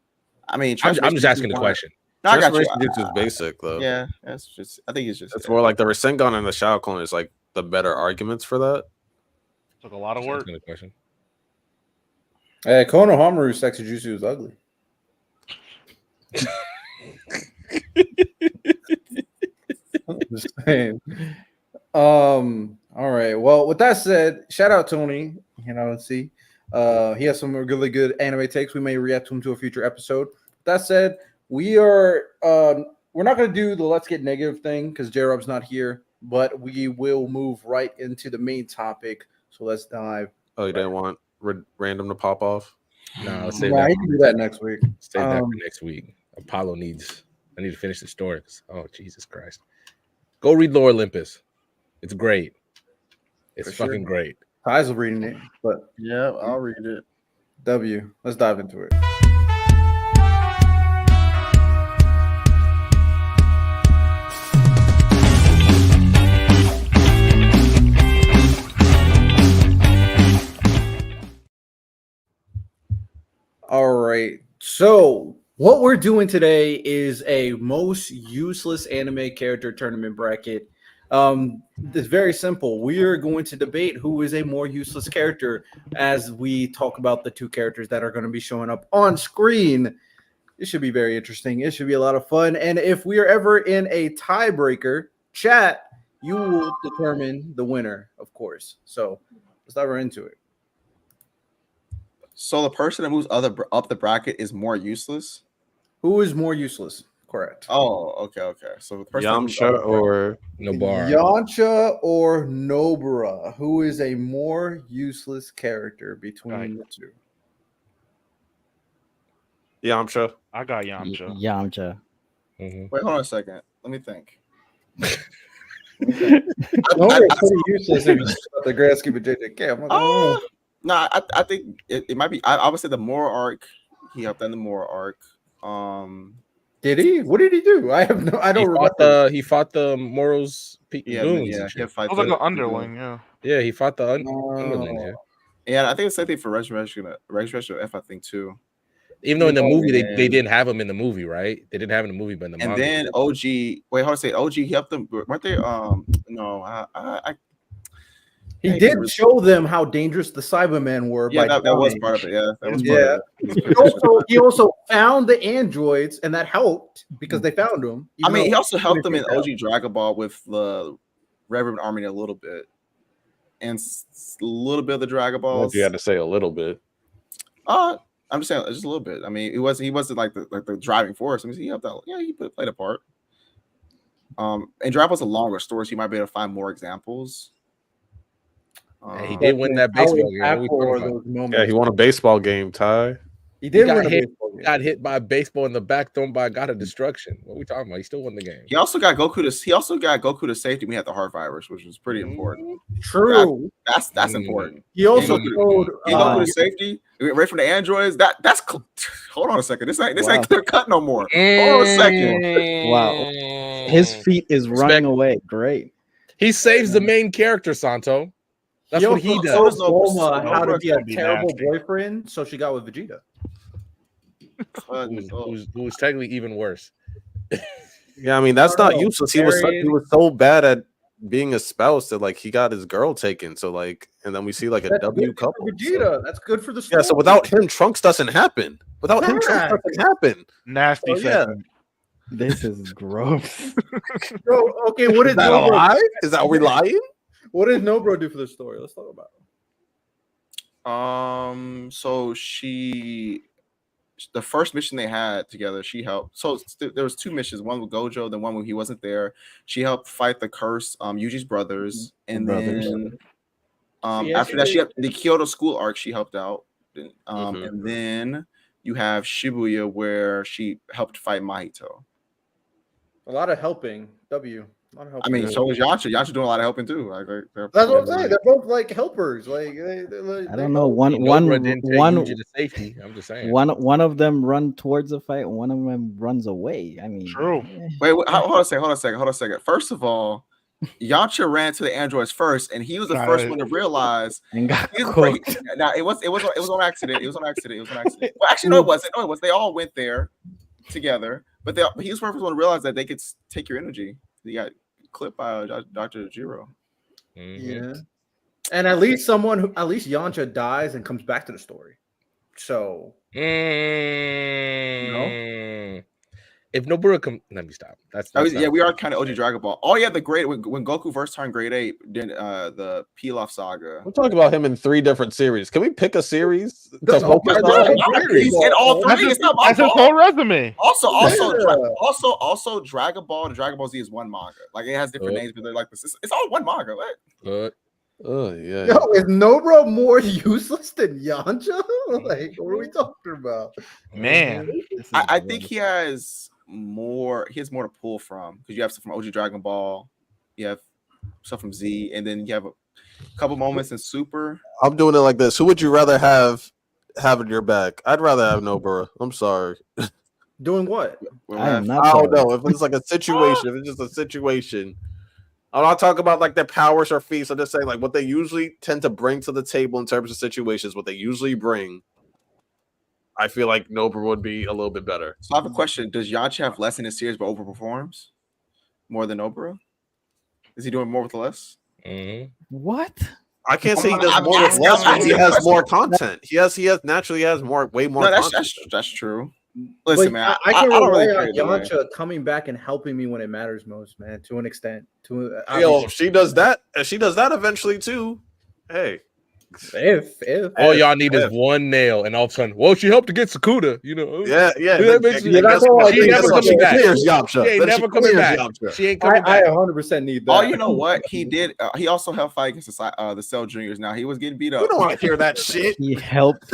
B: I mean,
F: I'm just asking the question.
B: No, I got you.
G: Jutsu is basic though.
B: Yeah, that's just. I think it's just.
G: It's more like the Rasengan and the shadow clone is like the better arguments for that.
E: Took a lot of work.
F: Good question.
A: Hey, Konohamaru's sexy jutsu is ugly. I'm just saying. All right. Well, with that said, shout out Tony. Let's see. He has some really good anime takes. We may react to him to a future episode. With that said, we're not going to do the let's get negative thing because J-Rob's not here, but we will move right into the main topic. So let's dive.
G: Oh, you didn't want random to pop off?
F: No, let's
A: save that. I can do that next week.
F: Save that for next week. I need to finish the story. Oh, Jesus Christ. Go read Lore Olympus. It's great. It's fucking great.
A: Ty's reading it, but
B: yeah, I'll read it.
A: Let's dive into it. All right. So what we're doing today is a most useless anime character tournament bracket. It's very simple. We are going to debate who is a more useless character as we talk about the two characters that are going to be showing up on screen. It should be very interesting. It should be a lot of fun. And if we are ever in a tiebreaker, chat, you will determine the winner, of course. So let's dive right into it.
B: So the person that moves up the bracket is more useless.
A: Who is more useless? Correct.
B: Oh, okay. So the person that moves up
G: Yamcha
B: the bracket-
G: or
F: Nobara.
A: Yamcha or Nobara? Who is a more useless character between the two?
F: Yamcha.
E: I got Yamcha.
C: Yamcha.
F: Mhm.
B: Wait, hold on a second. Let me think.
A: Nobara's pretty useless if you think about the grand scheme of JJK. I'm like, oh.
B: No, I think it might be. I would say the Mora arc. He helped in the Mora arc.
A: Did he? What did he do? I don't remember.
F: He fought the Moros
B: Yeah,
F: goons.
B: yeah,
F: and
B: he
F: shit.
B: fight
E: I was like an underling, yeah.
F: Yeah, he fought the underlings. Yeah.
B: Yeah, I think it's the same thing for Resurrection F. I think too.
F: Even though in the movie
B: man.
F: they didn't have him in the movie, right? They didn't have him in the movie, but in the
B: And
F: manga.
B: then OG. Wait, how to say OG? He helped them, weren't they? No,
A: He did show them how dangerous the Cybermen were.
B: Yeah,
A: by
B: that was
A: dying.
B: part of it. Yeah, that was
A: Yeah.
B: part of it.
A: He also found the androids, and that helped because they found them.
B: I mean, he also helped them in OG Dragon Ball with the Reverend Army a little bit, and a little bit of the Dragon Balls.
G: you had to say a little bit.
B: I'm just saying just a little bit. I mean, he wasn't like the driving force. I mean, he helped out. Yeah, he played a part. And Dragon Ball's a longer story, so you might be able to find more examples.
F: He did win that baseball game. What are we talking about?
G: Yeah, he won a baseball game, Ty.
A: He did
F: got
A: win a
F: hit-
A: baseball game.
F: Got hit by a baseball in the back, thrown by a god of destruction. What are we talking about? He still won the game.
B: He also got Goku to safety. We had the heart virus, which was pretty important.
A: True.
B: That's important.
A: He also
B: Goku-
A: showed.
B: He Goku to safety. Right from the androids. That's. Hold on a second. This ain't clear cut no more. Hold on a second.
C: Wow. His feet is running away. Great.
F: He saves the main character, Santo. That's what he does.
A: Told
B: no-
A: Bulma how to
E: Bulma's
A: be a
E: gonna be
A: terrible
E: nasty.
A: boyfriend, so she got with Vegeta.
F: Who's technically even worse.
G: Yeah, I mean that's not
A: know.
G: useless. He was so bad at being a spouse that like he got his girl taken. So like, and then we see like a
A: That's
G: W
A: good for
G: couple.
A: Vegeta. That's good for the story.
G: Yeah, so without him, Trunks doesn't happen. Without him, Trunks doesn't happen.
E: Nasty
G: Oh, yeah.
E: segment.
C: This is gross.
A: Bro, okay, what did
G: Is that a
A: Nobro?
G: lie? Is that we lying?
A: What did Nobro do for the story? Let's talk about it.
B: So the first mission they had together, she helped. So there was two missions, one with Gojo, then one when he wasn't there. She helped fight the curse, Yuji's brothers, and then after that, she helped the Kyoto school arc. She helped out, and then you have Shibuya where she helped fight Mahito.
A: A lot of helping. A lot of helping.
B: I mean, so is Yamcha. Yamcha doing a lot of helping too. Like
A: That's what I'm saying. They're both like helpers. Like
C: I don't know.
F: Nobara didn't take Yuji to safety. I'm just saying.
C: One of them run towards the fight, one of them runs away. I mean,
E: True.
B: Wait, hold on a second. First of all, Yamcha ran to the androids first, and he was the first one to realize.
C: and got
B: Now
C: cooked.
B: it was on accident. It was on accident. Well, actually, no, it wasn't. No, it was. They all went there together, but he was the first one to realize that they could take your energy. He got clipped by Dr. Jiro.
A: Yeah, and at least Yamcha dies and comes back to the story. So
F: If Nobara come, let me stop. That's
B: we are kind of OG Dragon Ball. Oh yeah, the great when Goku first turned Grade 8, then the Pilaf saga.
G: We're talking about him in 3 different series. Can we pick a series to
A: That's
G: focus
A: all
G: on?
B: He's in all three. It's not my
E: That's his
B: fault.
E: whole resume.
B: Also, Dragon Ball and Dragon Ball Z is one manga. Like it has different names, but they're like this. It's all one manga. What?
G: Oh yeah.
A: yo, is Nobro more useless than Yamcha? Like, what are we talking about?
E: Man,
B: I think he has more to pull from because you have stuff from OG Dragon Ball, you have stuff from Z, and then you have a couple moments in Super.
G: I'm doing it like this. Who would you rather have in your back? I'd rather have Nobara. I'm sorry.
A: Doing what?
C: I am not.
G: I don't
C: sorry.
G: know if it's like a situation. If it's just a situation. I'm not talking about like their powers or feats. I'm just saying like what they usually tend to bring to the table in terms of situations. What they usually bring. I feel like Nobara would be a little bit better.
B: So I have a question: does Yamcha have less in his series but overperforms more than Nobara? Is he doing more with less?
C: What?
G: I can't say he
B: I'm
G: does more with
B: asking-
G: less,
B: I'm
G: but he
B: asking
G: has
B: a
G: more
B: question.
G: content. He naturally has way more
B: No,
G: content.
B: that's true. Listen,
A: But
B: man,
A: I can
B: don't
A: rely
B: really
A: on
B: care either way.
A: Yamcha coming back and helping me when it matters most, man. To an extent.
G: Yo,
A: Obviously.
G: if she does that, eventually too. Hey,
A: If
F: All y'all need is one nail, and all of a sudden, well, she helped to get Sakuna. You know,
G: yeah.
F: that makes
A: yeah, that's
G: guess
A: all
G: what?
A: I
F: She
A: think.
F: never
A: That's
F: coming
G: She
F: back.
G: clears Yamcha.
F: She ain't
G: Then
F: never coming
G: clears
F: back.
G: Yamcha.
F: She ain't coming
A: I
F: back.
A: 100% need that.
B: Oh, you know what? He did. He also helped fight against the Cell Juniors. Now he was getting beat up.
G: We don't want to hear that shit.
C: He helped.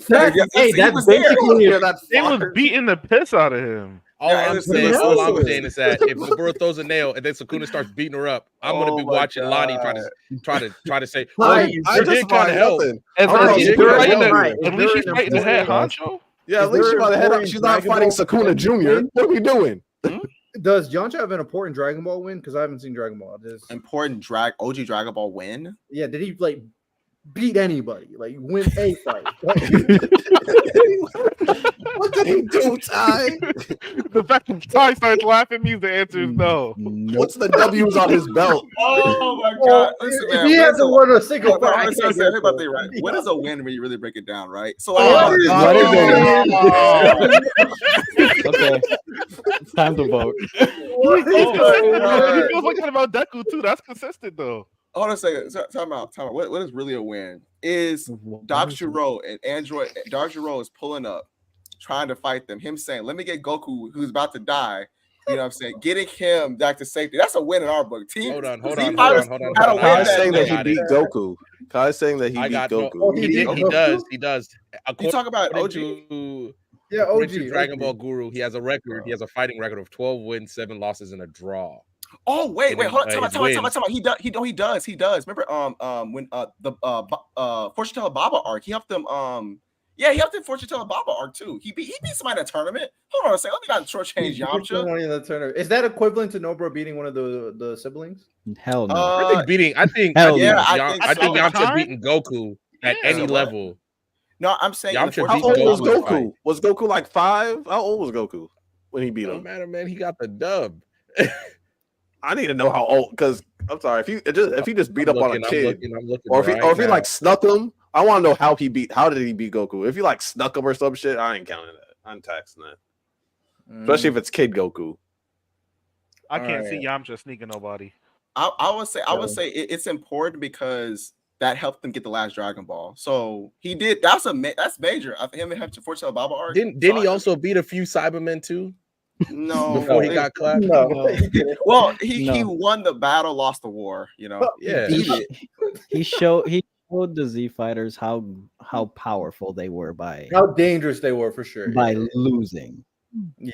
A: That's
B: He
A: that's
B: was there.
A: basically
G: Hear that
E: They was
G: fucker.
E: beating the piss out of him.
F: All
B: Yeah,
F: I'm
B: it's
F: saying
A: ridiculous.
F: is that if Gaburo throws a nail and then Sakuna starts beating her up, I'm gonna
B: Oh
F: be
B: my
F: watching Lonnie
B: God.
F: try to say,
A: Hi,
F: well, you
G: I
F: sure
G: just
F: did kind
G: find
F: of help.
G: nothing.
E: At
G: I'm not
E: least
G: sure
E: he's
G: that
E: fighting
G: help
E: the,
G: you.
E: at least he's fighting the head honcho.
G: Yeah, at
A: Is
G: least
A: there
G: she's by the head up.
A: important
G: She's not
A: Dragon
G: fighting
A: Ball
G: Sakuna Jr.
A: win?
G: What are we doing?
A: Does Yamcha have an important Dragon Ball win? Because I haven't seen Dragon Ball.
B: Important OG Dragon Ball win.
A: Yeah, did he like beat anybody? Like win a fight?
G: What did he do, Ty?
E: The fact that Ty starts laughing means the answer is no.
C: Nope.
G: What's the W's on his belt?
B: Oh my
A: Well,
B: Listen,
A: if
B: man.
A: he
B: What is
A: hasn't
B: a-
A: won a single
B: Hold on,
A: fight, I
B: listen,
A: can't
B: listen,
A: get
B: everybody,
A: to it.
B: right? What is a win when you really break it down, right? So,
A: What is
C: What is
A: it?
C: Okay, it's time to vote.
A: What is
E: He's consistent,
B: God.
E: though. He feels like that about Deku too. That's consistent though.
B: hold on a second. Time out. What is really a win? Is Dr. Gero and Android. Dr. Gero is pulling up, trying to fight them. Him saying, "Let me get Goku, who's about to die." You know what I'm saying? Getting him back to safety. That's a win in our book. Team.
F: Hold on.
B: Team Fighters had a win
G: Kai's
B: that
G: saying that he
B: day.
G: beat Goku. Kai's saying that he
F: I
G: beat
F: got
G: Goku.
A: no-
F: He did. He does. He does.
B: You talk about OG.
F: To
A: Yeah,
F: according to
A: OG.
F: Dragon Ball Guru, he has a record. He has a fighting record of 12 wins, 7 losses, and a draw.
B: Oh wait,
F: And
B: hold
F: then,
B: on.
F: his
B: Time out. He does. Remember, when the Fortune Teller Baba arc, he helped them. Yeah, he helped them Fortune Teller Baba arc too. He beat somebody in a tournament. Hold on a second. Let me not shortchange Yamcha.
A: Is that equivalent to Nobro beating one of the siblings?
C: Hell no.
F: I think
B: yeah,
F: I think
E: so.
F: Yamcha
E: Time?
F: beating Goku at
E: Yeah.
F: any
B: What?
F: level.
B: No, I'm saying
F: Yamcha
B: the
G: How
F: beat
B: Fortune
G: old was
F: Goku in the
G: Goku?
F: fight.
G: Was Goku like 5? How old was Goku when he beat
F: Don't
G: him?
F: matter, man. He got the dub.
G: I need to know how old. Because I'm sorry, if he just beat up on a kid,
F: I'm looking
G: or if he
F: now.
G: like snuck him, I want to know how did he beat Goku? If he like snuck him or some shit, I ain't counting that. I'm taxing that, especially if it's kid Goku.
E: I can't
A: Alright.
E: see Yamcha sneaking nobody.
B: I would say it's important because that helped them get the last Dragon Ball. So he did. That's major. I think him and him to Fortune Teller Baba arc.
F: Didn't
B: So
F: he also beat a few Cybermen too
B: No,
F: before he got clapped?
A: No.
B: Well, he
C: No.
B: won the battle, lost the war. You know.
F: Yeah.
C: He showed the Z fighters how powerful they were by
A: How dangerous they were for sure.
C: losing.
A: Yeah.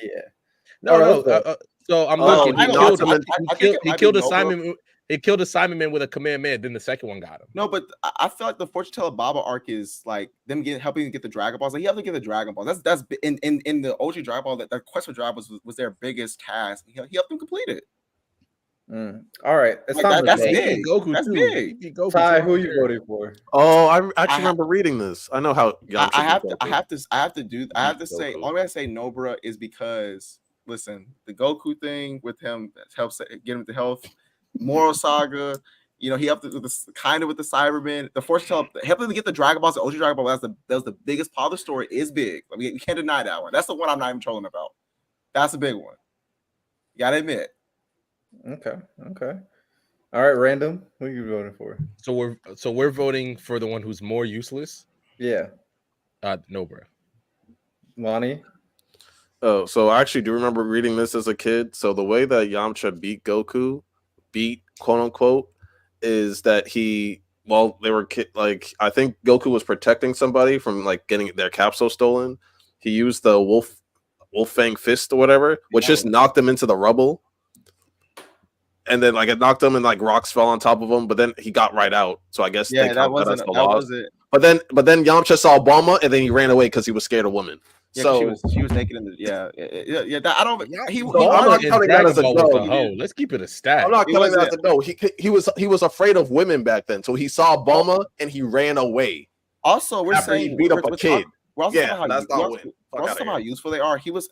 F: No.
A: that's
F: So I'm
G: Oh,
F: looking.
G: he
F: He
G: knocked
F: killed.
G: him in-
B: I think it
F: He
B: might
F: killed
B: be
F: a
B: Nobro.
F: Simon. He killed a Simon Then the Kamehameha. Then the second one got him.
B: No, but I feel like the Fortune Teller Baba arc is like them helping get the Dragon Balls. Like he have to get the Dragon Balls. That's in the OG Dragon Ball. That quest for Dragon Balls was their biggest task. He helped them complete it.
A: All right. It's
B: Like,
A: time
B: that's
A: to vote.
B: big.
F: He beat Goku
B: That's
F: too.
B: big.
F: He beat Goku
A: Ty,
F: too.
A: who you voting for?
G: Oh, I actually
B: I
G: remember reading this. I know how. Yamcha
B: I have
G: beat
B: to.
G: Goku.
B: I have to say.
G: Goku.
B: Only I say Nobra is because listen, the Goku thing with him helps get him to health. Moral Saga. You know, he helped with the Cybermen. The Fortune Teller helping to get the Dragon Balls. The OG Dragon Ball. That was the biggest part of the story. Is big. I mean, you can't deny that one. That's the one I'm not even trolling about. That's a big one. You gotta admit.
A: Okay. All right, random. Who are you voting for?
F: So we're voting for the one who's more useless.
A: Yeah.
F: Nobra.
A: Lonnie.
G: Oh, so I actually do remember reading this as a kid. So the way that Yamcha beat quote unquote, is that they were like, I think Goku was protecting somebody from like getting their capsule stolen. He used the wolf fang fist or whatever, which just knocked him into the rubble. And then like it knocked him and like rocks fell on top of him, but then he got right out. So I guess they count as a loss. But then Yamcha saw Bulma and then he ran away because he was scared of women.
B: Yeah,
G: so
B: she was naked in the yeah. That, I don't.
G: I'm not counting that as a no.
F: Let's keep it a stat.
G: I'm not counting that as a no. He was afraid of women back then, so he saw Bulma and he ran away.
B: Also, we're
G: after
B: saying
G: he beat up a kid.
B: We're also
D: Yeah,
B: talking
D: that's
B: about
D: not
B: how,
D: win.
B: we're
D: Fuck
B: also
D: outta
B: talking
D: here.
B: how useful they are. He was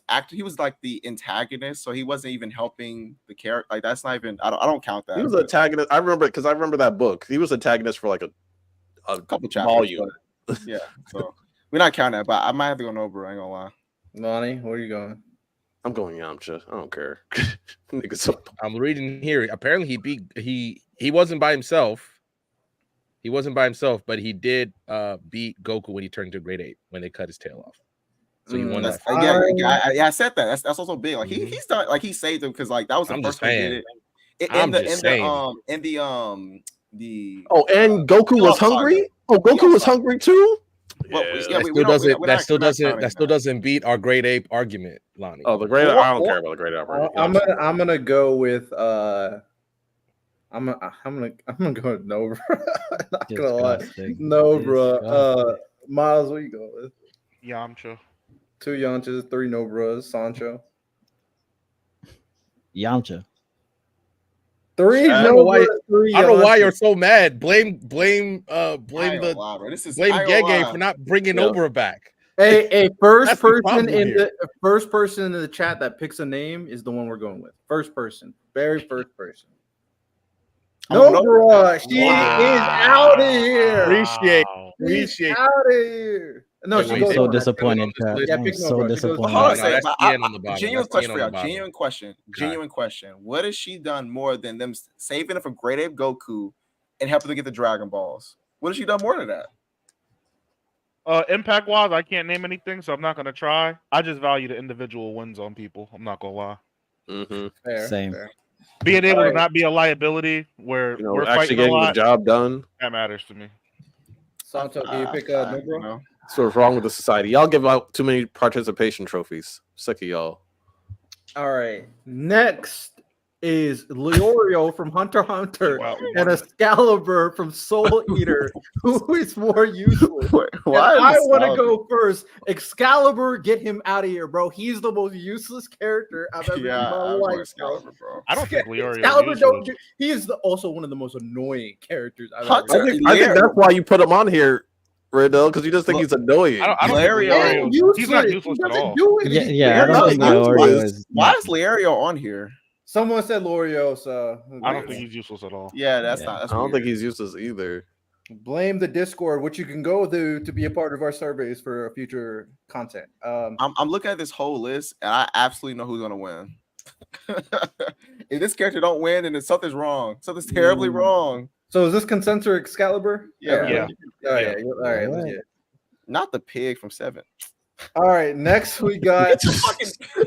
B: like the antagonist, so he wasn't even helping the character. Like that's not even. I don't count that.
G: He was
B: but
G: antagonist. I remember because I remember that book. He was antagonist for like a
B: couple chapters.
G: volume.
B: But, yeah, so we're not counting that. But I might have to go Nobru. I ain't gonna lie.
A: Lonnie, where are you going?
G: I'm going Yamcha. I don't care. Nigga, so
F: I'm reading here. Apparently, he wasn't by himself. He wasn't by himself, but he did beat Goku when he turned to Grade 8 when they cut his tail off. So he won that.
B: Yeah, I said that. That's also big. Like he's done. Like he saved him because like that was the
F: I'm
B: first
F: just
B: time he
F: saying.
B: did it.
F: I'm just saying.
G: Oh, and Goku was hungry. Oh, Goku was hungry too.
B: Well,
D: Yeah.
F: That still doesn't beat our Grade 8 argument, Lonnie.
G: Oh, the great. I don't care about the great opera.
A: I'm gonna go with I'm gonna go with Nobra. Not gonna lie,
C: Disgusting.
A: Nobra. Miles, what you go with?
E: Yamcha.
A: 2 Yamchas, 3 Nobras, Sancho.
C: Yamcha.
A: 3
F: I don't know why-
A: Nobras, 3
F: I don't know why
A: Yamchas.
F: you're so mad. Blame
B: Gege
F: for not bringing
G: Yeah.
F: Nobra back.
A: Hey, first
F: That's the
A: person
F: problem
A: in
F: here.
A: the first person in the chat that picks a name is the one we're going with. First person, very first person. Nobra, she is out of here.
F: Appreciate
A: She's
F: it.
A: out of here. No,
F: Wait,
A: she
F: wait,
A: goes
F: wait.
C: So
A: on.
C: disappointed.
F: Yeah,
A: Yeah,
C: I'm
A: pick
C: so
A: Nobra. She goes
C: disappointed.
B: Hold on a
F: No,
B: second.
F: that's
B: but
F: TN on the bottom.
B: Genuine
F: That's
B: question
F: TN
B: for
F: on
B: y'all.
F: the bottom.
B: Genuine question. What has she done more than them saving it for Great Ape Goku and helping them get the Dragon Balls? What has she done more than that?
E: Impact wise, I can't name anything, so I'm not gonna try. I just value the individual wins on people. I'm not gonna lie.
G: Mm-hmm.
A: Fair,
C: Same.
A: fair.
E: Being able
A: All
E: to
A: right.
E: not be a liability where
G: You know,
E: we're
G: actually
E: fighting a
G: getting the
E: lot,
G: job done.
E: that matters to me.
A: Sancho, can you pick
B: You
A: Nobra?
B: know?
G: That's what's wrong with the society. Y'all give out too many participation trophies. Sick of y'all.
A: All right. Next is Leorio from Hunter x Hunter
E: Wow.
A: and Excalibur from Soul Eater. Who is more useless?
B: Why
A: And I
B: is
A: want to
B: Excalibur-
A: go first. Excalibur, get him out of here, bro. He's the most useless character I've ever seen in my
B: I'm going
A: life, bro.
B: Excalibur, bro.
E: I don't think Leorio
A: Excalibur
E: is
A: don't
E: useless.
A: do, he is also one of the most annoying characters I've
B: Hunter-
A: ever seen.
G: I think that's why you put him on here, Riddle, because you just think he's annoying.
E: I don't think
B: Leorio-
E: Leorio. He's not
A: He
E: useless at
A: doesn't
E: all.
A: do
C: Yeah,
A: anything.
C: yeah. I don't think Leorio is.
B: Why is Leorio on here?
A: Someone said Lorio, so
E: I don't think he's useless at all.
B: Yeah, that's
C: Yeah.
B: not. That's
G: I don't
B: weird.
G: think he's useless either.
A: blame the Discord, which you can go to be a part of our surveys for future content.
B: I'm looking at this whole list, and I absolutely know who's gonna win. If this character don't win, then something's wrong. Something's terribly wrong.
A: So is this consensus Excalibur?
B: Yeah.
E: Yeah.
A: Oh, yeah. All right. Legit.
B: Not the pig from 7.
A: All right. Next we got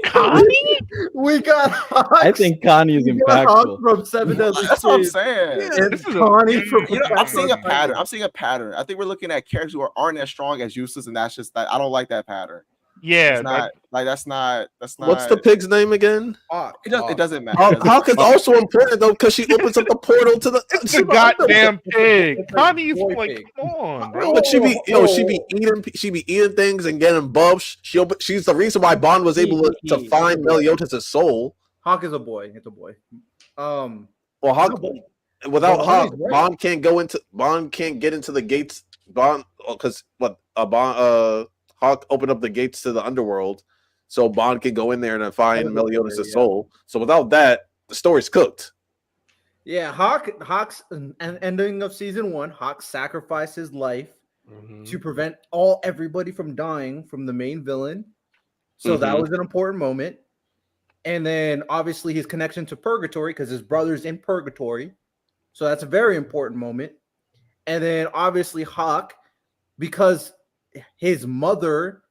E: Connie?
A: we got Hawks.
C: I think Connie is
A: We got Hawks
C: impactful.
A: from Seven Deadly
B: That's what I'm
A: Sins.
B: saying.
A: And
E: This is a-
A: Connie from
B: You know, I'm seeing a
A: Attack on
B: pattern.
A: Titan.
B: I'm seeing a pattern. I think we're looking at characters who aren't as strong as useless, and that's just that. I don't like that pattern.
E: Yeah,
B: It's not like that's not.
G: What's the pig's name again?
A: Hawk.
B: It doesn't matter.
G: Hawk is also important though because she opens up the portal to
E: it's the goddamn pig.
A: It's a
E: Connie's
A: boy
E: like,
A: pig.
E: come on, bro.
G: But she be eating things and getting buffs. She's the reason why Bond was able to find Meliodas' soul.
A: Hawk is a boy. It's a boy.
G: Well, Hawk without
A: Well,
G: Hawk,
A: he's right.
G: Bond can't get into the gates. Because Hawk opened up the gates to the underworld, so Bond can go in there and find Meliodas' soul. So without that, the story's cooked.
A: Yeah, Hawk's ending of season 1. Hawk sacrificed his life to prevent everybody from dying from the main villain. So that was an important moment. And then obviously his connection to Purgatory because his brother's in Purgatory. So that's a very important moment. And then obviously Hawk, because his mother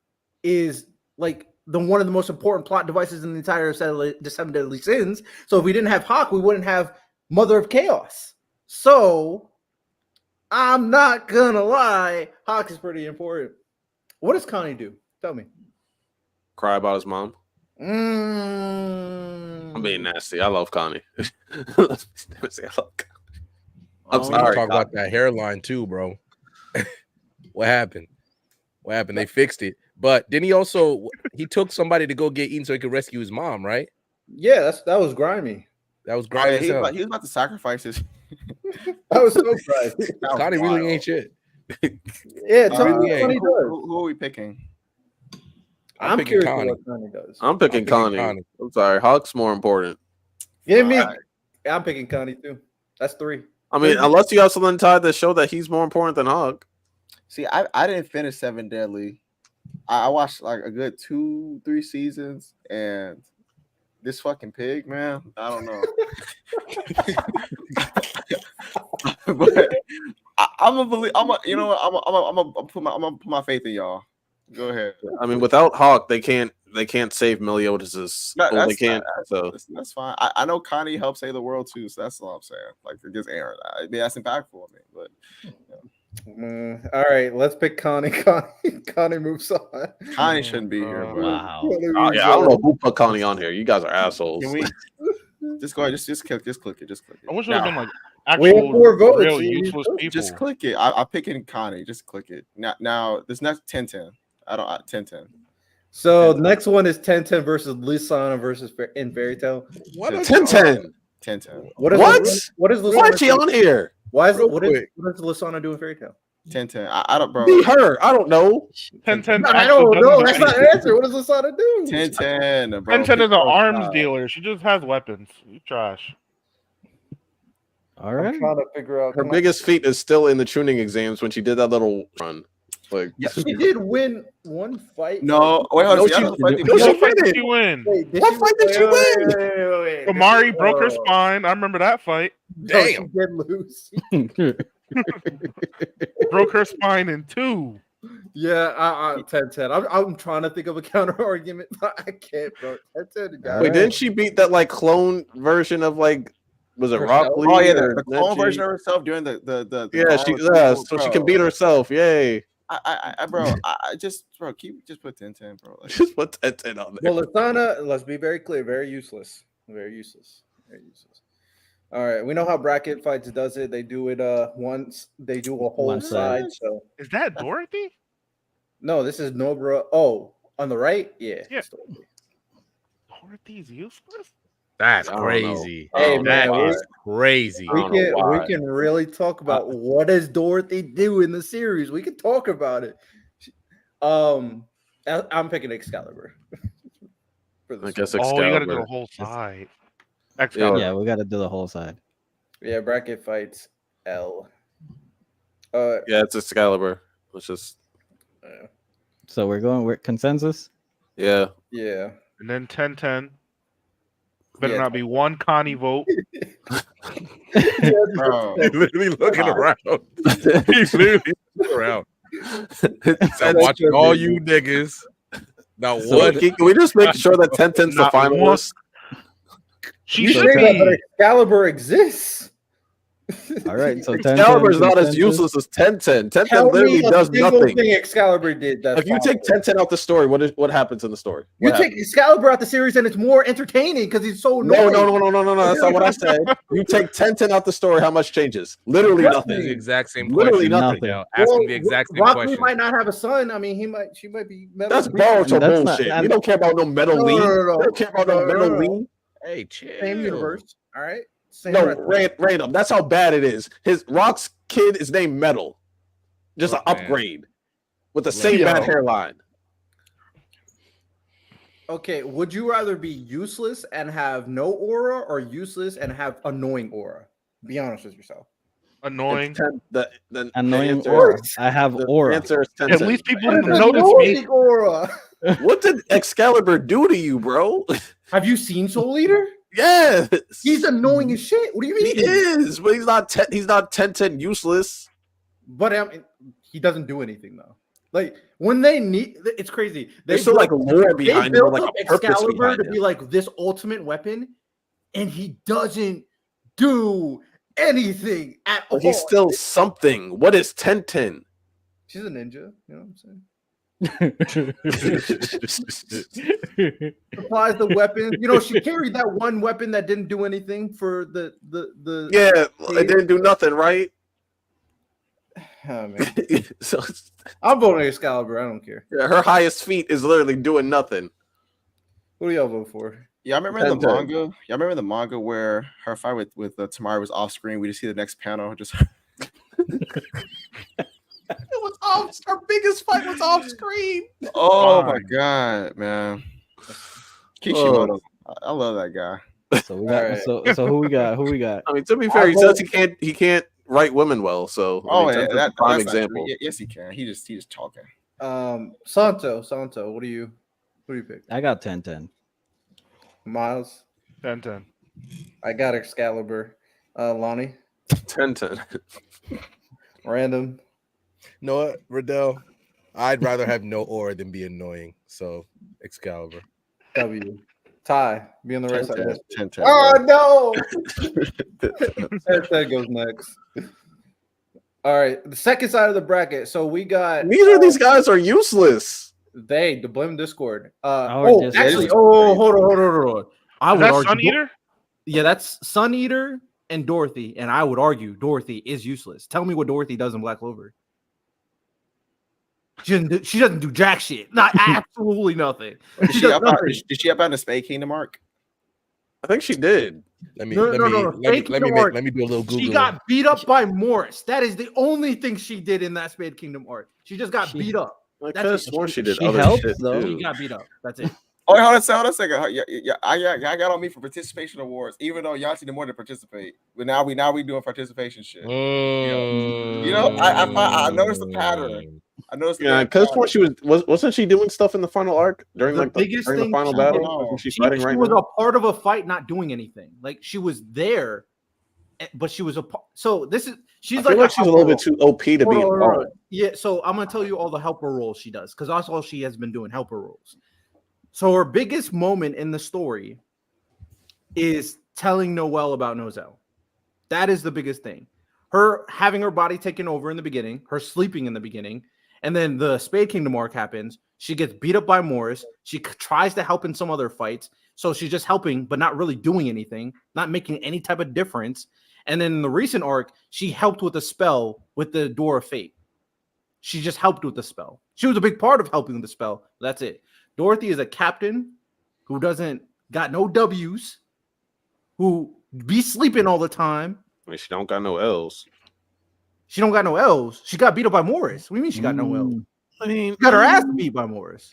A: is like one of the most important plot devices in the entire the Seven Deadly Sins. So if we didn't have Hawk, we wouldn't have Mother of Chaos. So I'm not gonna lie, Hawk is pretty important. What does Connie do? Tell me.
G: Cry about his mom. I'm being nasty. I love Connie. I'm
F: We
G: sorry.
F: talk about that hairline too, bro. What happened? What happened? They fixed it. But didn't he took somebody to go get eaten so he could rescue his mom, right?
A: Yeah, that was grimy.
F: That was
B: Oh,
F: grimy
B: yeah,
F: as
B: he
F: hell.
B: was about to sacrifice his.
A: That was so grimy.
B: That was
F: Connie really
B: wild.
F: ain't shit.
A: Yeah, tell me what
F: yeah.
A: Connie does.
B: Who are we picking?
A: I'm
F: picking
A: curious
F: Connie.
A: what Connie does.
G: I'm picking Connie. I'm sorry, Hawk's more important.
A: Yeah, me.
B: Alright.
A: I'm picking Connie too. That's 3.
G: I mean, unless you have something tied to show that he's more important than Hawk.
B: See, I didn't finish Seven Deadly. I watched like a good 2-3 seasons, and this fucking pig, man, I don't know. But I'm gonna believe. You know what? I'm gonna put my faith in y'all. Go ahead.
G: I mean, without Hawk, they can't save Meliodas'.
B: No,
G: They can't.
B: That's fine. I know Connie helped save the world too, so that's all I'm saying. Like against Aaron, I mean that's impactful. I mean, but
A: all right, let's pick Connie. Connie moves on.
B: Connie shouldn't be here. But
C: Wow.
G: Yeah, I don't know who put Connie on here. You guys are assholes.
B: can we just go ahead? Just click it. Just click it.
E: I wish it would have been like
A: We have
E: actual
A: 4 votes,
E: real
A: so you
E: useless people.
B: Just click it. I'm picking Connie. Just click it. Now this next 10-10. I don't 10-10.
A: So next one is 10-10 versus Lisana versus in Fairy Tale.
F: What?
B: 10-10.
G: Ten.
A: What is
G: Why
A: Lisana?
G: is she on here?
A: Why is
F: Real
A: what is
F: quick.
A: Lisana doing in Fairy Tale?
B: 10-10. I don't, bro.
G: Be her. I don't know.
E: 10-10.
A: I don't know. That's not an answer. What does Lisana do?
B: 10-10, bro.
E: 10-10 is an
B: Bro,
E: arms
B: stop.
E: dealer. She just has weapons. You trash.
C: All
A: I'm
C: right.
A: trying to figure out.
G: Her biggest feat is still in the tuning exams when she did that little run. Like,
A: She did win one fight.
B: No, wait, hold on.
G: No,
B: See, I
G: she-
B: don't fight the-
G: no, she
E: What fight
G: didn't.
E: did she win?
A: Wait, did
G: What
A: she
G: fight did she win?
A: Wait.
E: Kamari broke her spine. I remember that fight.
A: No, she
F: Damn.
A: did lose.
E: Broke her spine in 2.
A: Yeah, 10-10. I'm trying to think of a counter argument, but I can't, bro. 10-10. got
G: wait,
A: it.
G: didn't she beat that like clone version of like, was it
A: Herself?
G: Rock Lee?
B: Oh yeah,
G: or
B: the
G: did
B: clone
G: she-
B: version of herself doing the
G: Yeah,
B: clone-
G: so she can beat herself. Yay!
B: bro. I just put 10-10, bro. Like,
G: Just put 10 on there.
A: Well, Lisana, let's be very clear, very useless. Very useless. Very useless. All right, we know how bracket fights does it. They do it once. They do a whole
C: One
A: side.
C: side.
A: So
E: Is that Dorothy?
A: no, this is Nobra. Oh, on the right, yeah.
E: Yeah.
A: it's Dorothy.
E: Dorothy's useless?
F: That's
G: I don't know.
F: crazy.
A: Hey,
F: That
A: man,
F: is crazy.
G: I don't know why.
A: We can really talk about what does Dorothy do in the series. We can talk about it. I'm picking Excalibur. For
G: I
A: this
G: guess
A: one.
E: Oh, you gotta do
G: Excalibur.
E: the whole side. Excalibur.
C: Yeah, we got to do the whole side.
A: Yeah, bracket fights L.
G: Yeah, it's Excalibur. Let's just
C: So we're going with consensus.
G: yeah.
A: Yeah.
E: And then 10-10. Better
A: Yeah.
E: not be one Connie vote.
B: bro.
F: He's literally looking around. He's literally looking around. I'm watching all you niggas. Now
G: So
F: what?
G: can we just make sure that 10-10's the
E: Not one.
G: finalist?
E: She
A: You
E: should
A: say that, but
E: be.
A: Excalibur exists.
C: All right. So 10-10
G: Excalibur's not as
C: consensus.
G: useless as 10-10. 10-10
A: Tell
G: literally
A: me a
G: does
A: single
G: nothing.
A: thing Excalibur did. That's
G: If you take
A: possible.
G: 10-10 out the story, what happens in the story?
A: You
G: What
A: take Excalibur out the series, and it's more entertaining because he's so
G: No,
A: annoying.
G: no. That's not what I said. You take 10-10 out the story, how much changes? Literally
A: Trust
F: The
G: nothing.
F: exact same
G: Literally
F: question.
C: nothing.
F: Yo, asking
A: Well,
F: the exact same
A: Rock Lee
F: question.
A: might not have a son. I mean, she might be metal.
G: That's Boruto
C: That's not-
G: bullshit.
C: and-
G: We don't care about no metal
A: No,
G: lean.
A: no, no, no.
G: We don't care about no
A: No,
G: metal
A: no, no.
G: lean.
F: Hey, chill.
A: Same universe. All right. Same
G: No,
A: recipe.
G: random. That's how bad it is. His Rock's kid is named Metal. Just
F: Look,
G: an
F: man.
G: upgrade with the same
E: Yo.
G: bad hairline.
A: Okay, would you rather be useless and have no aura, or useless and have annoying aura? Be honest with yourself.
E: Annoying.
G: It's 10 the
C: Annoying
G: answer-
C: aura. I have
G: The
C: aura.
G: answer is 10.
E: At least people
A: What is
E: didn't notice me.
A: annoying aura?
G: What did Excalibur do to you, bro?
A: Have you seen Soul Eater?
G: Yes,
A: He's annoying as shit. What do you
G: he
A: mean?
G: is, but he's not 10-10 useless.
A: But he doesn't do anything though. Like when they need, it's crazy.
G: There's still like lore behind him,
A: built
G: like
A: up
G: a purpose
A: Excalibur
G: behind
A: to
G: him.
A: be like this ultimate weapon, and he doesn't do anything at all.
G: But he's still something. What is 10-10?
A: She's a ninja. You know what I'm saying? Supplies the weapons. You know, she carried that one weapon that didn't do anything for the.
G: Yeah, it didn't do nothing, right?
A: Oh, man.
G: So
A: I'm voting Excalibur. I don't care.
G: yeah, her highest feat is literally doing nothing.
A: Who do y'all vote for?
B: Yeah, I remember in the
G: 10-10.
B: manga. Yeah, I remember in the manga where her fight with Tamara was off screen. We just see the next panel. Just it was
F: Our biggest fight was off screen.
B: Oh my
E: Fine.
B: god, man.
G: Oh.
B: Kishimoto. I love that guy.
C: So we got
A: Alright.
C: so who we got? Who we got?
G: I mean, to be fair, he says he can't write women well. So
B: Oh,
G: I mean,
B: yeah,
G: that's a prime
B: that's not true.
G: example.
B: Yes, he can. He just talking.
A: Santo, what do you pick?
C: I got 10-10.
A: Miles,
E: 10-10.
A: I got Excalibur. Lonnie,
G: 10-10.
A: random.
F: You know what, Riddell? I'd rather have no aura than be annoying. So Excalibur.
A: W. Ty, be on the right side. of this.
B: 10-10.
A: Oh no! That goes next. All right, the second side of the bracket. So we got
G: Neither of these guys are useless.
A: to blame Discord.
C: Our Discord.
A: Actually,
C: is
A: hold on. I
E: Is
A: would
E: that
A: argue.
E: Sun Eater?
A: Yeah, that's Sun Eater and Dorothy, and I would argue Dorothy is useless. Tell me what Dorothy does in Black Clover. She doesn't do jack shit. Not absolutely nothing.
B: Did
A: She
B: she
A: does
B: up out,
A: nothing.
B: did she up out in the Spade Kingdom arc?
G: I think she did.
F: Let me
A: No.
F: let me do a little Google.
A: She got beat up by Morris. That is the only thing she did in that Spade Kingdom arc. She just got beat up.
G: I
A: That's
G: could have
A: it.
G: sworn she did
C: She
G: other
C: helped,
G: shit
C: though.
A: She
G: too.
A: got beat up. That's it.
B: Oh, hold on a second. I got on me for participation awards, even though Yanti did more to participate. But now we doing participation shit. You know, I noticed the pattern. I noticed.
G: Yeah, because wasn't she doing stuff in the final arc during
A: The biggest
G: during the
A: thing
G: final
A: she
G: battle?
B: did-
G: Wasn't she
A: She
G: fighting right
A: was
G: now?
A: a part of a fight, not doing anything. Like she was there, but she was a part. So this is she's
G: I feel like she's a little bit too OP to be
A: Hold on.
G: involved.
A: Yeah, so I'm gonna tell you all the helper roles she does because that's all she has been doing, helper roles. So her biggest moment in the story is telling Noelle about Nozel. That is the biggest thing. Her having her body taken over in the beginning, her sleeping in the beginning, and then the Spade Kingdom arc happens. She gets beat up by Morris. She tries to help in some other fights. So she's just helping, but not really doing anything, not making any type of difference. And then in the recent arc, she helped with a spell with the Door of Fate. She just helped with the spell. She was a big part of helping with the spell. That's it. Dorothy is a captain who doesn't got no W's, who be sleeping all the time.
D: I mean, she don't got no L's.
A: She don't got no L's. She got beat up by Morris. What do you mean she got no L's?
G: I mean,
A: She got her ass beat by Morris.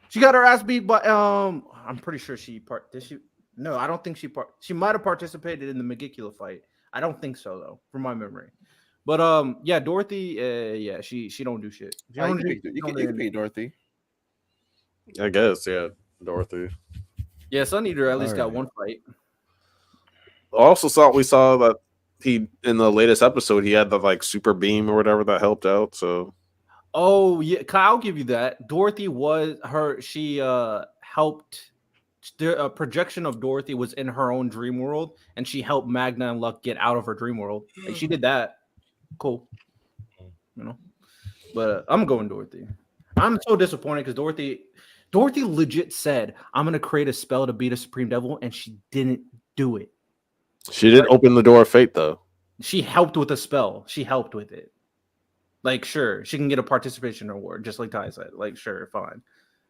A: She got her ass beat by I'm pretty sure did she? No, I don't think she might have participated in the Megicula fight. I don't think so though, from my memory. But yeah, Dorothy, yeah, she don't do shit. She don't do-
B: You
A: don't
B: can
A: do
B: be Dorothy.
D: I guess, yeah, Dorothy.
A: Yeah, Sun Eater at least got
C: Alright.
A: one fight.
D: We saw that he in the latest episode he had the like super beam or whatever that helped out. So
A: Oh yeah, I'll give you that. Dorothy she helped. The projection of Dorothy was in her own dream world, and she helped Magna and Luck get out of her dream world. Like she did that. Cool, you know. But I'm going Dorothy. I'm so disappointed because Dorothy legit said, "I'm gonna create a spell to beat a Supreme Devil," and she didn't do it.
G: she did open the door of fate though.
A: She helped with a spell. She helped with it. Like, sure, she can get a participation award, just like Ty said. Like, sure, fine.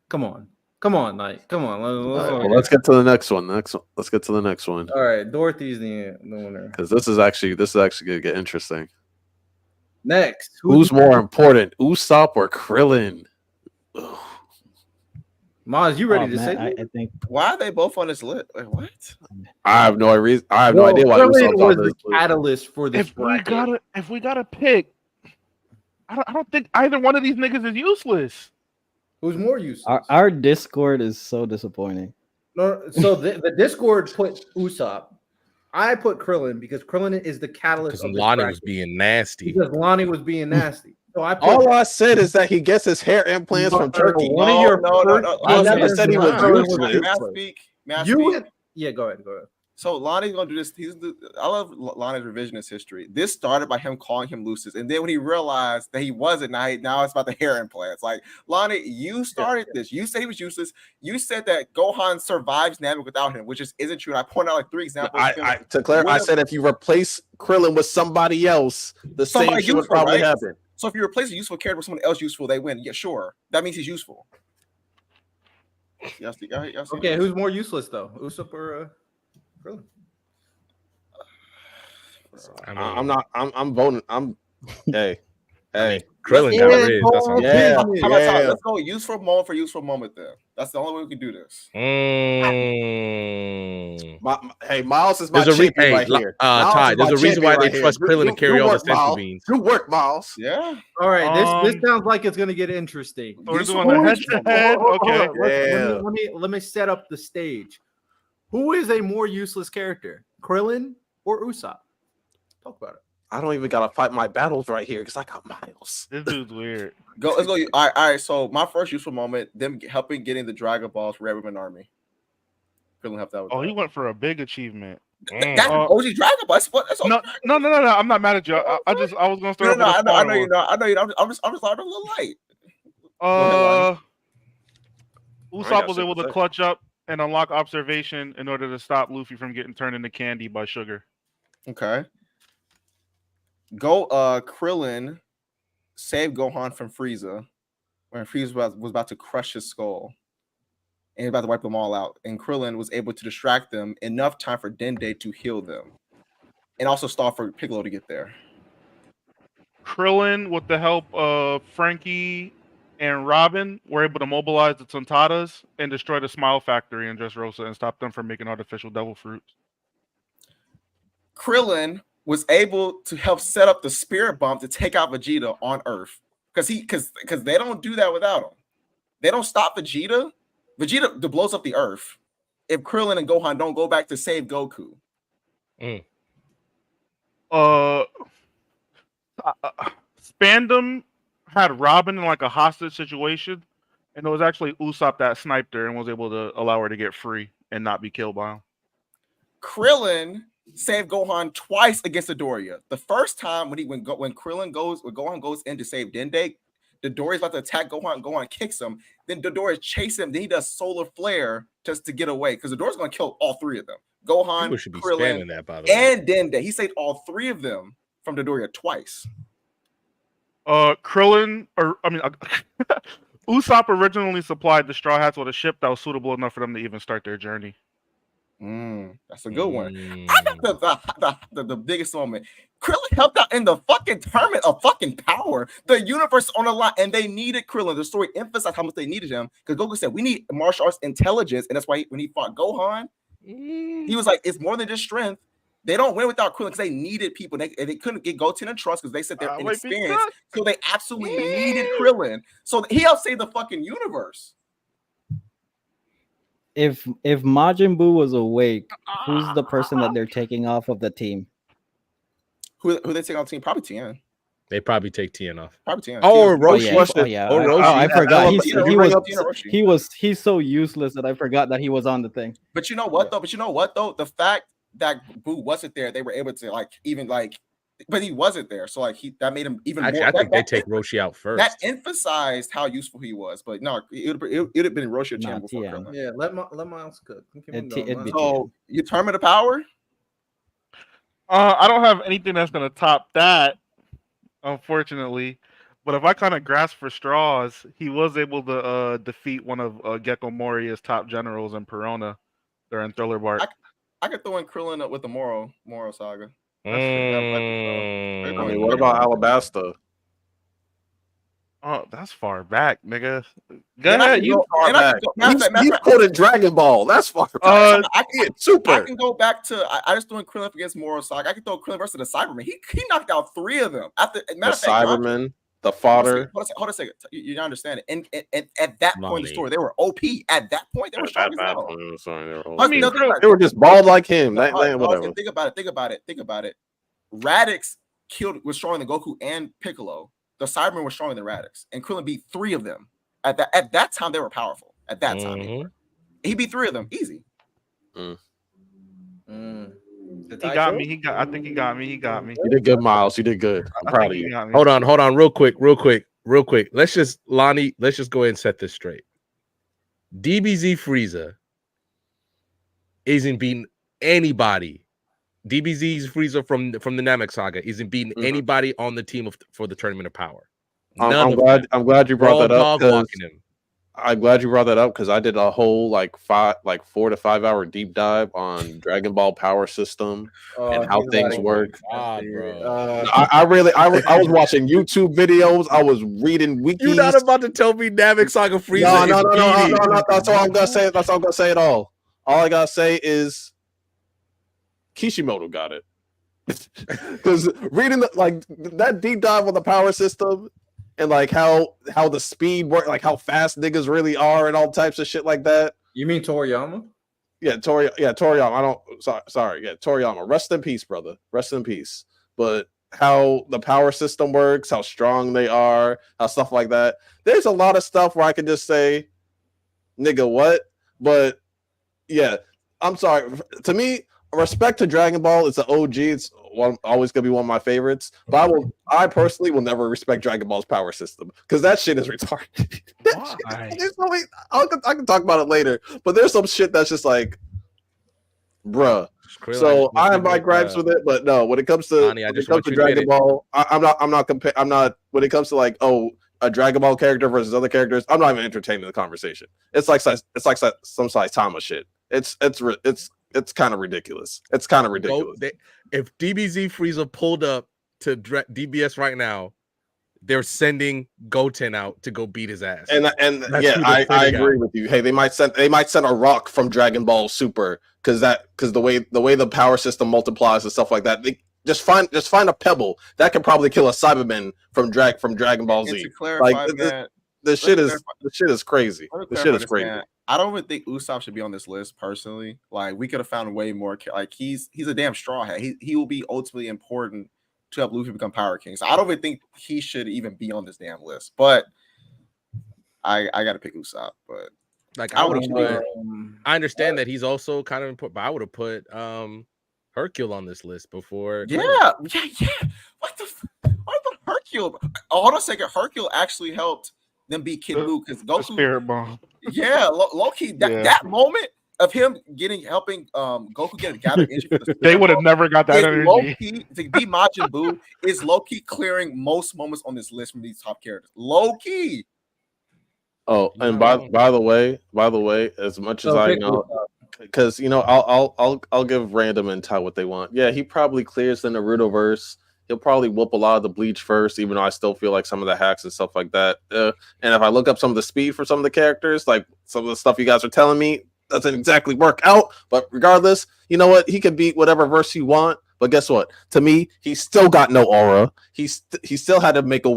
A: Come on. Come on.
G: All right, well, let's get to the next one. Let's get to the next one
A: All right, Dorothy's the winner.
G: because this is actually gonna get interesting.
A: Next,
G: Who's more important, Usopp or Krillin? Ugh.
A: Maz, you ready
C: Oh,
A: to
C: man,
A: say?
C: I think
B: Why are they both on this list? Like, what?
G: I have no reason. I have no idea why
A: Krillin
G: Usopp's
A: was
G: on
A: the
G: this list.
A: catalyst for this.
E: If we gotta pick, I don't think either one of these niggas is useless.
A: Who's more useless?
C: our Discord is so disappointing.
A: No, so the Discord put Usopp. I put Krillin because Krillin is the catalyst.
F: Because
A: Of this
F: Lonnie
A: bracket.
F: was being nasty.
A: Because Lonnie was being nasty. So I put
G: All I said is that he gets his hair implants from Turkey.
A: One of your
B: no.
A: first-
G: I never said he was
A: Krillin
G: useless.
B: May I speak? May I
A: You
B: speak?
A: went. Yeah, go ahead.
B: So Lonnie's gonna do this. I love Lonnie's revisionist history. This started by him calling him Lucius, and then when he realized that he wasn't, now it's about the hair implants. Like Lonnie, you started this. You said he was useless. You said that Gohan survives Namek without him, which isn't true. And I pointed out like 3 examples. of him.
G: To clarify, I said if you replace Krillin with somebody else, the same
B: Somebody
G: shit would
B: useful,
G: probably
B: right?
G: happen.
B: So if you replace a useful character with someone else useful, they win. Yeah, sure. That means he's useful. Y'all see
A: Okay, who's more useless though, Usopp or Krillin?
F: I mean,
G: I'm not. I'm voting. Hey, Hey,
F: Krillin
B: Yeah,
F: got Riz. That's what I'm
G: yeah.
F: saying.
B: How about time? Let's go useful moment for useful moment then. That's the only way we can do this.
G: Hey, Miles is my
F: There's a
G: champion right here. Miles
F: Ty,
G: is
F: there's
G: my
F: a reason why
G: champion
F: they
G: right
F: trust
G: here.
F: Krillin to carry
G: You
F: all the
G: work,
F: sensu
G: Miles.
F: beans.
G: You work, Miles.
B: Yeah.
A: All right, this sounds like it's gonna get interesting.
E: We're
B: Useful
E: doing the
B: moment,
E: head to
B: useful
E: head.
B: moment.
E: Okay.
A: Let me set up the stage. Who is a more useless character, Krillin or Usopp? Talk about it.
G: I don't even gotta fight my battles right here because I got Miles.
E: This dude's weird.
B: Let's go. All right. So my first useful moment, them helping getting the Dragon Balls Red Ribbon Army. Krillin helped out with
E: Oh,
B: that.
E: he went for a big achievement.
B: That's OG Dragon Ball. That's
E: No. I'm not mad at you. I was gonna start.
B: No, I know you know. I know you. I'm just a little light.
E: Usopp was able to clutch up and unlock observation in order to stop Luffy from getting turned into candy by sugar.
B: Okay. Krillin saved Gohan from Frieza when Frieza was about to crush his skull. And he was about to wipe them all out. And Krillin was able to distract them enough time for Dende to heal them. And also stall for Piccolo to get there.
E: Krillin, with the help of Frankie and Robin, were able to mobilize the Tontadas and destroy the Smile Factory in Dressrosa and stop them from making artificial devil fruits.
B: Krillin was able to help set up the spirit bomb to take out Vegeta on Earth. Because they don't do that without him. They don't stop Vegeta. Vegeta blows up the Earth if Krillin and Gohan don't go back to save Goku.
E: Spandam had Robin in like a hostage situation, and it was actually Usopp that sniped her and was able to allow her to get free and not be killed by him.
B: Krillin saved Gohan twice against Dodoria. The first time when Gohan goes in to save Dende, Dodoria's about to attack Gohan. Gohan kicks him. Then Dodoria chases him. Then he does solar flare just to get away because Dodoria's going to kill all three of them. Gohan, Krillin,
F: that, by the way.
B: and Dende. He saved all three of them from Dodoria twice.
E: Usopp originally supplied the Straw Hats with a ship that was suitable enough for them to even start their journey.
B: That's a good one. I got the biggest moment. Krillin helped out in the fucking tournament of fucking power. The universe on the line, and they needed Krillin. The story emphasized how much they needed him because Goku said we need martial arts intelligence, and that's why when he fought Gohan, he was like, it's more than just strength. They don't win without Krillin because they needed people. They couldn't get Goten and Trunks because they said they're inexperienced. So they absolutely needed Krillin. So he helped save the fucking universe.
C: If Majin Buu was awake, who's the person that they're taking off of the team?
B: Who they take on the team? Probably Tien.
F: They probably take Tien off.
B: Probably Tien.
F: Oh, Roshi.
C: I forgot. He's so useless that I forgot that he was on the thing.
B: But you know what though? The fact that Buu wasn't there, they were able to but he wasn't there. So that made him even more.
F: I think they take Roshi out first.
B: That emphasized how useful he was. But no, it would have been Roshi or Tien before Krillin.
A: Yeah, let Miles cook.
B: So you Tournament of Power?
E: I don't have anything that's gonna top that, unfortunately. But if I kind of grasp for straws, he was able to defeat one of Gecko Moria's top generals in Perona during Thriller Bark.
B: I could throw in Krillin up with the Moro saga.
D: I mean, what about Alabasta?
E: Oh, that's far back, nigga. Go ahead.
G: He's quoted Dragon Ball. That's far back.
B: I can go back to I just threw Krillin up against Moro saga. I can throw Krillin versus the Cyberman. He knocked out three of them. After
G: the Cyberman, the fodder.
B: Hold a second. You don't understand it. And at that point in the story, they were OP. At that point, they were strong as hell.
G: They were just bald like him. Whatever.
B: Think about it. Radix was stronger than Goku and Piccolo. The Cybermen were stronger than Radix, and Krillin beat three of them. At that time, they were powerful. At that time, he beat three of them easy.
E: He got me. I think he got me. He got me.
G: You did good, Miles. You did good. I'm proud of you.
F: Hold on, real quick. Let's just go ahead and set this straight. DBZ Frieza isn't beating anybody. DBZ's Frieza from the Namek saga isn't beating anybody on the team for the Tournament of Power.
G: I'm glad you brought that up. I'm glad you brought that up because I did a whole 4 to 5 hour deep dive on Dragon Ball Power System and how things work.
F: God, bro.
G: I was watching YouTube videos. I was reading wikis.
F: You're not about to tell me Namek Saga Frieza
G: No. That's all I'm gonna say. That's all I'm gonna say at all. All I gotta say is Kishimoto got it. Because reading that deep dive on the power system and how the speed work, how fast niggas really are and all types of shit like that.
A: You mean Toriyama?
G: Yeah, Toriyama. Toriyama. Rest in peace, brother. Rest in peace. But how the power system works, how strong they are, how stuff like that. There's a lot of stuff where I can just say, nigga, what? But yeah, I'm sorry. To me, respect to Dragon Ball. It's an OG. It's always gonna be one of my favorites. But I personally will never respect Dragon Ball's power system because that shit is retarded. I can talk about it later. But there's some shit that's just like, bruh. So I have my gripes with it, but no. When it comes to Dragon Ball, I'm not. When it comes to a Dragon Ball character versus other characters, I'm not even entertaining the conversation. It's like some Saitama shit. It's kind of ridiculous. It's kind of ridiculous.
F: If DBZ Frieza pulled up to DBS right now, they're sending Goten out to go beat his ass.
G: And yeah, I agree with you. Hey, they might send a rock from Dragon Ball Super because the way the power system multiplies and stuff like that. They just find a pebble that could probably kill a Cyberman from Dragon Ball Z. The shit is crazy. The shit is crazy.
B: Man. I don't even think Usopp should be on this list personally. We could have found way more. He's a damn straw hat. He will be ultimately important to help Luffy become Power King. So I don't even think he should even be on this damn list. But I got to pick Usopp. But
F: I understand that he's also kind of important, but I would have put Hercule on this list before.
B: Yeah. What the? Why put Hercule? Hold on a second. Hercule actually helped them beat Kid Buu because Goku.
E: Spirit Bomb.
B: Yeah, low key. That moment of him helping Goku get a gather energy for the
E: they would have never got that energy.
B: Low key to be Majin Buu is low key clearing most moments on this list from these top characters. Low key.
G: Oh, and by the way, as much as I know, because I'll give Random and Ty what they want. Yeah, he probably clears the Naruto-verse. He'll probably whoop a lot of the Bleach first, even though I still feel like some of the hacks and stuff like that. And if I look up some of the speed for some of the characters, like some of the stuff you guys are telling me, doesn't exactly work out. But regardless, you know what? He can beat whatever verse you want. But guess what? To me, he still got no aura. He still had to make a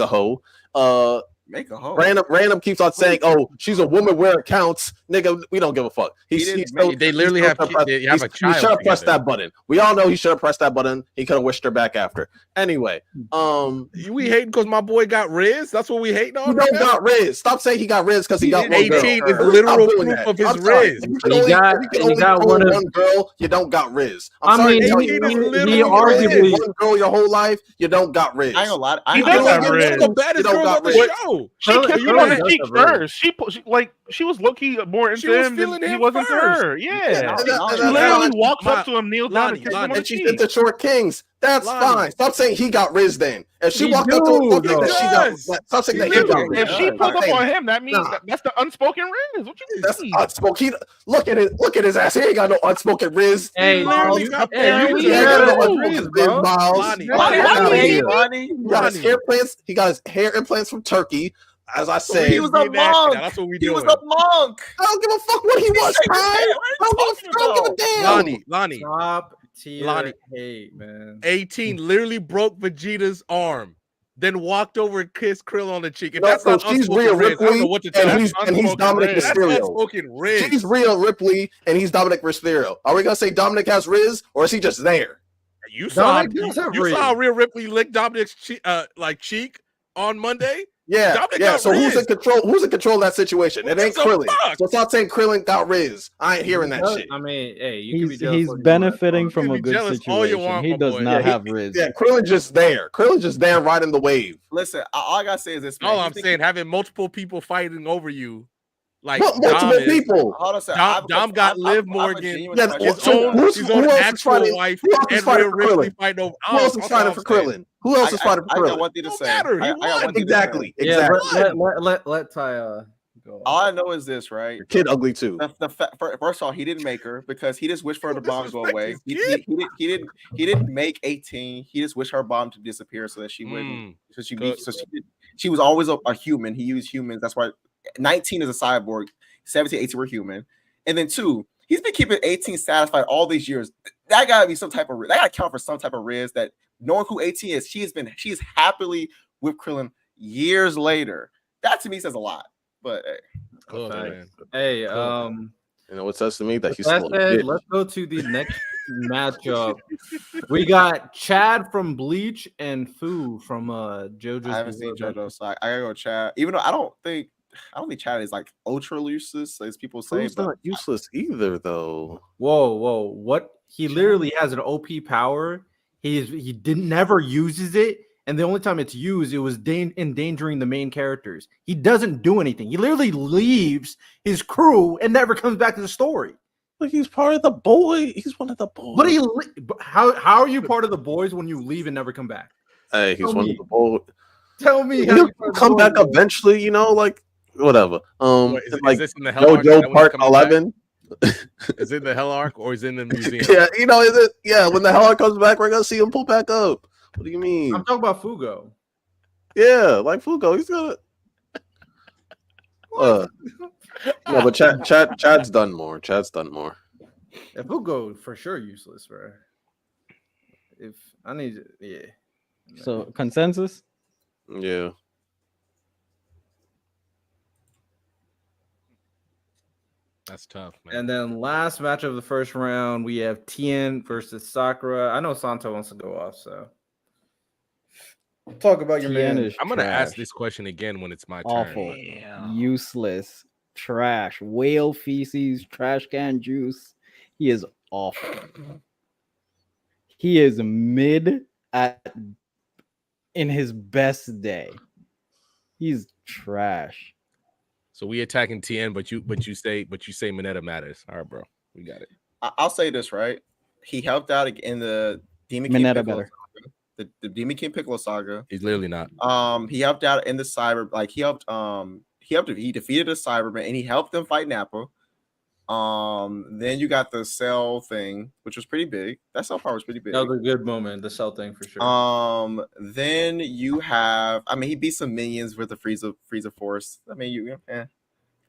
G: hoe.
B: Make a hoe.
G: Random keeps on saying, "Oh, she's a woman where it counts." Nigga, we don't give a fuck.
F: They literally have a child.
G: He should have pressed that button. We all know he should have pressed that button. He could have wished her back after. Anyway,
F: we hating because my boy got Riz. That's what we hating on.
G: You don't got Riz. Stop saying he got Riz because he got
F: 18 is literal proof of his Riz.
A: He got one
G: girl. You don't got Riz.
A: I mean,
G: he arguably one girl your whole life. You don't got Riz.
B: I ain't gonna lie.
E: He does have Riz.
F: The baddest girl on the show.
E: She kept him on the cheek first. She was low key more into him than he wasn't to her. Yeah, she literally walks up to him, kneels down, and kisses him on the cheek.
G: She's into short kings. That's fine. Stop saying he got Riz then. If she walked up to him, stop saying that he got Riz.
E: If she pulled up on him, that means that's the unspoken Riz. What you mean?
G: That's unspoken. Look at it. Look at his ass. He ain't got no unspoken Riz.
A: Hey,
G: he got his hair implants. He got his hair implants from Turkey. As I say,
B: he was a monk. That's what we doing. He was a monk. I don't give a fuck what he was. I don't give a damn.
F: Lonnie.
A: Top tier hate, man.
F: 18 literally broke Vegeta's arm, then walked over and kissed Krillin on the cheek. And that's not
G: she's Rhea Ripley, and he's Dominic Mysterio. She's Rhea Ripley, and he's Dominic Mysterio. Are we gonna say Dominic has Riz, or is he just there?
F: You saw Rhea Ripley lick Dominic's cheek on Monday.
G: Yeah. So who's in control? Who's in control of that situation? It ain't Krillin. So stop saying Krillin got Riz. I ain't hearing that shit.
A: I mean, hey,
C: he's benefiting from a good situation. He does not have Riz.
G: Yeah, Krillin's just there. Krillin's just there riding the wave.
B: Listen, all I gotta say is this.
F: All I'm saying, having multiple people fighting over you. Like
G: multiple people.
F: Dom got Liv Morgan, his own actual wife, and Rhea Ripley fighting over.
G: Who else is fighting for Krillin? Who else is fighting for Krillin?
B: I got one thing to say.
G: Exactly.
A: Yeah, let Ty.
B: All I know is this, right?
G: Your kid ugly too.
B: First of all, he didn't make her because he just wished for her bomb to go away. He didn't make 18. He just wished her bomb to disappear so that she wouldn't. She was always a human. He used humans. That's why 19 is a cyborg. 17, 18 were human. And then 2, he's been keeping 18 satisfied all these years. That gotta be some type of. That gotta count for some type of riz that knowing who 18 is. She is happily with Krillin years later. That to me says a lot. But
A: hey,
G: you know what says to me that he's
A: still let's go to the next matchup. We got Chad from Bleach and Fu from JoJo's.
B: I haven't seen JoJo, so I gotta go Chad. Even though I don't think Chad is like ultra useless, as people say.
G: Fu's not useless either, though.
A: Whoa! What? He literally has an OP power. He never uses it. And the only time it's used, it was endangering the main characters. He doesn't do anything. He literally leaves his crew and never comes back to the story.
G: But he's part of the boy. He's one of the boys.
A: But how are you part of the boys when you leave and never come back?
G: Hey, he's one of the boys.
A: Tell me
G: he'll come back eventually. You know, like whatever.
F: Is this in the Hell Arc?
G: JoJo Part 11.
F: Is it the Hell Arc or is it in the museum?
G: Yeah, you know, is it? Yeah, when the Hell Arc comes back, we're gonna see him pull back up. What do you mean?
A: I'm talking about Fugo.
G: Yeah, like Fugo, he's gonna. No, but Chad's done more. Chad's done more.
A: Yeah, Fugo for sure useless, bro. If I need, yeah.
C: So consensus.
G: Yeah.
F: That's tough, man.
A: And then last match of the first round, we have Tien versus Sakura. I know Santo wants to go off, so. Talk about your man.
F: I'm gonna ask this question again when it's my
C: Awful.
F: turn.
C: Useless, trash, whale feces, trash can juice. He is awful. He is mid in his best day. He's trash.
F: So we attacking Tien, but you say Mineta matters. All right, bro, we got it.
B: I'll say this right. He helped out in the Demon
C: Mineta
B: King
C: better.
B: The Demon King Piccolo saga.
F: He's literally not.
B: He helped out in the cyber, like he defeated a Cyberman and he helped them fight Nappa. Then you got the Cell thing, which was pretty big. That Cell power was pretty big.
A: That was a good moment, the Cell thing for sure.
B: Then you have, he beat some minions with the Frieza Force.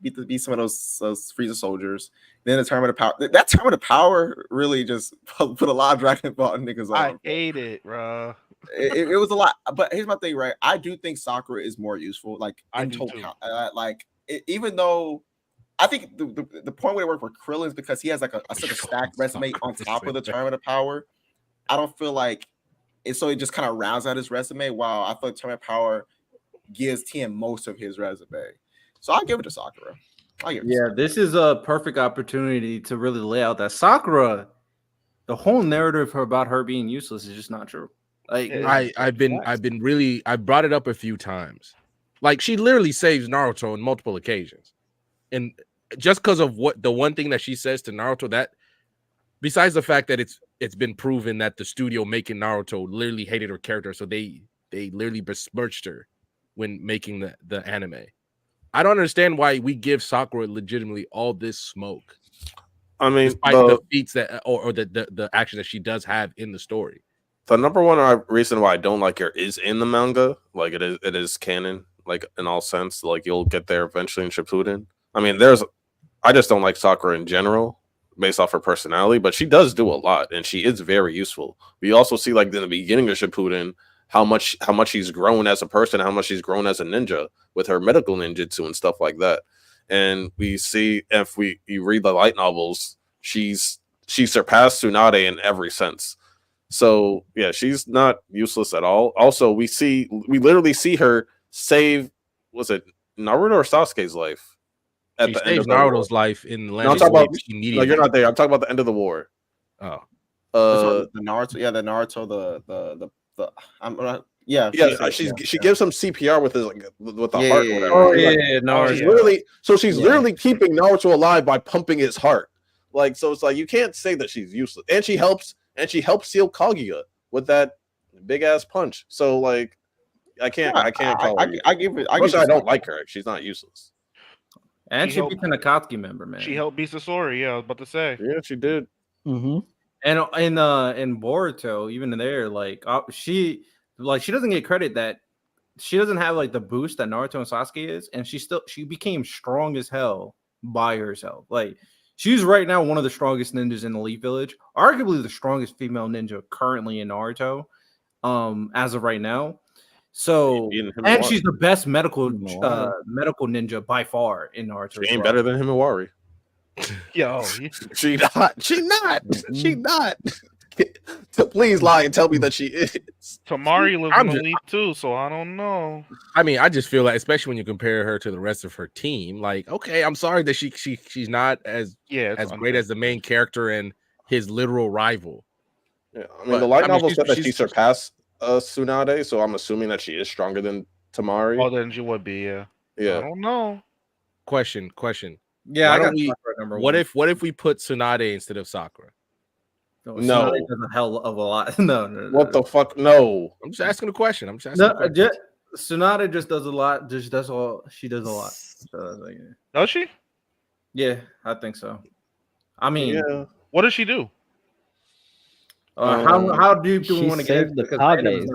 B: Beat some of those Frieza soldiers. Then the Tournament of Power. That Tournament of Power really just put a lot of Dragon Ball niggas on.
E: I hate it, bro.
B: It was a lot. But here's my thing, right? I do think Sakura is more useful. Like in total, even though I think the point where it worked for Krillin is because he has like such a stacked resume on top of the Tournament of Power. I don't feel like it. So it just kind of rounds out his resume. While I feel like Tournament of Power gives Tien most of his resume. So I'll give it to Sakura.
A: This is a perfect opportunity to really lay out that Sakura, the whole narrative about her being useless is just not true. Like
F: I brought it up a few times. Like she literally saves Naruto on multiple occasions. And just because of what the one thing that she says to Naruto, that besides the fact that it's been proven that the studio making Naruto literally hated her character, so they literally besmirched her when making the anime. I don't understand why we give Sakura legitimately all this smoke.
G: I mean,
F: despite the feats that or the action that she does have in the story.
G: The number one reason why I don't like her is in the manga. Like it is canon, like in all sense. Like you'll get there eventually in Shippuden. I mean, I just don't like Sakura in general, based off her personality, but she does do a lot, and she is very useful. We also see, like in the beginning of Shippuden, how much she's grown as a person, how much she's grown as a ninja with her medical ninjutsu and stuff like that. And we see you read the light novels, she surpassed Tsunade in every sense. So yeah, she's not useless at all. Also, we literally see her save, was it Naruto or Sasuke's life?
F: At the end of Naruto's life in
G: no, you're not there. I'm talking about the end of the war.
F: Oh,
B: the Naruto, the Naruto,
G: she gives him CPR with his with the heart.
B: Yeah.
G: Whatever.
A: Oh yeah, Naruto.
G: She's literally keeping Naruto alive by pumping his heart. Like, so it's like you can't say that she's useless, and she helps seal Kaguya with that big ass punch. So like, I can't call her.
B: I give it.
G: I don't like her. She's not useless.
A: And
E: She
A: she
E: helped-
A: beat an Akatsuki member, man.
E: She helped beat Sasori. Yeah, I was about to say.
G: Yeah, she did.
C: Mm-hmm.
A: And in Boruto, even there, she doesn't get credit that she doesn't have like the boost that Naruto and Sasuke is, and she became strong as hell by herself. Like she's right now one of the strongest ninjas in Elite Village, arguably the strongest female ninja currently in Naruto, as of right now. So, and she's the best medical ninja by far in Naruto.
G: She ain't better than Himawari.
E: Yo,
G: She not. She not. Please lie and tell me that she is.
E: Tamari lives in the Elite too, so I don't know.
F: I mean, I just feel like, especially when you compare her to the rest of her team, like, okay, I'm sorry that she's not as great as the main character and his literal rival.
G: Yeah, I mean, the light novel said that she surpassed Tsunade, so I'm assuming that she is stronger than Tamari.
E: Oh, then she would be, yeah.
G: Yeah.
E: I don't know.
F: Question.
A: Yeah,
F: Why
A: I got
F: don't we,
A: number
F: what
A: one.
F: if we put Tsunade instead of Sakura?
G: No.
A: Tsunade does a hell of a lot. No.
G: What the fuck? No.
F: I'm just asking a question.
A: Tsunade just does a lot. She does a lot. So, yeah.
E: Does she?
A: Yeah, I think so. I mean,
E: what does she do?
A: How deep do we want to get?
C: The
A: Because
C: Kage.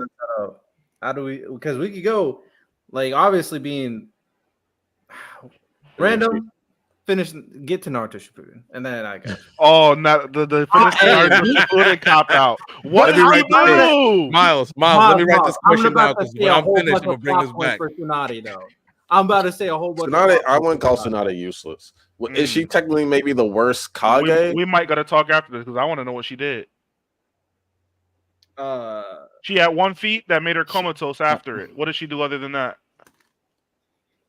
A: how do we? Because we could go, like obviously being random. Get to Naruto Shippuden, and then I got.
E: Oh, not the finish Naruto Shippuden cop out. What do you do?
F: Miles, let me write this question down because when I'm finished, I'm gonna bring this back.
A: For Tsunade, though, I'm about to say a whole bunch.
G: Tsunade, I wouldn't call Tsunade useless. Is she technically maybe the worst Kage?
E: We might gotta talk after this because I want to know what she did. She had 1 feat that made her comatose after it. What did she do other than that?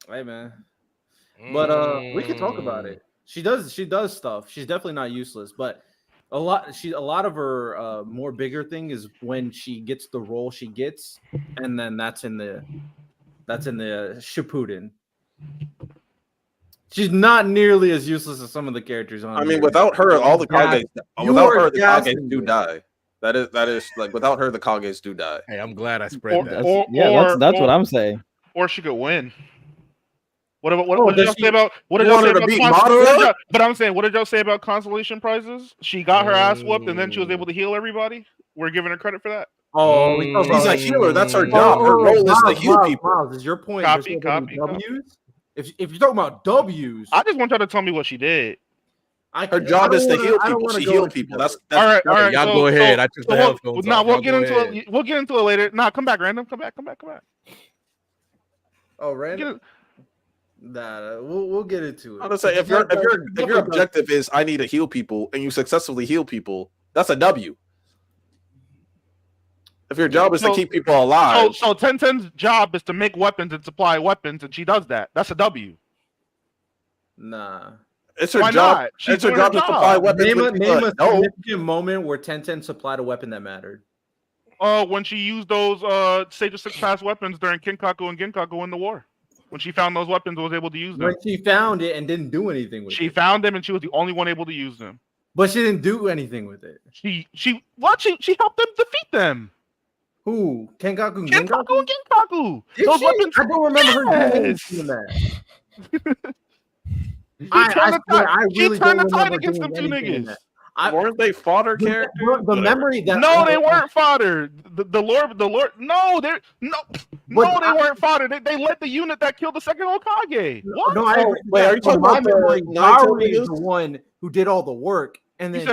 A: Hey man, but we can talk about it. She does stuff. She's definitely not useless, but a lot of her more bigger thing is when she gets the role she gets, and then that's in the Shippuden. She's not nearly as useless as some of the characters on.
G: I mean, without her, all the Kages, the Kages do die. That is like without her, the Kages do die.
F: Hey, I'm glad I spread that.
C: That's what I'm saying.
E: Or she could win. What did y'all say about But I'm saying, what did y'all say about consolation prizes? She got her ass whooped and then she was able to heal everybody. We're giving her credit for that.
A: Oh,
G: she's a healer. That's her job. Her role is to heal people.
A: Miles, is your point?
E: Copy.
A: W's? If you're talking about W's,
E: I just want y'all to tell me what she did.
G: Her job is to heal people. She healed people. That's
E: all right.
F: Y'all go ahead. I took the headphones off.
E: We'll get into it. We'll get into it later. Nah, come back, Random. Come back.
A: Oh, Random. Nah, we'll get into it.
G: I'm gonna say if your objective is I need to heal people and you successfully heal people, that's a W. If your job is to keep people alive,
E: so 1010's job is to make weapons and supply weapons, and she does that. That's a W.
A: Nah,
G: it's her job. It's her job to supply weapons.
A: Name a significant moment where 1010 supplied a weapon that mattered.
E: When she used those Sage of Six Pass weapons during Kinkaku and Ginkaku in the war. When she found those weapons and was able to use them.
A: When she found it and didn't do anything with it.
E: She found them and she was the only one able to use them.
A: But she didn't do anything with it.
E: She helped them defeat them.
A: Who? Kenkaku and
E: Ginkaku.
A: Those weapons. I don't remember her doing that. I really
E: turned the
A: don't
E: tide
A: remember
E: against them two
A: anything
E: niggas.
G: Weren't they fodder characters?
A: The memory that
E: they weren't fodder. The Lord. They weren't fodder. They led the unit that killed the second Hokage. What?
A: No,
G: wait, are you talking about the
A: Nine-tailed niggas? The one who did all the work, and then
G: you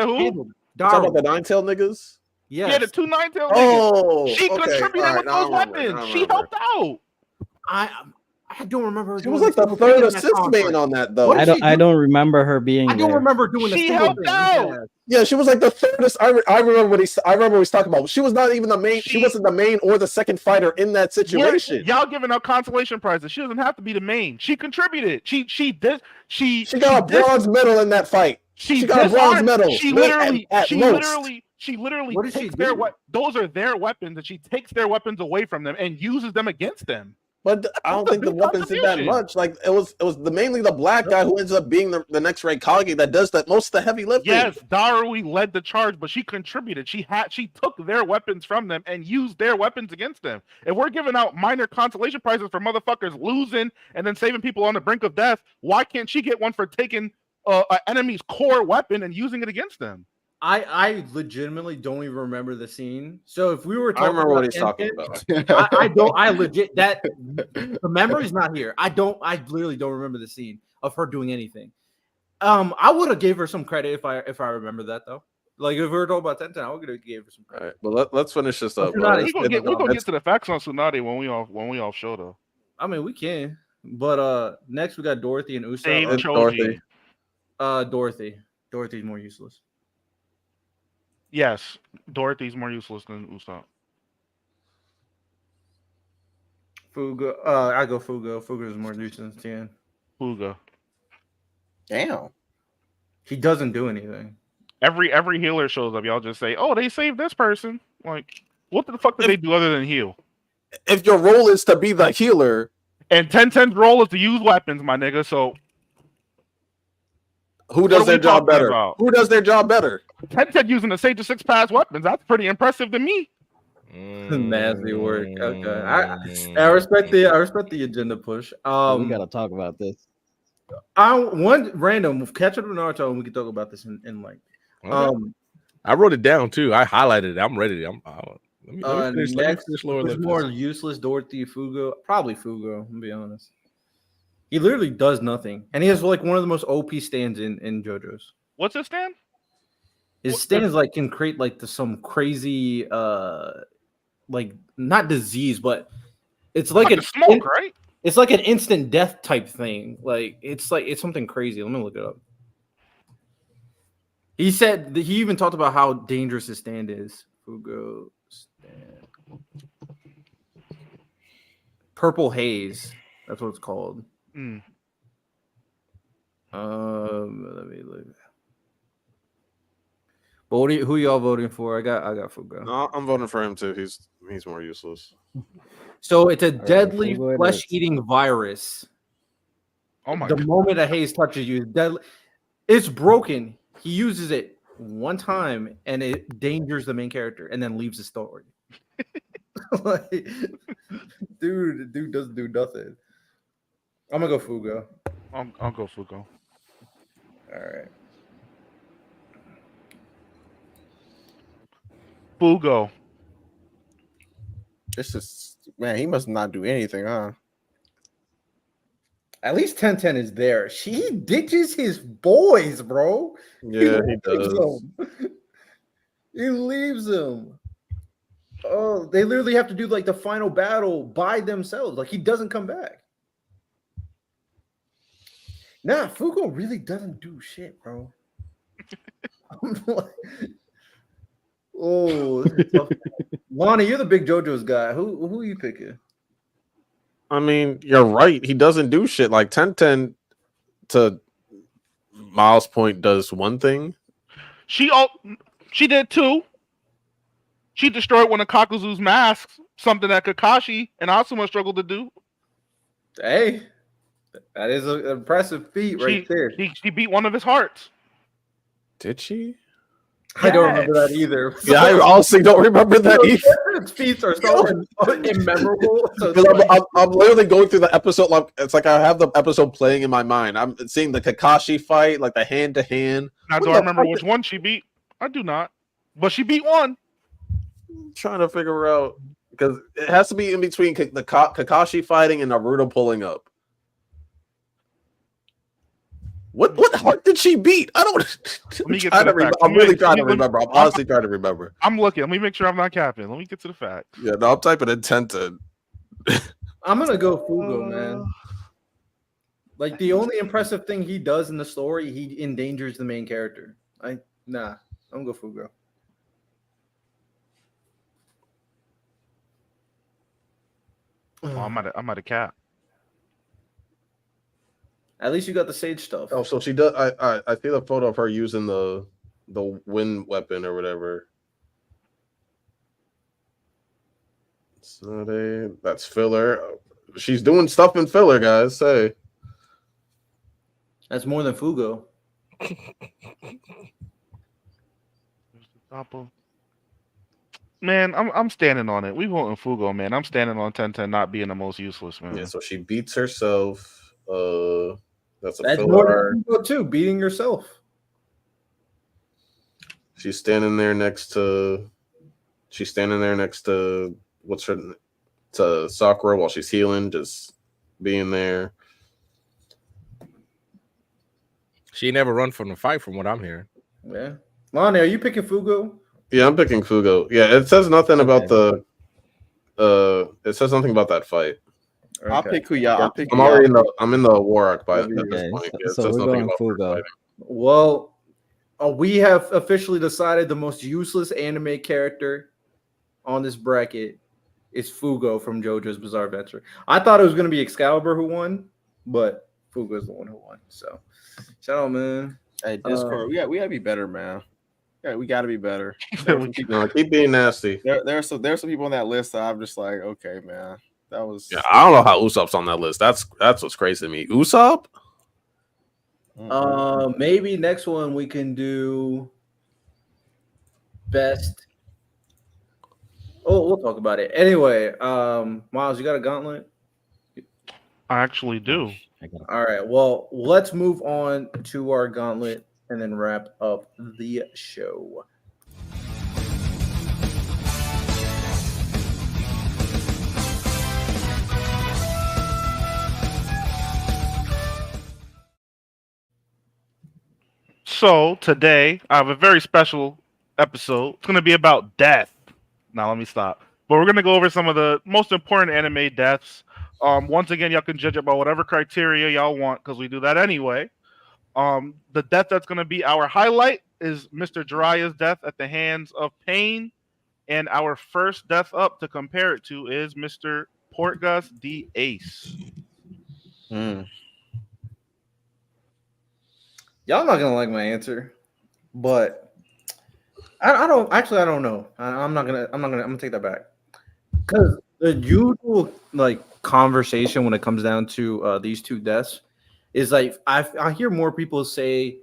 G: talking about the nine-tailed niggas?
E: Yes. Yeah, the two nine-tailed
G: niggas.
E: She contributed with those weapons. She helped out.
A: I don't remember.
G: She was like the third assist man on that, though.
C: I don't remember her being.
A: I don't remember doing.
E: She helped out.
G: Yeah, she was like the third. I remember what he's talking about. She was not even the main. She wasn't the main or the second fighter in that situation.
E: Y'all giving out consolation prizes. She doesn't have to be the main. She contributed. She did. She
G: got a bronze medal in that fight. She got a bronze medal.
E: She literally takes those are their weapons, and she takes their weapons away from them and uses them against them.
F: But I don't
E: That's a
F: think the
E: big
F: weapons did that
E: contribution.
F: much. Like it was mainly the black guy who ends up being the next Ray Kage that does that most of the heavy lifting.
E: Yes, Darui led the charge, but she contributed. She took their weapons from them and used their weapons against them. If we're giving out minor consolation prizes for motherfuckers losing and then saving people on the brink of death, why can't she get one for taking an enemy's core weapon and using it against them?
A: I legitimately don't even remember the scene. So if we were
F: I
A: talking
F: remember what he's
A: about
F: talking
A: Tencent,
F: about.
A: I don't. I legit that the memory's not here. I literally don't remember the scene of her doing anything. I would have gave her some credit if I remember that though. Like if we were talking about Tencent, I would have gave her some
G: All
A: credit.
G: right, but let's finish this up.
A: Tsunade.
E: We're gonna get to the facts on Tsunade when we off show though.
A: I mean, we can. But next we got Dorothy and Usopp.
E: Save
G: It's
E: Choji.
G: Dorothy.
A: Dorothy. Dorothy's more useless.
E: Yes, Dorothy's more useless than Usopp.
A: Fugo. I go Fugo. Fugo is more useless than Tien.
E: Fuga.
B: Damn.
A: He doesn't do anything.
E: Every healer shows up. Y'all just say, "Oh, they saved this person." Like, what the fuck did they do other than heal?
F: If your role is to be the healer,
E: And Ten's role is to use weapons, my nigga. So
F: who
E: What
F: does
E: are
F: their
E: we
F: job
E: talking
F: better?
E: about?
F: Who does their job better?
E: Ten using the Sage of Six Pass weapons. That's pretty impressive to me.
A: Nasty work. Okay. I respect the agenda push.
C: we gotta talk about this.
A: One random catch up with Naruto, and we can talk about this in length.
F: Okay. I wrote it down too. I highlighted it. I'm ready. Let me finish. Let me
A: Next,
F: finish Lord
A: who's
F: Olympus.
A: more useless, Dorothy, Fugo? Probably Fugo. I'm be honest. He literally does nothing, and he has like one of the most OP stands in JoJo's.
E: What's his stand?
A: His stands like can create like some crazy like not disease, but it's like
E: the smoke, right?
A: It's like an instant death type thing. Like it's something crazy. Let me look it up. He said that he even talked about how dangerous his stand is. Fugo stand. Purple haze. That's what it's called.
E: Mm.
A: Let me look. But who y'all voting for? I got Fugo.
F: No, I'm voting for him too. He's more useless.
A: So it's a deadly
C: Fugo it is.
A: flesh-eating virus.
E: Oh my
A: The
E: god.
A: moment a haze touches you, it's deadly. It's broken. He uses it one time and it endangers the main character and then leaves the story. Like, dude doesn't do nothing. I'm gonna go Fugo.
E: I'll go Fugo.
A: All right.
E: Fugo.
B: This is man. He must not do anything, huh?
A: At least 1010 is there. He ditches his boys, bro.
F: Yeah, he
A: leaves
F: does.
A: them. He leaves them. Oh, they literally have to do like the final battle by themselves. Like he doesn't come back. Nah, Fugo really doesn't do shit, bro. I'm like, oh, this is tough. Lonnie, you're the big JoJo's guy. Who are you picking?
F: I mean, you're right. He doesn't do shit. Like 1010 to Miles' point does one thing.
E: She did too. She destroyed one of Kakuzu's masks, something that Kakashi and Asuma struggled to do.
A: Hey, that is an impressive feat right there.
E: She beat one of his hearts.
F: Did she?
A: I don't remember that either.
F: Yeah, I honestly don't remember that either.
A: His feats are so immemorable. So
F: I'm literally going through the episode. Like it's like I have the episode playing in my mind. I'm seeing the Kakashi fight, like the hand to hand.
E: Now, do I remember which one she beat? I do not. But she beat one.
F: Trying to figure out because it has to be in between the Kakashi fighting and Naruto pulling up. What heart did she beat? I don't.
E: Let me get to the facts.
F: I'm really trying to remember. I'm honestly trying to remember.
E: I'm looking. Let me make sure I'm not capping. Let me get to the facts.
F: Yeah, no, I'm typing intent.
A: I'm gonna go Fugo, man. Like the only impressive thing he does in the story, he endangers the main character. I'm gonna go Fugo.
E: Oh, I'm at a cap.
A: At least you got the sage stuff.
F: Oh, so she does. I see the photo of her using the wind weapon or whatever. So that's filler. She's doing stuff in filler, guys. Say
A: That's more than Fugo.
E: Man, I'm standing on it. We voting Fugo, man. I'm standing on 1010 not being the most useless, man.
F: yeah. So she beats herself. That's a
A: That's
F: filler
A: more
F: arc.
A: than Fugo too. Beating yourself.
F: She's standing there next to. She's standing there next to what's her to Sakura while she's healing, just being there. She never run from the fight, from what I'm hearing.
A: Yeah. Lonnie, are you picking Fugo?
F: Yeah, I'm picking Fugo. Yeah, it says nothing about
C: Okay.
F: the. It says nothing about that fight.
B: I'll pick who y'all. I'll pick.
F: I'm
B: who y'all
F: already in
B: pick.
F: the. I'm in the war arc by at
B: Okay,
F: this point. Yeah, it
C: so
F: says
C: we're
F: nothing
C: going
F: about her
C: Fugo.
F: fighting.
A: Well, we have officially decided the most useless anime character on this bracket is Fugo from JoJo's Bizarre Adventure. I thought it was going to be Excalibur who won, but Fugo is the one who won. So, shout out, man.
B: Hey, Discord, we gotta be better, man. Yeah, we gotta be better.
F: No, keep being nasty.
B: There are some people on that list that I'm just like, okay, man, that was.
F: Yeah, I don't know how Usopp's on that list. That's what's crazy to me. Usopp?
A: Maybe next one we can do best. Oh, we'll talk about it anyway. Miles, you got a gauntlet?
E: I actually do.
A: All right. Well, let's move on to our gauntlet and then wrap up the show.
E: So today I have a very special episode. It's going to be about death. Now let me stop. But we're going to go over some of the most important anime deaths. Once again, y'all can judge it by whatever criteria y'all want because we do that anyway. The death that's going to be our highlight is Mr. Jiraiya's death at the hands of Pain. And our first death up to compare it to is Mr. Portgas the Ace.
A: Y'all not gonna like my answer, but I don't know. I'm gonna take that back because the usual like conversation when it comes down to these two deaths is like I hear more people say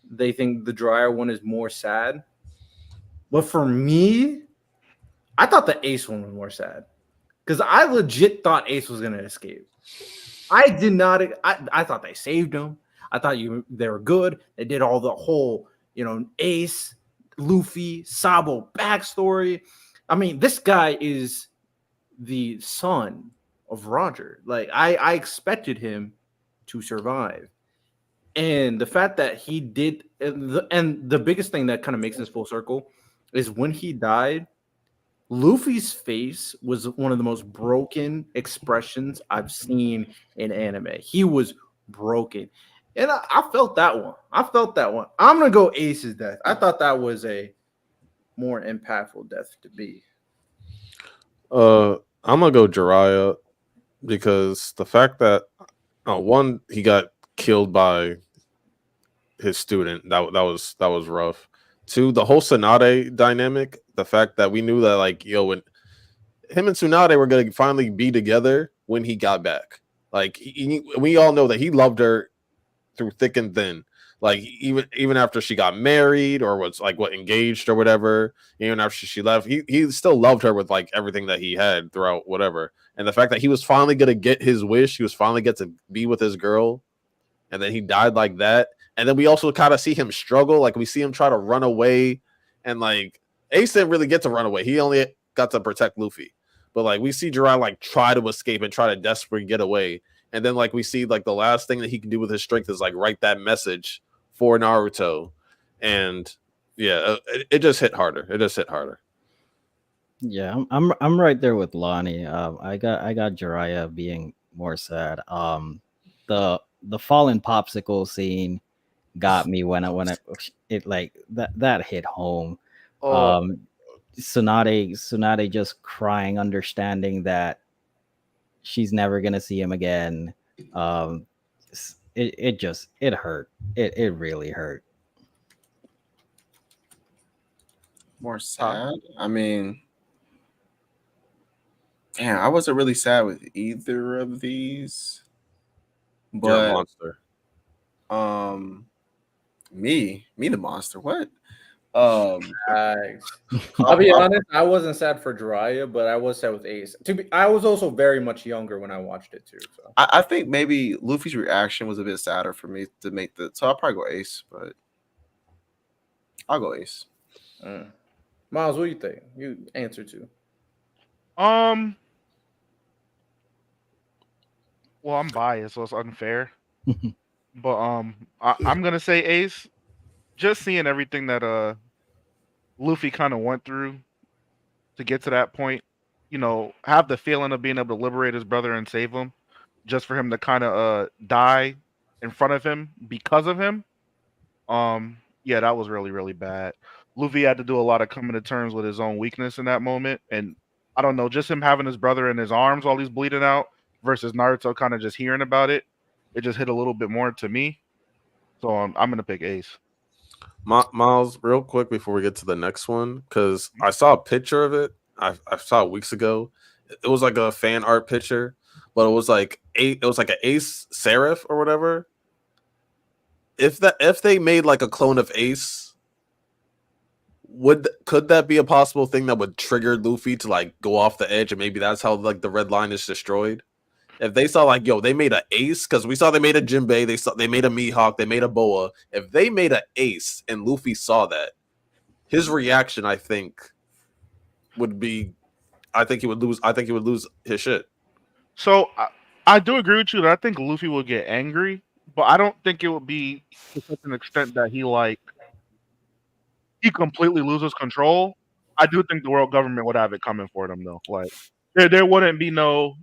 A: they think the Dryer one is more sad, but for me, I thought the Ace one was more sad because I legit thought Ace was gonna escape. I did not. I thought they saved him. I thought they were good. They did all the whole, Ace, Luffy, Sabo backstory. I mean, this guy is the son of Roger. Like, I expected him to survive. And the fact that he did, and the biggest thing that kind of makes this full circle is when he died, Luffy's face was one of the most broken expressions I've seen in anime. He was broken. And I felt that one. I'm going to go Ace's death. I thought that was a more impactful death to be.
F: I'm going to go Jiraiya because the fact that, one, he got killed by his student. That was rough. Two, the whole Tsunade dynamic, the fact that we knew that, like, when him and Tsunade were going to finally be together when he got back. Like, we all know that he loved her through thick and thin, like even after she got married or was like engaged or whatever, even after she left, he still loved her with like everything that he had throughout whatever. And the fact that he was finally gonna get his wish, he was finally get to be with his girl, and then he died like that. And then we also kind of see him struggle, like we see him try to run away, and like Ace didn't really get to run away, he only got to protect Luffy. But like we see Jiraiya like try to escape and try to desperately get away. And then, like, we see, like, the last thing that he can do with his strength is, like, write that message for Naruto. And, yeah, it just hit harder.
C: Yeah, I'm right there with Lonnie. I got Jiraiya being more sad. The fallen popsicle scene got me when it like that hit home. Tsunade just crying, understanding that she's never gonna see him again. It hurt. It really hurt.
B: More sad. I mean, Damn, I wasn't really sad with either of these,
D: You're a
B: but
D: monster.
B: me the monster. What? Um,
A: Nice. I'll
B: I'm,
A: be
B: I'm,
A: honest, I wasn't sad for Jiraiya, but I was sad with Ace. I was also very much younger when I watched it too. So
B: I think maybe Luffy's reaction was a bit sadder for me to make the. So I'll probably go Ace, but I'll go Ace.
A: Miles, what do you think? You answer to.
E: Well, I'm biased, so it's unfair. But I'm gonna say Ace. Just seeing everything that Luffy kind of went through to get to that point, have the feeling of being able to liberate his brother and save him, just for him to kind of die in front of him because of him. Yeah, that was really, really bad. Luffy had to do a lot of coming to terms with his own weakness in that moment, and I don't know, just him having his brother in his arms while he's bleeding out versus Naruto kind of just hearing about it, it just hit a little bit more to me. So I'm gonna pick Ace.
D: Miles, real quick before we get to the next one, because I saw a picture of it. I saw it weeks ago. It was like a fan art picture, but it was like an Ace Seraph or whatever. If they made like a clone of Ace, could that be a possible thing that would trigger Luffy to like go off the edge, and maybe that's how like the red line is destroyed? If they saw like, yo, they made an Ace, because we saw they made a Jinbei, they made a Mihawk, they made a Boa. If they made an Ace and Luffy saw that, his reaction, I think, would be, I think he would lose his shit.
E: So I do agree with you that I think Luffy will get angry, but I don't think it would be to such an extent that he completely loses control. I do think the world government would have it coming for them though. Like there wouldn't be no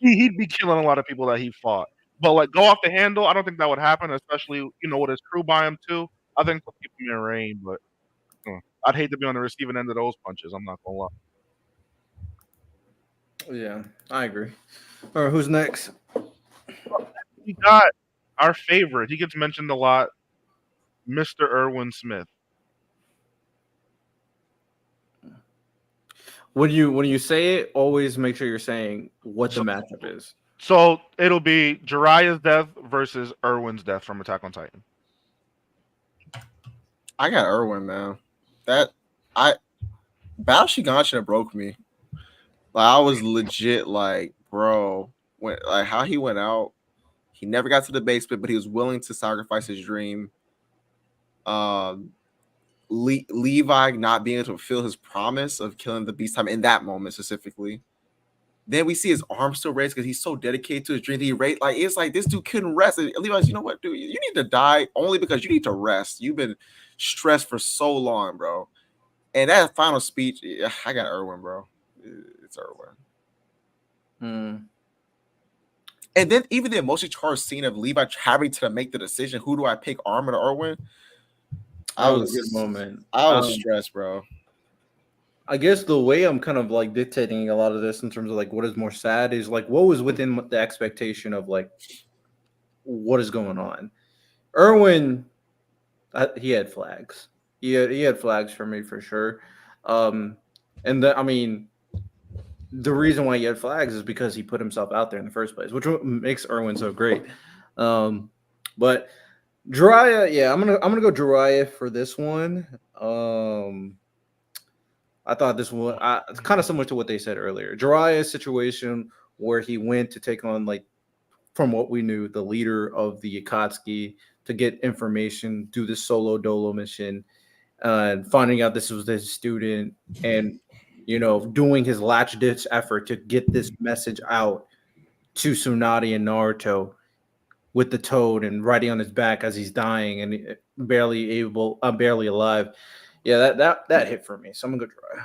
E: he'd be killing a lot of people that he fought. But like go off the handle, I don't think that would happen, especially with his crew by him too. I think they'll keep him in rein, but I'd hate to be on the receiving end of those punches. I'm not gonna lie.
A: Yeah, I agree. All right, who's next?
E: We got our favorite. He gets mentioned a lot, Mr. Irwin Smith.
A: When you say it, always make sure you're saying what the matchup is.
E: So it'll be Jiraiya's death versus Irwin's death from Attack on Titan.
B: I got Irwin, man. Battle Shiganshina broke me. Like I was legit like, bro, how he went out. He never got to the basement, but he was willing to sacrifice his dream. Levi not being able to fulfill his promise of killing the beast time in that moment specifically. Then we see his arm still raised because he's so dedicated to his dream. It's like this dude couldn't rest. And Levi's, you know what, dude? You need to die only because you need to rest. You've been stressed for so long, bro. And that final speech, I got Irwin, bro. It's Irwin. And then even the emotionally charged scene of Levi having to make the decision, who do I pick, Armin or Irwin?
A: That was a good moment.
B: I was stressed, bro.
A: I guess the way I'm kind of like dictating a lot of this in terms of like what is more sad is like what was within the expectation of like what is going on. Irwin, he had flags. He had flags for me for sure. The reason why he had flags is because he put himself out there in the first place, which makes Irwin so great. But Jiraiya, yeah, I'm gonna go Jiraiya for this one. I thought this one it's kind of similar to what they said earlier. Jiraiya's situation where he went to take on, like, from what we knew, the leader of the Akatsuki to get information, do this solo dolo mission, and finding out this was his student, and doing his last ditch effort to get this message out to Tsunade and Naruto with the toad and riding on his back as he's dying and barely alive. Yeah, that hit for me. So I'm gonna go try.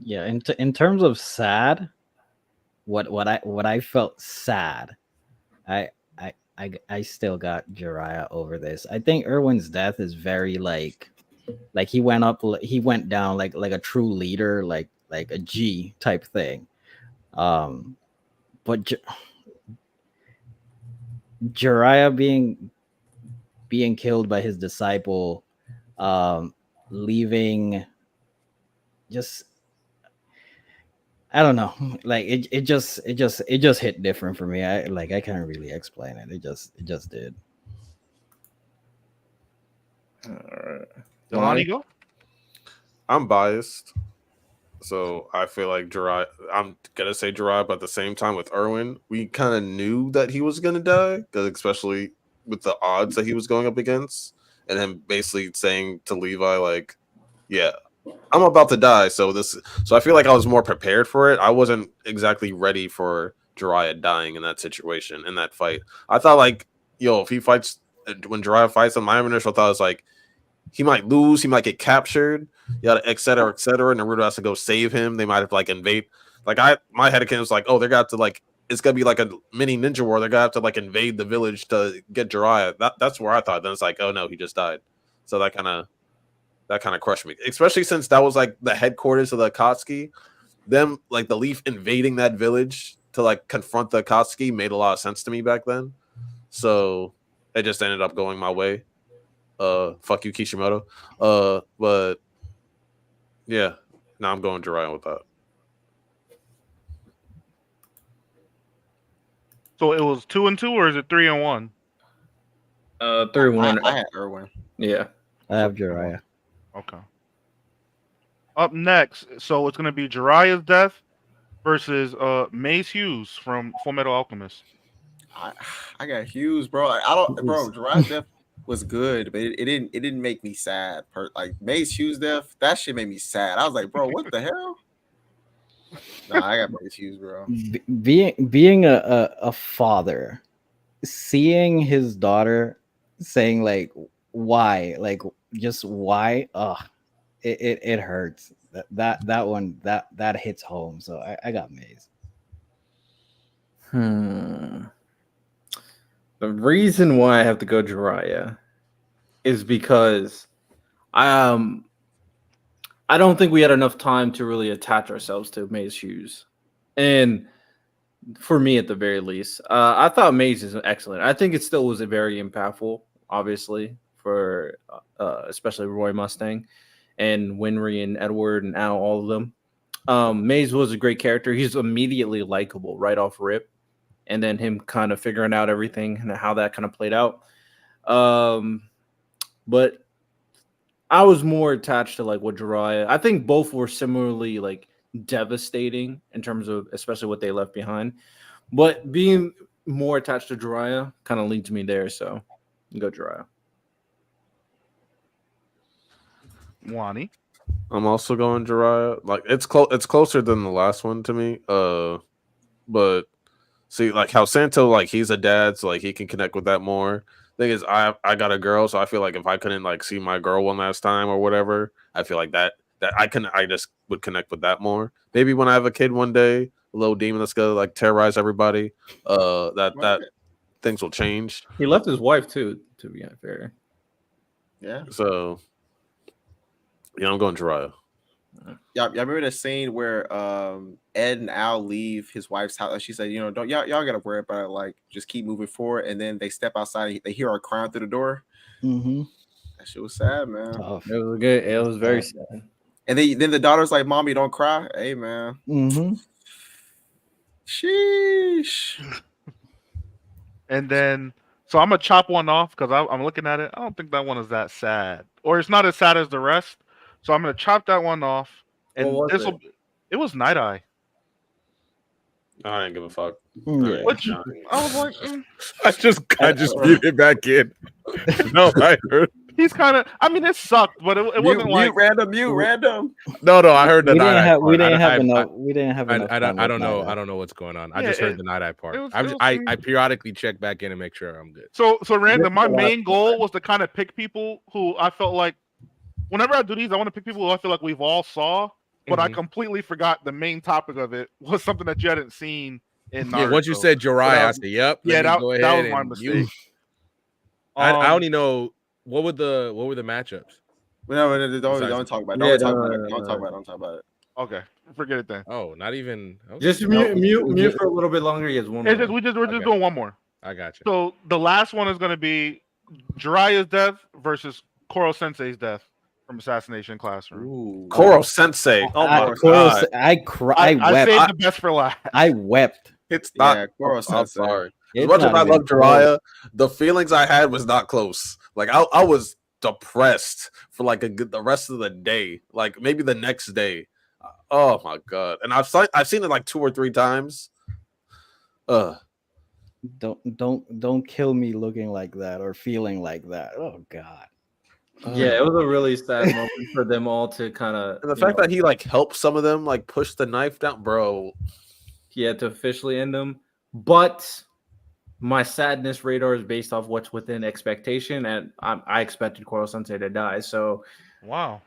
C: Yeah, in terms of sad, what I felt sad, I still got Jiraiya over this. I think Irwin's death is very like he went down like a true leader, like a G type thing. But Jiraiya being killed by his disciple, leaving just I don't know. Like it just hit different for me. I can't really explain it. It just did.
A: All right.
E: Delani, go.
D: I'm biased, so I feel like Jiraiya. I'm gonna say Jiraiya, but at the same time with Erwin, we kind of knew that he was gonna die, because especially with the odds that he was going up against, and him basically saying to Levi like, "Yeah, I'm about to die." So I feel like I was more prepared for it. I wasn't exactly ready for Jiraiya dying in that situation, in that fight. I thought like, if he fights, when Jiraiya fights him, my initial thought was like, he might lose, he might get captured, yeah, et cetera, et cetera. And Naruto has to go save him. They might have like invade. Like my head was like, oh, they're gonna have to like, it's gonna be like a mini ninja war. They're gonna have to like invade the village to get Jiraiya. That's where I thought. Then it's like, oh no, he just died. So that kind of crushed me, especially since that was like the headquarters of the Akatsuki. Them like the Leaf invading that village to like confront the Akatsuki made a lot of sense to me back then. So it just ended up going my way. Fuck you, Kishimoto. But yeah, now I'm going Jiraiya with that.
E: So it was 2-2, or is it 3-1?
A: 3-1.
B: I had Erwin.
A: Yeah.
C: I have Jiraiya.
E: Okay. Up next, so it's gonna be Jiraiya's death versus Mace Hughes from Full Metal Alchemist.
B: I got Hughes, bro. Bro. Jiraiya's death was good, but it didn't make me sad. Like Mace Hughes' death, that shit made me sad. I was like, bro, what the hell? Nah, I got Mace Hughes, bro.
C: Being a father, seeing his daughter saying like why, like just why, it hurts. That one that hits home. So I got Maze.
A: The reason why I have to go Jiraiya is because I don't think we had enough time to really attach ourselves to Maze Hughes. And for me, at the very least, I thought Maze is excellent. I think it still was a very impactful, obviously, for especially Roy Mustang and Winry and Edward and Al, all of them. Maze was a great character. He's immediately likable right off rip. And then him kind of figuring out everything and how that kind of played out. But I was more attached to like what Jiraiya. I think both were similarly like devastating in terms of especially what they left behind. But being more attached to Jiraiya kind of leads me there. So go Jiraiya.
E: Wani.
D: I'm also going Jiraiya. Like it's closer than the last one to me. But see, like how Santo, like he's a dad, so like he can connect with that more. Thing is, I got a girl, so I feel like if I couldn't like see my girl one last time or whatever, I feel like that I just would connect with that more. Maybe when I have a kid one day, a little demon that's gonna like terrorize everybody, that things will change.
A: He left his wife too, to be unfair.
B: Yeah.
D: So yeah, I'm going Jiraiya.
B: Y'all remember the scene where Ed and Al leave his wife's house? She said, don't y'all gotta worry about it, like just keep moving forward. And then they step outside and they hear her crying through the door.
C: Mm-hmm.
B: That shit was sad, man.
C: Tough.
A: It was good. It was very sad.
B: And then the daughter's like, "Mommy, don't cry." Hey, man.
C: Mm-hmm.
B: Sheesh.
E: And then, so I'm gonna chop one off because I'm looking at it. I don't think that one is that sad, or it's not as sad as the rest. So I'm gonna chop that one off. And this will. It was Night Eye.
D: I didn't give a fuck.
C: Yeah.
E: Which I was like,
F: I just beat it back in. No, I heard.
E: he's kind of. I mean, it sucked, but it wasn't like
B: random.
F: No, I heard the
C: We
F: night
C: didn't
F: eye
C: have
F: part.
C: we didn't have
F: I-
C: enough. We didn't have enough.
F: I
C: time
F: don't
C: with
F: know.
C: Night
F: I
C: Eye.
F: don't know what's going on. I
E: Yeah,
F: just heard the night eye part.
E: it was
F: I periodically check back in and make sure I'm good.
E: So random. My main goal was to kind of pick people who I felt like. Whenever I do these, I want to pick people who I feel like we've all saw, but I completely forgot the main topic of it was something that you hadn't seen in Naruto.
F: Yeah, once you said Jiraiya, I said, "Yep."
E: Yeah, that was my
F: and
E: mistake.
F: I only know what were the matchups.
B: No, don't talk about it. Don't talk about it.
E: Okay, forget it then.
F: Oh, not even. Okay.
A: Just mute for a little bit longer. He has one
E: It's
A: more.
E: just we're just doing one more.
F: I got you.
E: So the last one is going to be Jiraiya's death versus Koro Sensei's death. from Assassination Classroom.
B: Ooh.
F: Koro Sensei. Oh my god.
C: I
E: I
C: wept.
E: saved the best for last.
C: I wept.
F: It's not.
B: Yeah, Koro
F: I'm
B: Sensei.
F: sorry. As
C: It's
F: much as
C: not
F: I
C: even
F: love Jiraiya, the feelings I had was not close. Like I was depressed for like the rest of the day. Like maybe the next day. Oh my god! And I've seen it like 2 or 3 times.
C: Don't kill me looking like that or feeling like that. Oh God.
A: Yeah, it was a really sad moment for them all to kind of.
F: And the fact that he like helped some of them like push the knife down, bro.
A: he had to officially end them. But my sadness radar is based off what's within expectation, and I expected Koro Sensei to die. So,
E: Wow.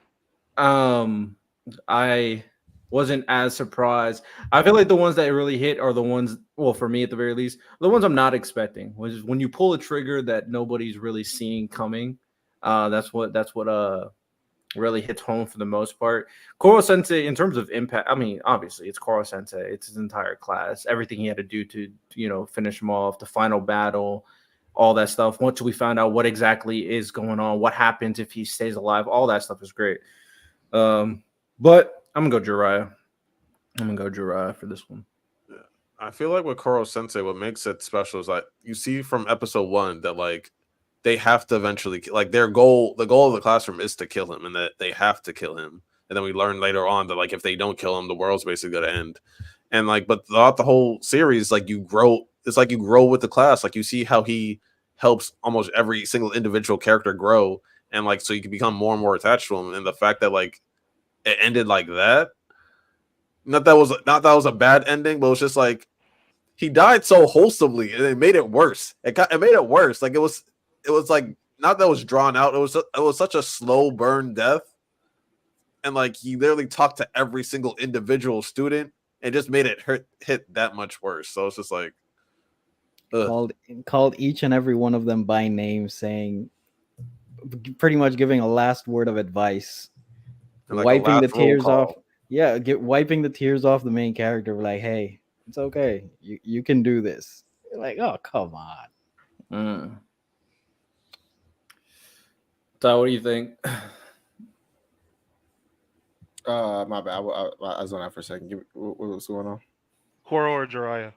A: I wasn't as surprised. I feel like the ones that really hit are the ones, well, for me at the very least, the ones I'm not expecting. Which is when you pull a trigger that nobody's really seeing coming. That's what really hits home for the most part. Koro Sensei, in terms of impact, I mean, obviously it's Koro Sensei, it's his entire class, everything he had to do to, finish him off, the final battle, all that stuff. Once we found out what exactly is going on, what happens if he stays alive, all that stuff is great. But I'm gonna go Jiraiya for this one.
F: I feel like with Koro Sensei, what makes it special is like you see from episode 1 that like they have to eventually, like the goal of the classroom is to kill him, and that they have to kill him. And then we learn later on that like if they don't kill him, the world's basically gonna end. And like, but throughout the whole series, like you grow. It's like you grow with the class. Like you see how he helps almost every single individual character grow, and like so you can become more and more attached to him. And the fact that like it ended like that, not that was a bad ending, but it was just like he died so wholesomely, and it made it worse. It made it worse. Like it was like not that it was drawn out. It was such a slow burn death, and like he literally talked to every single individual student, and just made it hit that much worse. So it's just like
C: called each and every one of them by name, saying pretty much giving a last word of advice,
F: like
C: wiping the tears
F: call.
C: off. Yeah, wiping the tears off the main character. Like, hey, it's okay. You can do this. Like, oh, come on.
A: So, what do you think?
B: My bad. I was on that for a second. What was going on?
E: Koro or Jiraiya?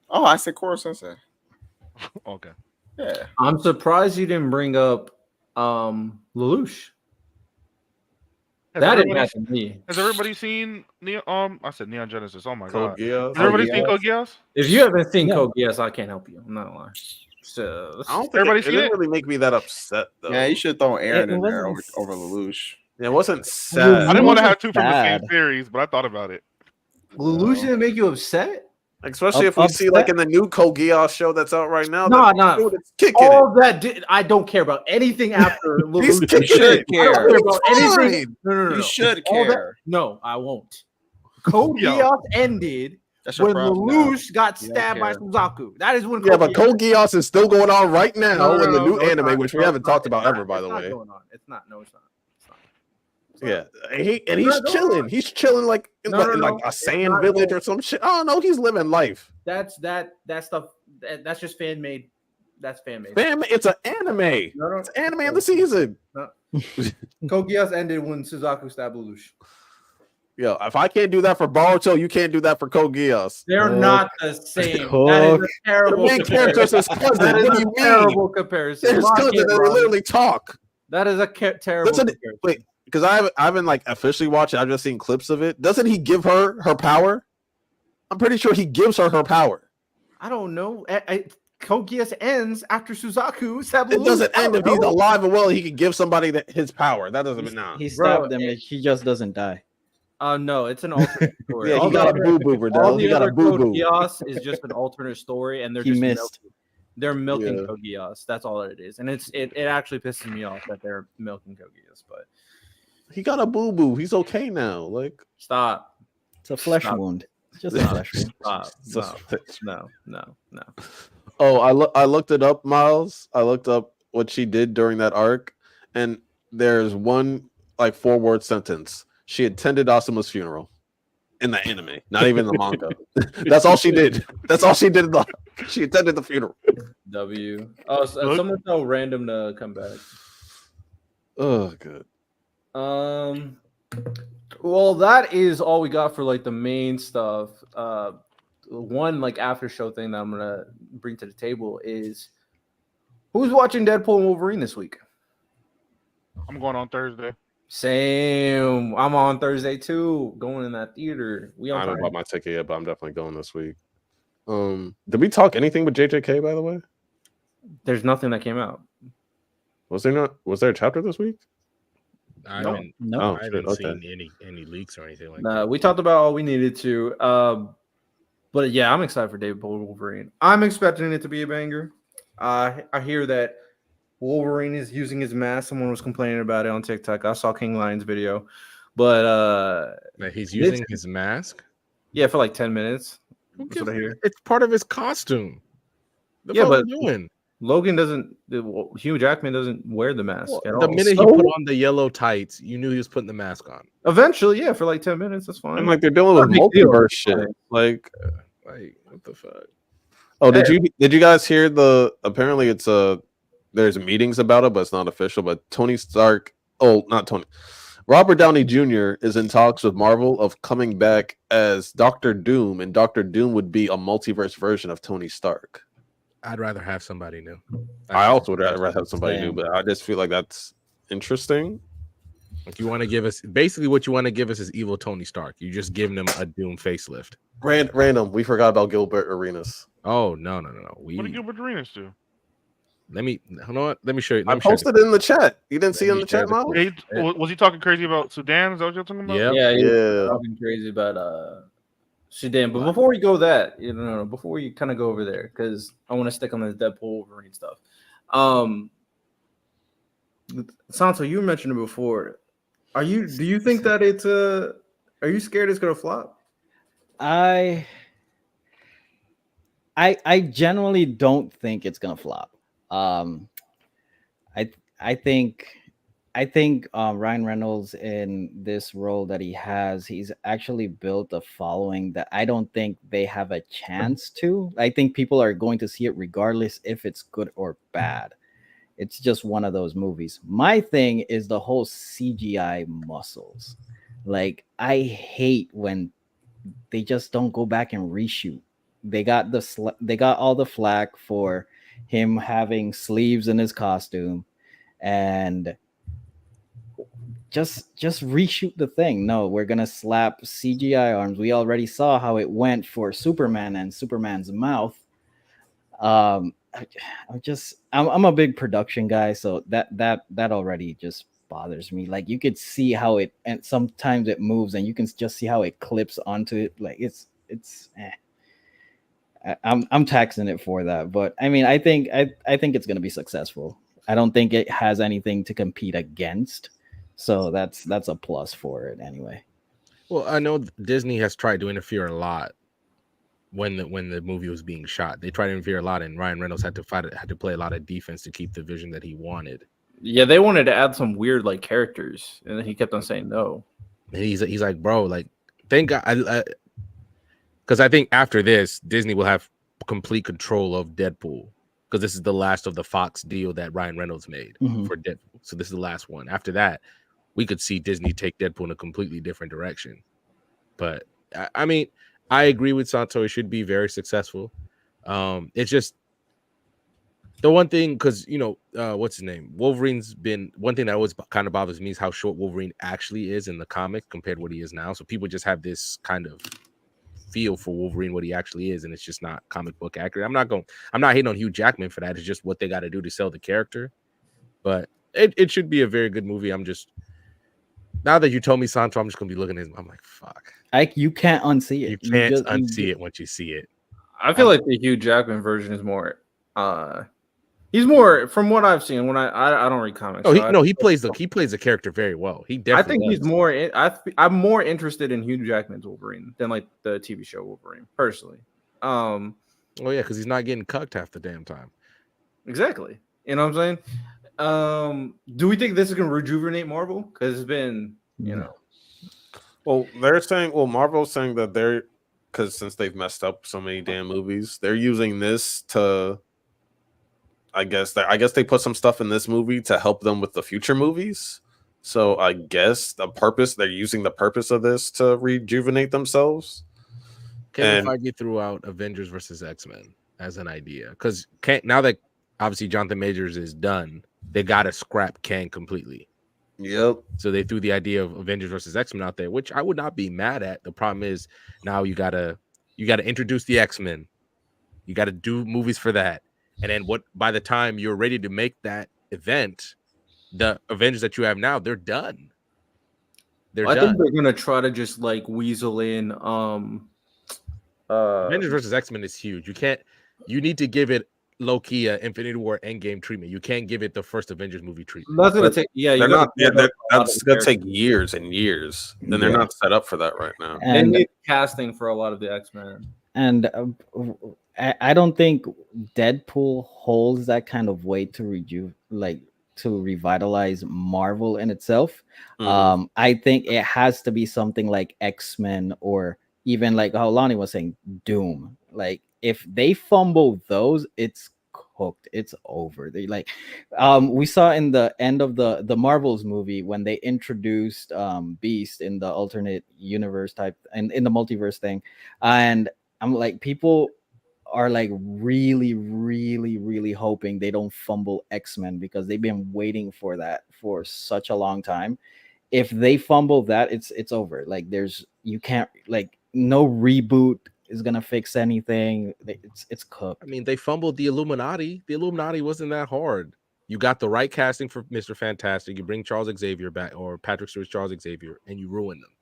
B: Oh, I said Koro Sensei.
E: Okay.
B: Yeah.
A: I'm surprised you didn't bring up Lelouch. That impacted me.
E: Has everybody seen Neon? I said Neon Genesis. Oh my god.
F: Geass.
E: Has everybody seen Code Geass?
A: If you haven't seen Code Geass, I can't help you. I'm not lying. So
F: I don't think
E: Everybody
F: it
E: seen
F: didn't
E: it?
F: really make me that upset though.
B: Yeah, you should throw Aaron
C: It
B: in there
C: wasn't
B: over Lelouch.
F: Yeah, it wasn't sad.
E: I didn't want to
C: wasn't
E: have two from the
C: bad.
E: same series, but I thought about it.
A: Lelouch didn't make you upset?
F: Especially if we see like in the new Code Geass show that's out right now.
A: No.
F: Dude, it's kicking
A: All that I don't care about anything after
F: He's
A: Lelouch.
F: kicking
B: should
F: it.
B: care.
A: I don't care about
F: Fine.
A: anything. No.
B: You should
A: All that-
B: care.
A: No, I won't. Code
E: Yo.
A: Geass ended
B: That's your
A: when
B: problem.
A: Lelouch got
B: You don't
A: stabbed by
B: care.
A: Suzaku. That is when
G: Yeah, but
A: Geass-
G: Code Geass is still going on right now
A: No,
G: in the new
A: it's
G: anime,
A: not.
G: which we
A: No,
G: haven't
A: it's not.
G: talked about
A: It's
G: ever,
A: not.
G: by the
A: It's not
G: way.
A: going on. It's not. No, it's not.
G: Yeah, and he's chilling. He's chilling like in,
A: No,
G: in
A: no,
G: like a
A: it's
G: sand
A: not.
G: village or some shit. I don't know. He's living life.
A: That stuff. That's just fan made. That's fan made.
G: Fam, it's an anime.
A: No.
G: It's anime of the season.
A: Code Geass ended when Suzaku stabbed Lelouch.
G: Yo, if I can't do that for Boruto, you can't do that for Code Geass.
A: They're not the same.
C: Cook.
A: That is a
G: The
A: terrible
G: main character is his cousin.
A: That is
G: What do
A: a
G: you mean?
A: terrible comparison.
G: They're his
A: Lock
G: cousin,
A: it,
G: and they
A: Ronnie.
G: literally talk.
A: That is a terrible
G: Listen,
A: comparison.
G: wait, because I haven't like officially watched it. I've just seen clips of it. Doesn't he give her power? I'm pretty sure he gives her power.
A: I don't know. Code Geass ends after Suzaku stabbed
G: It
A: Lelouch.
G: doesn't end if he's
A: No.
G: alive and well. He can give somebody his power. That doesn't mean nah.
C: He
A: Bro,
C: stabbed him. He just doesn't die.
A: No, it's an alternate story.
G: Yeah,
A: All
G: he
A: the
G: got a
A: other-
G: boo boo,
A: All
G: Burdell.
A: the
G: He got
A: other
G: a boo
A: Code
G: boo.
A: Geass is just an alternate story, and they're
C: He
A: just
C: missed.
A: they're milking
G: Yeah.
A: Code Geass. That's all it is, and it actually pisses me off that they're milking Code Geass. But
G: He got a boo boo. He's okay now. Like
A: stop.
C: It's a flesh
A: Stop.
C: wound. It's just a flesh wound.
A: Stop. No.
G: Oh, I looked it up, Miles. I looked up what she did during that arc, and there's one like 4-word sentence. She attended Asuma's funeral in the anime, not even the manga. That's all she did. That's all she did. She attended the funeral.
A: W. Oh, someone tell random to come back.
G: Oh, good.
A: Well, that is all we got for like the main stuff. One like after show thing that I'm gonna bring to the table is who's watching Deadpool and Wolverine this week?
E: I'm going on Thursday.
A: Same. I'm on Thursday too, going in that theater. We
G: I
A: on
G: haven't
A: time.
G: bought my ticket yet, but I'm definitely going this week. Did we talk anything with JJK, by the way?
A: There's nothing that came out.
G: Was there not? Was there a chapter this week?
F: I
A: No.
F: haven't,
C: No.
G: Oh,
F: I
G: shit,
F: haven't
G: okay.
F: seen any leaks or anything like
A: Nah,
F: that.
A: we talked about all we needed to. But yeah, I'm excited for Deadpool and Wolverine. I'm expecting it to be a banger. I hear that Wolverine is using his mask. Someone was complaining about it on TikTok. I saw King Lion's video. But
F: That he's using his mask.
A: yeah, for like 10 minutes.
F: Who
A: That's what I hear.
F: It's part of his costume. The
A: Yeah,
F: fuck
A: but
F: you doing?
A: Logan doesn't. Hugh Jackman doesn't wear the mask at
F: The
A: all.
F: minute
G: So-
F: he put on the yellow tights, you knew he was putting the mask on.
A: Eventually, yeah, for like 10 minutes, that's fine.
G: And like they're dealing with
A: Not a big deal.
G: multiverse shit. Like,
F: Like, what the fuck?
G: oh, did you guys hear the? Apparently, it's there's meetings about it, but it's not official. But Tony Stark, not Tony, Robert Downey Jr. is in talks with Marvel of coming back as Doctor Doom, and Doctor Doom would be a multiverse version of Tony Stark.
F: I'd rather have somebody new.
G: I also would rather have somebody new,
C: Same.
G: but I just feel like that's interesting.
F: Like, you want to give us basically what you want to give us is evil Tony Stark. You're just giving him a Doom facelift.
G: Random. We forgot about Gilbert Arenas.
F: Oh no.
E: What did Gilbert Arenas do?
F: Let me let me show you.
G: I posted it in the chat. You didn't see it in the chat, Miles?
E: Was he talking crazy about Sudan? Is that what you're talking about?
F: Yep.
A: Yeah, he was
G: Yeah.
A: talking crazy about Sudan. But before we go that, before we kind of go over there, because I want to stick on this Deadpool Wolverine stuff. Santo, you mentioned it before. Do you think that it's are you scared it's gonna flop?
C: I generally don't think it's gonna flop. I think Ryan Reynolds in this role that he has, he's actually built a following that I don't think they have a chance to. I think people are going to see it regardless if it's good or bad. It's just one of those movies. My thing is the whole CGI muscles. Like, I hate when they just don't go back and reshoot. They got all the flack for him having sleeves in his costume, and just reshoot the thing. No, we're gonna slap CGI arms. We already saw how it went for Superman and Superman's mouth. I'm a big production guy, so that already just bothers me. Like, you could see how it, and sometimes it moves, and you can just see how it clips onto it. Like, it's I'm taxing it for that, but I mean, I think it's gonna be successful. I don't think it has anything to compete against, so that's a plus for it anyway.
F: Well, I know Disney has tried to interfere a lot when the movie was being shot. They tried to interfere a lot, and Ryan Reynolds had to play a lot of defense to keep the vision that he wanted.
A: Yeah, they wanted to add some weird like characters, and then he kept on saying no.
F: And he's like, bro, like, thank God, because I think after this, Disney will have complete control of Deadpool, because this is the last of the Fox deal that Ryan Reynolds made for Deadpool. So this is the last one. After that, we could see Disney take Deadpool in a completely different direction. But I mean, I agree with Santo. It should be very successful. It's just the one thing, because what's his name? Wolverine's been one thing that always kind of bothers me is how short Wolverine actually is in the comic compared to what he is now. So people just have this kind of feel for Wolverine, what he actually is, and it's just not comic book accurate. I'm not hating on Hugh Jackman for that. It's just what they got to do to sell the character. But it should be a very good movie. I'm just, now that you told me, Santo, I'm just gonna be looking at him. I'm like, fuck.
C: You can't unsee it.
F: You can't unsee it once you see it.
A: I feel like the Hugh Jackman version is more. He's more, from what I've seen. When I don't read comics.
F: Oh, he plays the character very well. He definitely.
A: I think he's more. I'm more interested in Hugh Jackman's Wolverine than like the TV show Wolverine, personally.
F: Oh yeah, because he's not getting cucked half the damn time.
A: Exactly. You know what I'm saying? Do we think this is gonna rejuvenate Marvel? Because it's been,
G: Well, Marvel's saying that because since they've messed up so many damn movies, they're using this to. I guess they put some stuff in this movie to help them with the future movies.
D: So I guess they're using the purpose of this to rejuvenate themselves.
F: Kevin Feige threw out Avengers versus X-Men as an idea because now that obviously Jonathan Majors is done, they got to scrap Kang completely.
D: Yep.
F: So they threw the idea of Avengers versus X-Men out there, which I would not be mad at. The problem is now you gotta introduce the X-Men. You got to do movies for that, and then by the time you're ready to make that event, the Avengers that you have now, they're done.
A: I think they're gonna try to just like weasel in.
F: Avengers versus X-Men is huge. You need to give it low-key Infinity War Endgame treatment. You can't give it the first Avengers movie treatment.
A: That's gonna take. Yeah,
D: that's gonna take years and years, and they're not set up for that right now.
A: And they need casting for a lot of the X-Men.
C: And I don't think Deadpool holds that kind of weight to revitalize Marvel in itself. I think it has to be something like X-Men, or even like how Lonnie was saying, Doom. Like if they fumble those, it's cooked. It's over. They we saw in the end of the Marvels movie when they introduced Beast in the alternate universe type and in the multiverse thing, and I'm like, people are like really, really, really hoping they don't fumble X-Men because they've been waiting for that for such a long time. If they fumble that, it's over. Like you can't, like, no reboot is gonna fix anything. It's cooked.
F: I mean, they fumbled the Illuminati. The Illuminati wasn't that hard. You got the right casting for Mr. Fantastic. You bring Charles Xavier back, or Patrick Stewart's Charles Xavier, and you ruin them.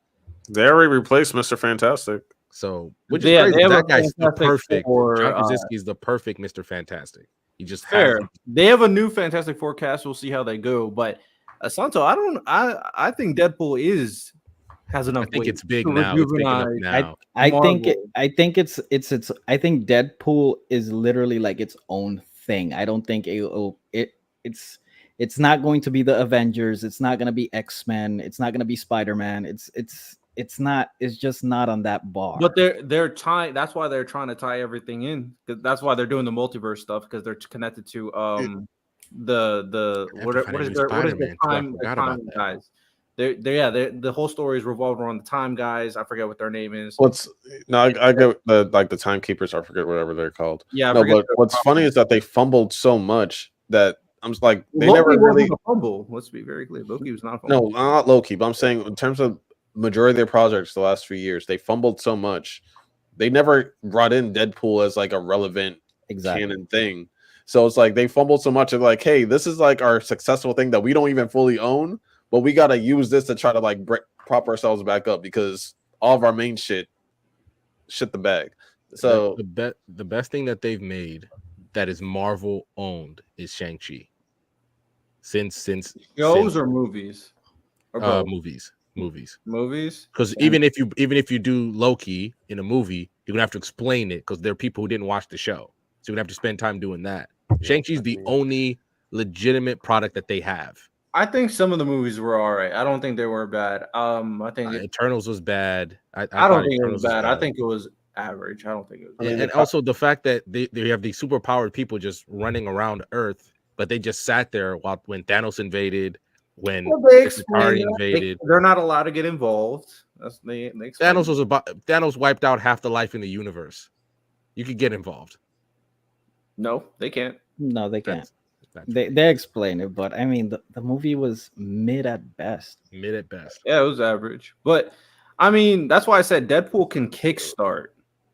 D: They already replaced Mr. Fantastic.
F: So, which is crazy. That guy's the perfect. John Krasinski is the perfect Mr. Fantastic. He just
A: fair. They have a new Fantastic Four cast. We'll see how they go. But Santo, I think Deadpool has enough.
F: I think it's big now. It's big enough now.
C: I think Deadpool is literally like its own thing. I don't think it's not going to be the Avengers. It's not going to be X-Men. It's not going to be Spider-Man. It's just not on that bar.
A: But they're tying. That's why they're trying to tie everything in. That's why they're doing the multiverse stuff, because they're connected to what is the time guys? The whole story is revolved around the time guys. I forget what their name is.
D: I get the timekeepers. I forget whatever they're called.
A: Yeah,
D: no, but what's funny is that they fumbled so much that I'm just like they
A: Loki
D: never really
A: a fumble. Let's be very clear. Loki was not a fumble.
D: No, not Loki, but I'm saying in terms of majority of their projects the last few years, they fumbled so much. They never brought in Deadpool as like a relevant canon thing. So it's like they fumbled so much of like, hey, this is like our successful thing that we don't even fully own, but we got to use this to try to like prop ourselves back up because all of our main shit the bag. So
F: the best thing that they've made that is Marvel owned is Shang-Chi. Since
A: shows or movies? Or
F: movies.
A: Because
F: even if you do Loki in a movie, you're gonna have to explain it because there are people who didn't watch the show, so you're gonna have to spend time doing that. Shang-Chi's the only legitimate product that they have.
A: I think some of the movies were all right. I don't think they were bad. I think
F: Eternals was bad.
A: I don't think it was bad. I think it was average. I don't think it was.
F: And also the fact that they have these superpowered people just running around Earth, but they just sat there when Thanos invaded. When Atari invaded,
A: they're not allowed to get involved.
F: Thanos wiped out half the life in the universe. You could get involved.
A: No, they can't.
C: No, they can't. They explain it, but I mean, the movie was mid at best.
F: Yeah,
A: it was average. But I mean, that's why I said Deadpool can kickstart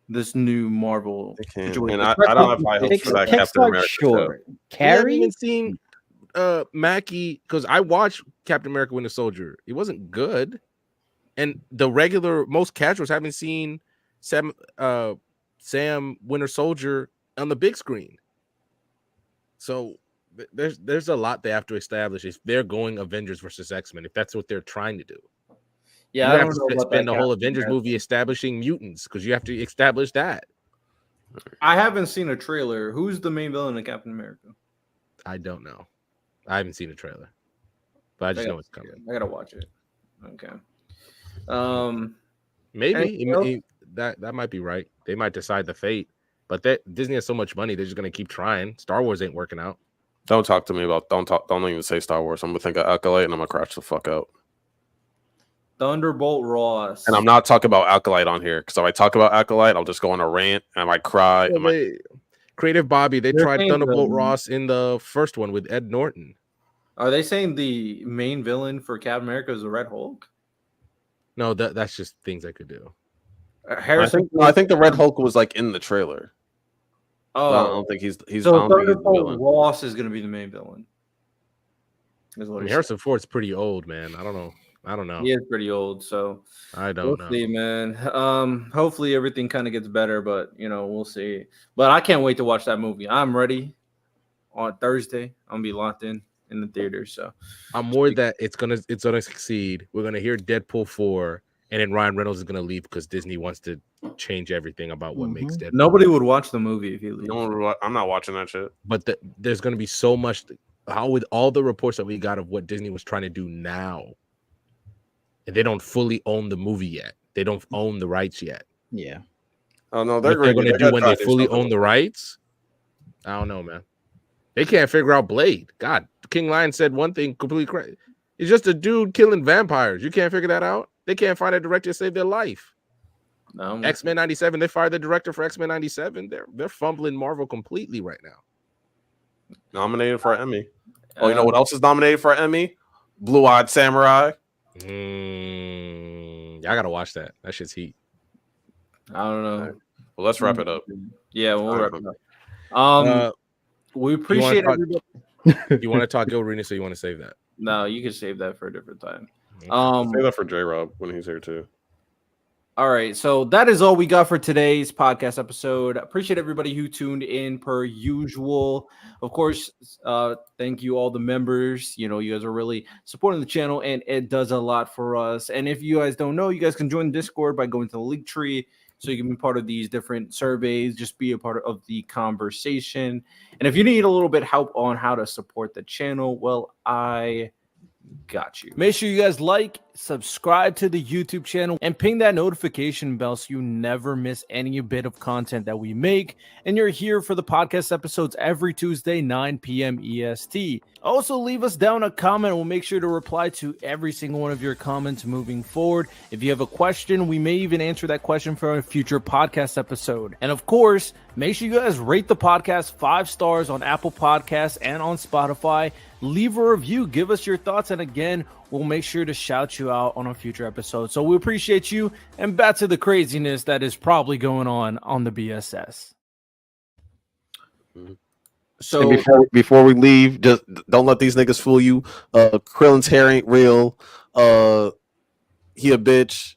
A: this new Marvel.
D: And I don't have high hopes for that Captain America.
C: Sure,
F: Carrie. I haven't even seen Mackie, because I watched Captain America Winter Soldier. It wasn't good, and most casuals haven't seen Sam Winter Soldier on the big screen. So there's a lot they have to establish if they're going Avengers versus X-Men, if that's what they're trying to do.
A: Yeah,
F: you have to spend the whole Avengers movie establishing mutants because you have to establish that.
A: I haven't seen a trailer. Who's the main villain of Captain America?
F: I don't know. I haven't seen a trailer, but I just know it's coming.
A: I gotta watch it. Okay.
F: Maybe that might be right. They might decide the fate, but Disney has so much money, they're just gonna keep trying. Star Wars ain't working out.
D: Don't talk to me about. Don't even say Star Wars. I'm gonna think of Acolyte and I'm gonna crash the fuck out.
A: Thunderbolt Ross.
D: And I'm not talking about Acolyte on here because if I talk about Acolyte, I'll just go on a rant and I might cry.
F: Well, Creative Bobby, they
A: They're
F: tried
A: saying
F: Thunderbolt
A: the-
F: Ross in the first one with Ed Norton.
A: Are they saying the main villain for Captain America is the Red Hulk?
F: No, that's just things I could do.
G: I think the Red Hulk was like in the trailer.
A: Oh,
G: I don't think he's. I
A: so
G: don't think he's the
A: Thunderbolt
G: villain.
A: Ross is going to be the main villain. Is what he
F: Harrison Ford's pretty old, man. I don't know.
A: He is pretty old, so
F: I don't
A: we'll
F: know.
A: see, man. Hopefully everything kind of gets better, but we'll see. But I can't wait to watch that movie. I'm ready on Thursday. I'm gonna be locked in the theater. So
F: I'm more that it's gonna succeed. We're gonna hear Deadpool 4, and then Ryan Reynolds is gonna leave because Disney wants to change everything about what makes Deadpool.
A: nobody would watch the movie if he leaves.
D: I'm not watching that shit.
F: But there's gonna be so much. How with all the reports that we got of what Disney was trying to do now, and they don't fully own the movie yet. They don't own the rights yet.
C: Yeah.
B: Oh no,
F: What they're going to do when they fully own the rights, I don't know, man. They can't figure out Blade. God, King Lion said one thing completely crazy. It's just a dude killing vampires. You can't figure that out. They can't find a director to save their life.
A: No,
F: X-Men 97, they fired the director for X-Men 97. They're fumbling Marvel completely right now.
D: Nominated for an Emmy. Oh, you know what else is nominated for an Emmy? Blue-Eyed Samurai.
F: I gotta watch that. That shit's heat.
A: I don't know.
D: Well, let's wrap it up.
A: Yeah, we'll wrap it up. We appreciate everybody.
F: You want to talk Gil Arena, so you want to save that?
A: No, you can save that for a different time.
D: Say that for J-Rob when he's here too.
A: All right, so that is all we got for today's podcast episode. Appreciate everybody who tuned in per usual. Of course, thank you all the members. You guys are really supporting the channel, and it does a lot for us. And if you guys don't know, you guys can join Discord by going to the link tree, so you can be part of these different surveys. Just be a part of the conversation. And if you need a little bit help on how to support the channel, well, I got you. Make sure you guys like, subscribe to the YouTube channel, and ping that notification bell so you never miss any bit of content that we make. And you're here for the podcast episodes every Tuesday, 9 p.m. EST. Also, leave us down a comment. We'll make sure to reply to every single one of your comments moving forward. If you have a question, we may even answer that question for a future podcast episode. And of course, make sure you guys rate the podcast 5 stars on Apple Podcasts and on Spotify. Leave a review, give us your thoughts, and again, we'll make sure to shout you out on a future episode. So we appreciate you, and back to the craziness that is probably going on the BSS.
G: So before we leave, just don't let these niggas fool you. Krillin's hair ain't real. He a bitch.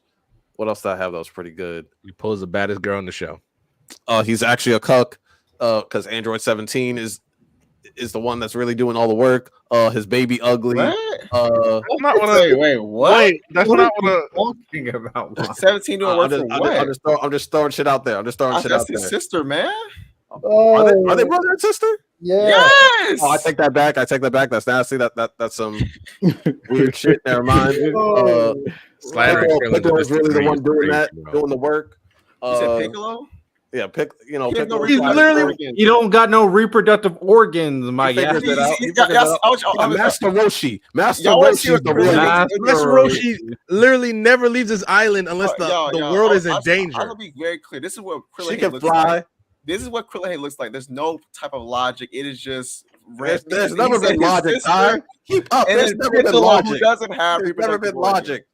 D: What else did I have that was pretty good?
F: You pose the baddest girl in the show.
G: He's actually a cuck. Because Android 17 is the one that's really doing all the work. His baby ugly.
B: What?
E: That's not what
B: Wait, what?
E: Wait, that's not what
A: Talking about
B: 17 doing work for what?
G: I'm just throwing shit out there.
B: That's
G: there.
B: his sister, man.
G: Are they brother and sister?
C: Yeah.
B: Yes.
G: Oh, I take that back. That's nasty. That's some weird shit. Never mind.
F: Slandering
G: Piccolo was really the one doing that,
F: bro.
G: doing the work.
B: You said Piccolo?
G: Yeah,
B: He has no
G: Piccolo.
A: He's literally, you don't got no reproductive organs, my
G: He
A: guy.
G: figures it out. Master Roshi. Master
B: Y'all wanna see
G: Roshi is
B: what
G: the
B: Krillin
G: one.
B: is?
F: Master Roshi literally never leaves his island unless the world is in danger.
B: I'm gonna be very clear. This is what Krillin
G: She can
B: looks
G: fly.
B: like. This is what Krillin looks like. There's no type of logic. It is just
G: There's never been logic. Keep up.
B: And
G: There's
B: it's
G: never been
B: Piccolo who
G: logic.
B: doesn't have
G: There's never been
B: reproductive organs.
G: logic.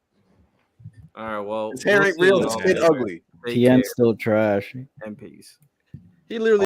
A: All right, well,
G: His hair ain't real. His kid ugly.
A: Take
C: TN's
A: care
C: still trash.
A: and peace.
F: He literally